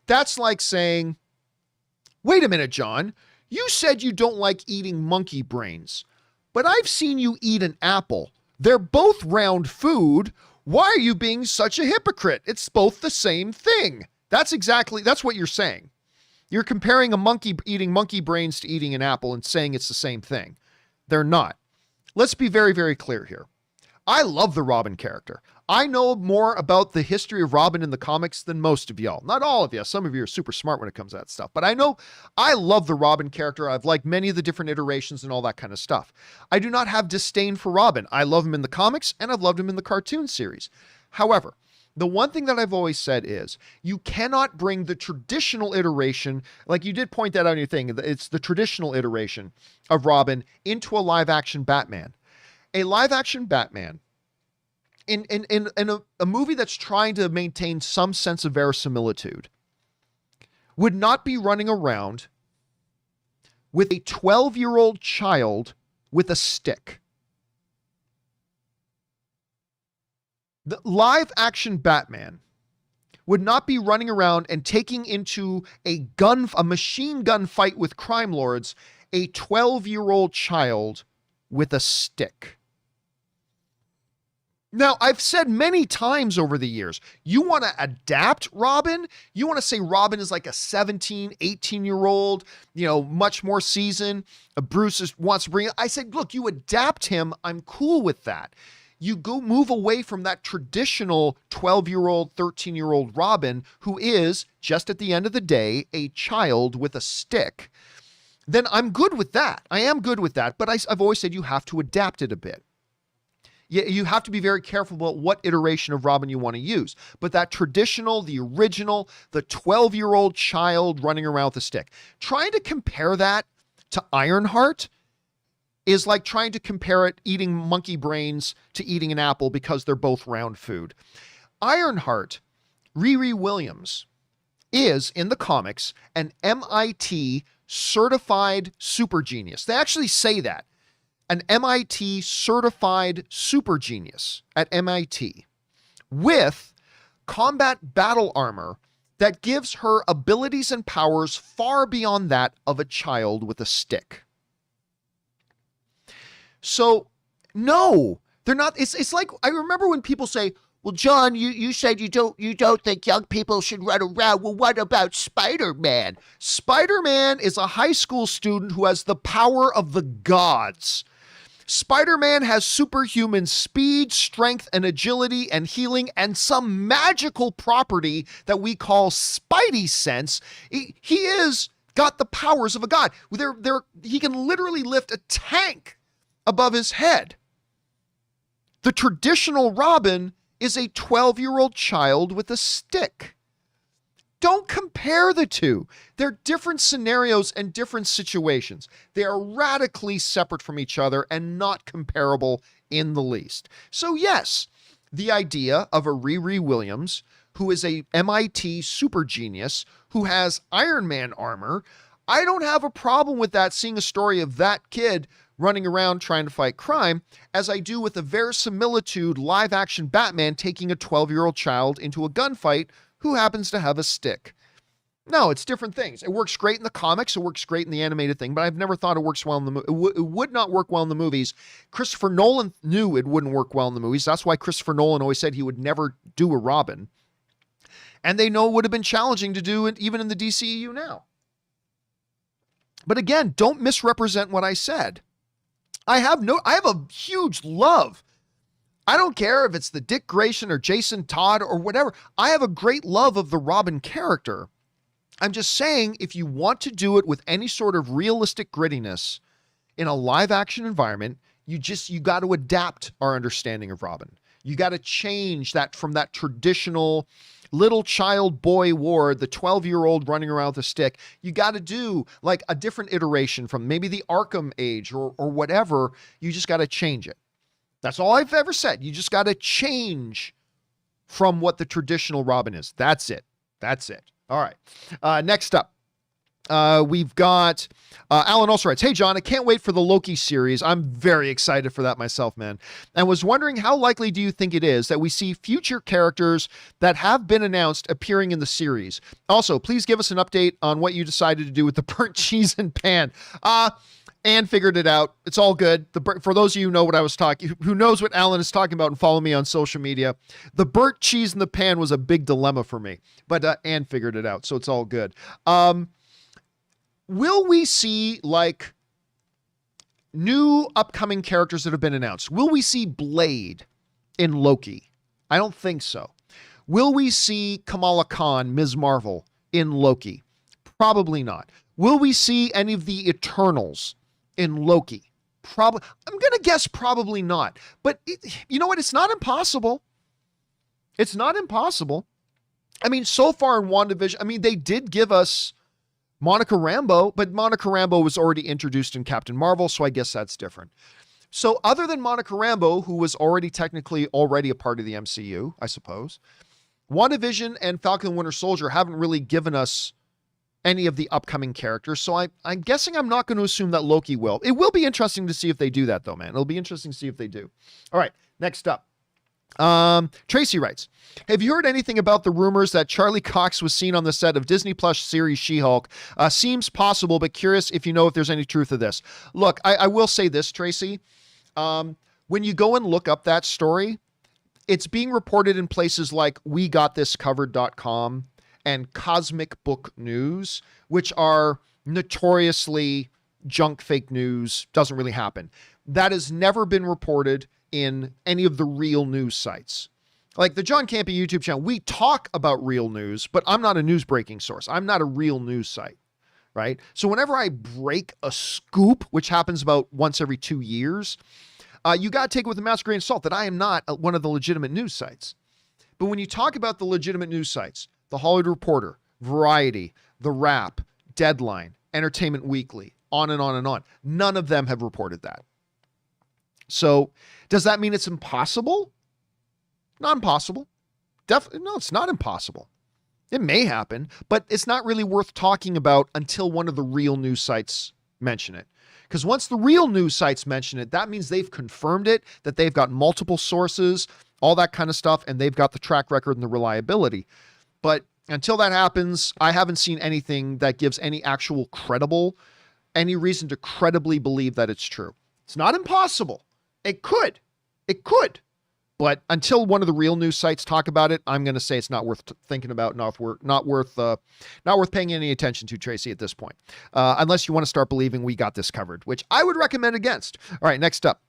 That's like saying, wait a minute, John. You said you don't like eating monkey brains, but I've seen you eat an apple. They're both round food. Why are you being such a hypocrite? It's both the same thing. That's what you're saying. You're comparing a monkey eating monkey brains to eating an apple and saying it's the same thing. They're not. Let's be very, very clear here. I love the Robin character. I know more about the history of Robin in the comics than most of y'all. Not all of you. Some of you are super smart when it comes to that stuff. But I love the Robin character. I've liked many of the different iterations and all that kind of stuff. I do not have disdain for Robin. I love him in the comics and I've loved him in the cartoon series. However, the one thing that I've always said is you cannot bring the traditional iteration, like you did point that out in your thing, it's the traditional iteration of Robin into a live action Batman. A live action Batman in a movie that's trying to maintain some sense of verisimilitude would not be running around with a 12-year-old child with a stick. The live action Batman would not be running around and taking into a machine gun fight with crime lords, a 12-year-old child with a stick. Now, I've said many times over the years, you want to adapt Robin? You want to say Robin is like a 17, 18-year-old, much more seasoned. Bruce wants to bring it. I said, look, you adapt him. I'm cool with that. You go move away from that traditional 12-year-old, 13-year-old Robin, who is, just at the end of the day, a child with a stick. Then I'm good with that. I am good with that. But I've always said you have to adapt it a bit. You have to be very careful about what iteration of Robin you want to use. But that traditional, the original, the 12-year-old child running around with a stick, trying to compare that to Ironheart is like trying to compare it eating monkey brains to eating an apple because they're both round food. Ironheart, Riri Williams, is in the comics an MIT certified super genius. They actually say that. An MIT certified super genius at MIT with combat battle armor that gives her abilities and powers far beyond that of a child with a stick. So, no, they're not. It's like, I remember when people say, well, John, you said you don't think young people should run around. Well, what about Spider-Man? Spider-Man is a high school student who has the power of the gods. Spider-Man has superhuman speed, strength, and agility, and healing, and some magical property that we call Spidey sense. He is got the powers of a god. He can literally lift a tank above his head. The traditional Robin is a 12-year-old child with a stick. Don't compare the two. They're different scenarios and different situations. They are radically separate from each other and not comparable in the least. So yes, the idea of a Riri Williams, who is a MIT super genius, who has Iron Man armor, I don't have a problem with that, seeing a story of that kid running around trying to fight crime, as I do with a verisimilitude live-action Batman taking a 12-year-old child into a gunfight who happens to have a stick. No, it's different things. It works great in the comics. It works great in the animated thing, but I've never thought it works well in the movie. It would not work well in the movies. Christopher Nolan knew it wouldn't work well in the movies. That's why Christopher Nolan always said he would never do a Robin. And they know it would have been challenging to do it even in the DCEU now. But again, don't misrepresent what I said. I have a huge love. I don't care if it's the Dick Grayson or Jason Todd or whatever. I have a great love of the Robin character. I'm just saying, if you want to do it with any sort of realistic grittiness in a live action environment, you got to adapt our understanding of Robin. You got to change that from that traditional little child boy Ward, the 12-year-old running around with a stick. You got to do like a different iteration from maybe the Arkham age or whatever. You just got to change it. That's all I've ever said. You just got to change from what the traditional Robin is. That's it. That's it. All right. Next up, we've got Alan also writes, "Hey, John, I can't wait for the Loki series. I'm very excited for that myself, man. And was wondering, how likely do you think it is that we see future characters that have been announced appearing in the series? Also, please give us an update on what you decided to do with the burnt cheese and pan." Anne figured it out. It's all good. For those of you who know what I was talking, who knows what Alan is talking about and follow me on social media, the burnt cheese in the pan was a big dilemma for me, but Anne figured it out, so it's all good. Will we see like new upcoming characters that have been announced? Will we see Blade in Loki? I don't think so. Will we see Kamala Khan, Ms. Marvel, in Loki? Probably not. Will we see any of the Eternals in Loki? I'm going to guess probably not. But you know what? It's not impossible. It's not impossible. I mean, so far in WandaVision, I mean, they did give us Monica Rambeau, but Monica Rambeau was already introduced in Captain Marvel, so I guess that's different. So other than Monica Rambeau, who was technically already a part of the MCU, I suppose, WandaVision and Falcon and Winter Soldier haven't really given us any of the upcoming characters, so I'm guessing I'm not going to assume that Loki will. It will be interesting to see if they do that, though, man. It'll be interesting to see if they do. All right, next up. Tracy writes, "Have you heard anything about the rumors that Charlie Cox was seen on the set of Disney Plus series She-Hulk? Seems possible, but curious if you know if there's any truth to this." Look, I will say this, Tracy. When you go and look up that story, it's being reported in places like WeGotThisCovered.com and Cosmic Book News, which are notoriously junk fake news. Doesn't really happen. That has never been reported in any of the real news sites. Like the John Campea YouTube channel, we talk about real news, but I'm not a news breaking source. I'm not a real news site, right? So whenever I break a scoop, which happens about once every 2 years, you got to take it with a massive grain of salt that I am not one of the legitimate news sites. But when you talk about the legitimate news sites, The Hollywood Reporter, Variety, The Wrap, Deadline, Entertainment Weekly, on and on and on, none of them have reported that. So does that mean it's impossible? Not impossible. Definitely, no, it's not impossible. It may happen, but it's not really worth talking about until one of the real news sites mention it. Because once the real news sites mention it, that means they've confirmed it, that they've got multiple sources, all that kind of stuff, and they've got the track record and the reliability. But until that happens, I haven't seen anything that gives any reason to credibly believe that it's true. It's not impossible. It could. But until one of the real news sites talk about it, I'm going to say it's not worth thinking about, not worth paying any attention to, Tracy, at this point. Unless you want to start believing we got this covered, which I would recommend against. All right, next up.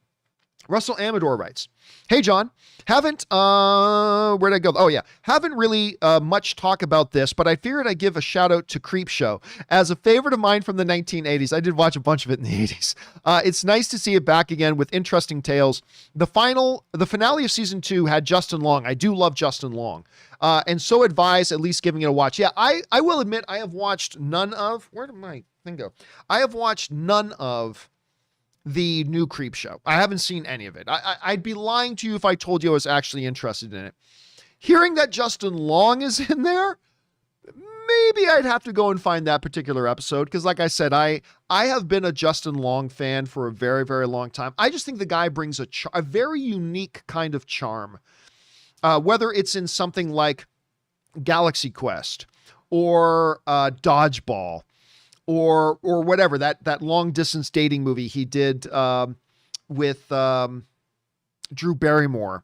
Russell Amador writes, "Hey John, haven't where'd I go? Oh yeah, haven't really much talk about this, but I figured I'd give a shout out to Creep Show as a favorite of mine from the 1980s. I did watch a bunch of it in the 80s. It's nice to see it back again with interesting tales. The finale of season 2 had Justin Long. I do love Justin Long, and so advise at least giving it a watch. Yeah, I will admit I have watched none of. Where did my thing go? I have watched none of the new Creep Show. I haven't seen any of it. I'd be lying to you if I told you I was actually interested in it. Hearing that Justin Long is in there, maybe I'd have to go and find that particular episode. Because like I said, I have been a Justin Long fan for a very, very long time. I just think the guy brings a very unique kind of charm. Whether it's in something like Galaxy Quest or Dodgeball, or whatever, that long distance dating movie he did with Drew Barrymore.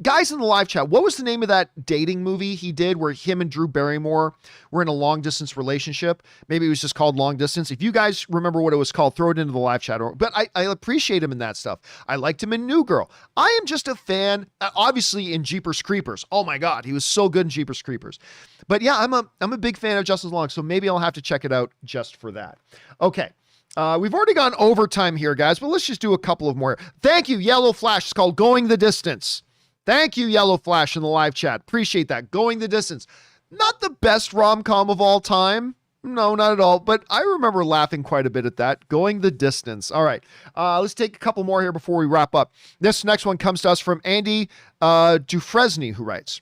Guys in the live chat, what was the name of that dating movie he did where him and Drew Barrymore were in a long distance relationship? Maybe it was just called Long Distance. If you guys remember what it was called, throw it into the live chat. But I appreciate him in that stuff. I liked him in New Girl. I am just a fan, obviously in Jeepers Creepers. Oh my God, he was so good in Jeepers Creepers. But yeah, I'm a big fan of Justin Long, so maybe I'll have to check it out just for that. Okay. We've already gone overtime here, guys, but let's just do a couple of more. Thank you, Yellow Flash. It's called Going the Distance. Thank you, Yellow Flash, in the live chat. Appreciate that. Going the Distance. Not the best rom-com of all time. No, not at all. But I remember laughing quite a bit at that. Going the Distance. All right. Let's take a couple more here before we wrap up. This next one comes to us from Andy Dufresne, who writes,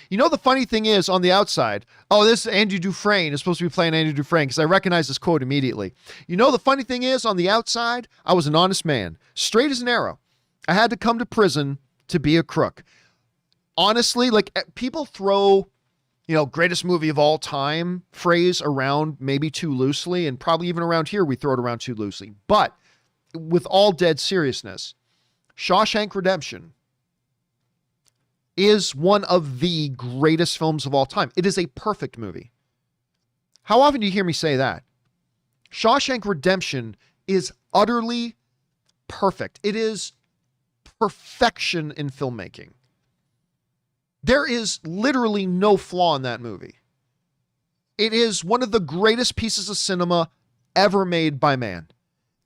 "You know, the funny thing is on the outside," oh, this is Andy Dufresne. It's supposed to be playing Andy Dufresne because I recognize this quote immediately. "You know, the funny thing is on the outside, I was an honest man, straight as an arrow. I had to come to prison to be a crook." Honestly, like people throw, greatest movie of all time phrase around maybe too loosely, and probably even around here we throw it around too loosely. But with all dead seriousness, Shawshank Redemption is one of the greatest films of all time. It is a perfect movie. How often do you hear me say that? Shawshank Redemption is utterly perfect. It is perfection in filmmaking. There is literally no flaw in that movie. It is one of the greatest pieces of cinema ever made by man.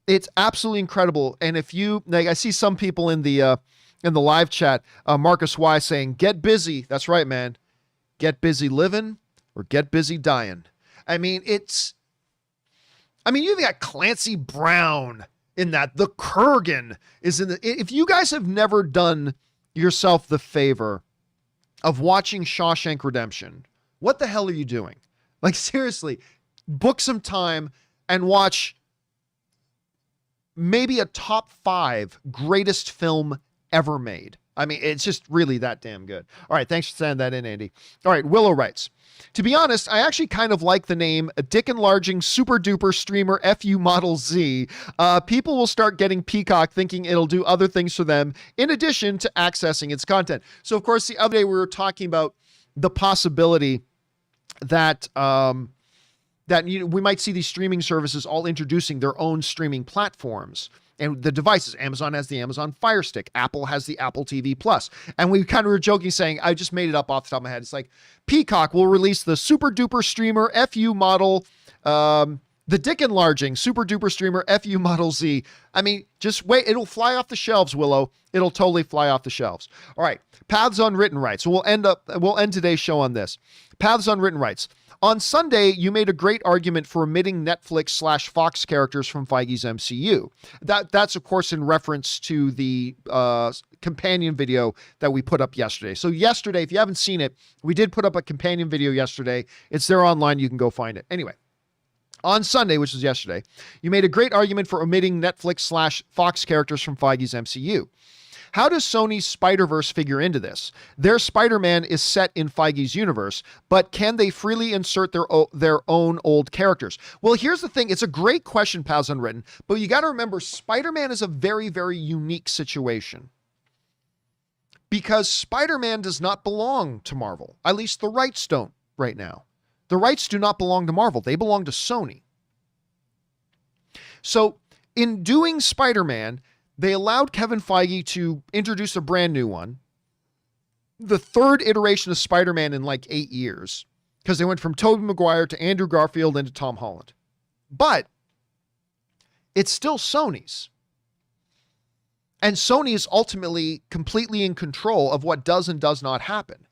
It's absolutely incredible. And if you, like, I see some people in the live chat, Marcus Y saying, "Get busy." That's right, man. Get busy living or get busy dying. I mean, you've got Clancy Brown in that. The Kurgan is in the, if you guys have never done yourself the favor of watching Shawshank Redemption, what the hell are you doing? Like, seriously, book some time and watch maybe a top 5 greatest film ever made. I mean, it's just really that damn good. All right, thanks for sending that in, Andy. All right, Willow writes, "To be honest, I actually kind of like the name Dick Enlarging Super Duper Streamer FU Model Z. People will start getting Peacock thinking it'll do other things for them in addition to accessing its content." So, of course, the other day we were talking about the possibility that we might see these streaming services all introducing their own streaming platforms. And the devices, Amazon has the Amazon Fire Stick. Apple has the Apple TV Plus. And we kind of were joking saying, I just made it up off the top of my head. It's like Peacock will release the Super Duper Streamer FU Model, the Dick Enlarging Super Duper Streamer FU Model Z. I mean, just wait. It'll fly off the shelves, Willow. It'll totally fly off the shelves. All right. Paths Unwritten writes. So we'll end today's show on this. Paths Unwritten writes, "On Sunday, you made a great argument for omitting Netflix/Fox characters from Feige's MCU. That's, of course, in reference to the companion video that we put up yesterday. So yesterday, if you haven't seen it, we did put up a companion video yesterday. It's there online. You can go find it. Anyway, on Sunday, which was yesterday, you made a great argument for omitting Netflix/Fox characters from Feige's MCU. How does Sony's Spider-Verse figure into this? Their Spider-Man is set in Feige's universe, but can they freely insert their own old characters? Well, here's the thing. It's a great question, Pals Unwritten, but you got to remember Spider-Man is a very, very unique situation because Spider-Man does not belong to Marvel. At least the rights don't right now. The rights do not belong to Marvel. They belong to Sony. So in doing Spider-Man, they allowed Kevin Feige to introduce a brand new one. The third iteration of Spider-Man in like 8 years, because they went from Tobey Maguire to Andrew Garfield into Tom Holland. But it's still Sony's. And Sony is ultimately completely in control of what does and does not happen.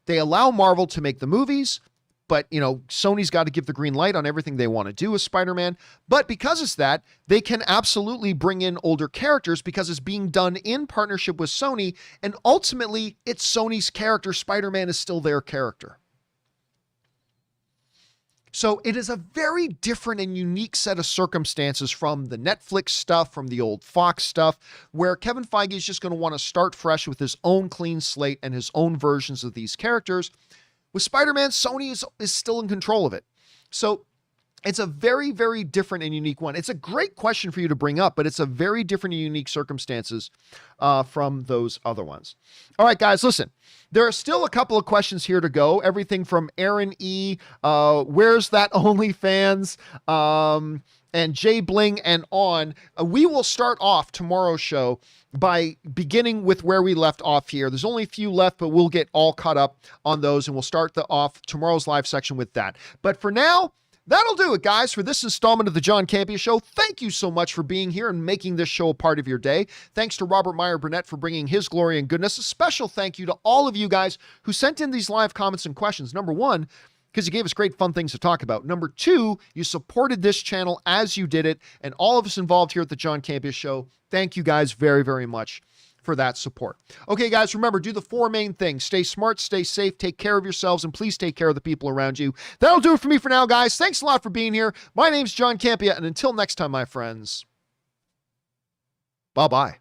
They allow Marvel to make the movies, but, you know, Sony's got to give the green light on everything they want to do with Spider-Man. But because it's that, they can absolutely bring in older characters because it's being done in partnership with Sony. And ultimately, it's Sony's character. Spider-Man is still their character. So it is a very different and unique set of circumstances from the Netflix stuff, from the old Fox stuff, where Kevin Feige is just going to want to start fresh with his own clean slate and his own versions of these characters. With Spider-Man, Sony is still in control of it. So it's a very, very different and unique one. It's a great question for you to bring up, but it's a very different and unique circumstances from those other ones. All right, guys, listen. There are still a couple of questions here to go. Everything from Aaron E., where's that OnlyFans? And Jay Bling and on. We will start off tomorrow's show by beginning with where we left off here. There's only a few left, but we'll get all caught up on those, and we'll start off tomorrow's live section with that. But for now, that'll do it, guys, for this installment of the John Campea Show. Thank you so much for being here and making this show a part of your day. Thanks to Robert Meyer Burnett for bringing his glory and goodness. A special thank you to all of you guys who sent in these live comments and questions. Number one, because you gave us great fun things to talk about. Number two, you supported this channel as you did it, and all of us involved here at the John Campea Show, thank you guys very, very much for that support. Okay, guys, remember, do the four main things. Stay smart, stay safe, take care of yourselves, and please take care of the people around you. That'll do it for me for now, guys. Thanks a lot for being here. My name's John Campea, and until next time, my friends, bye-bye.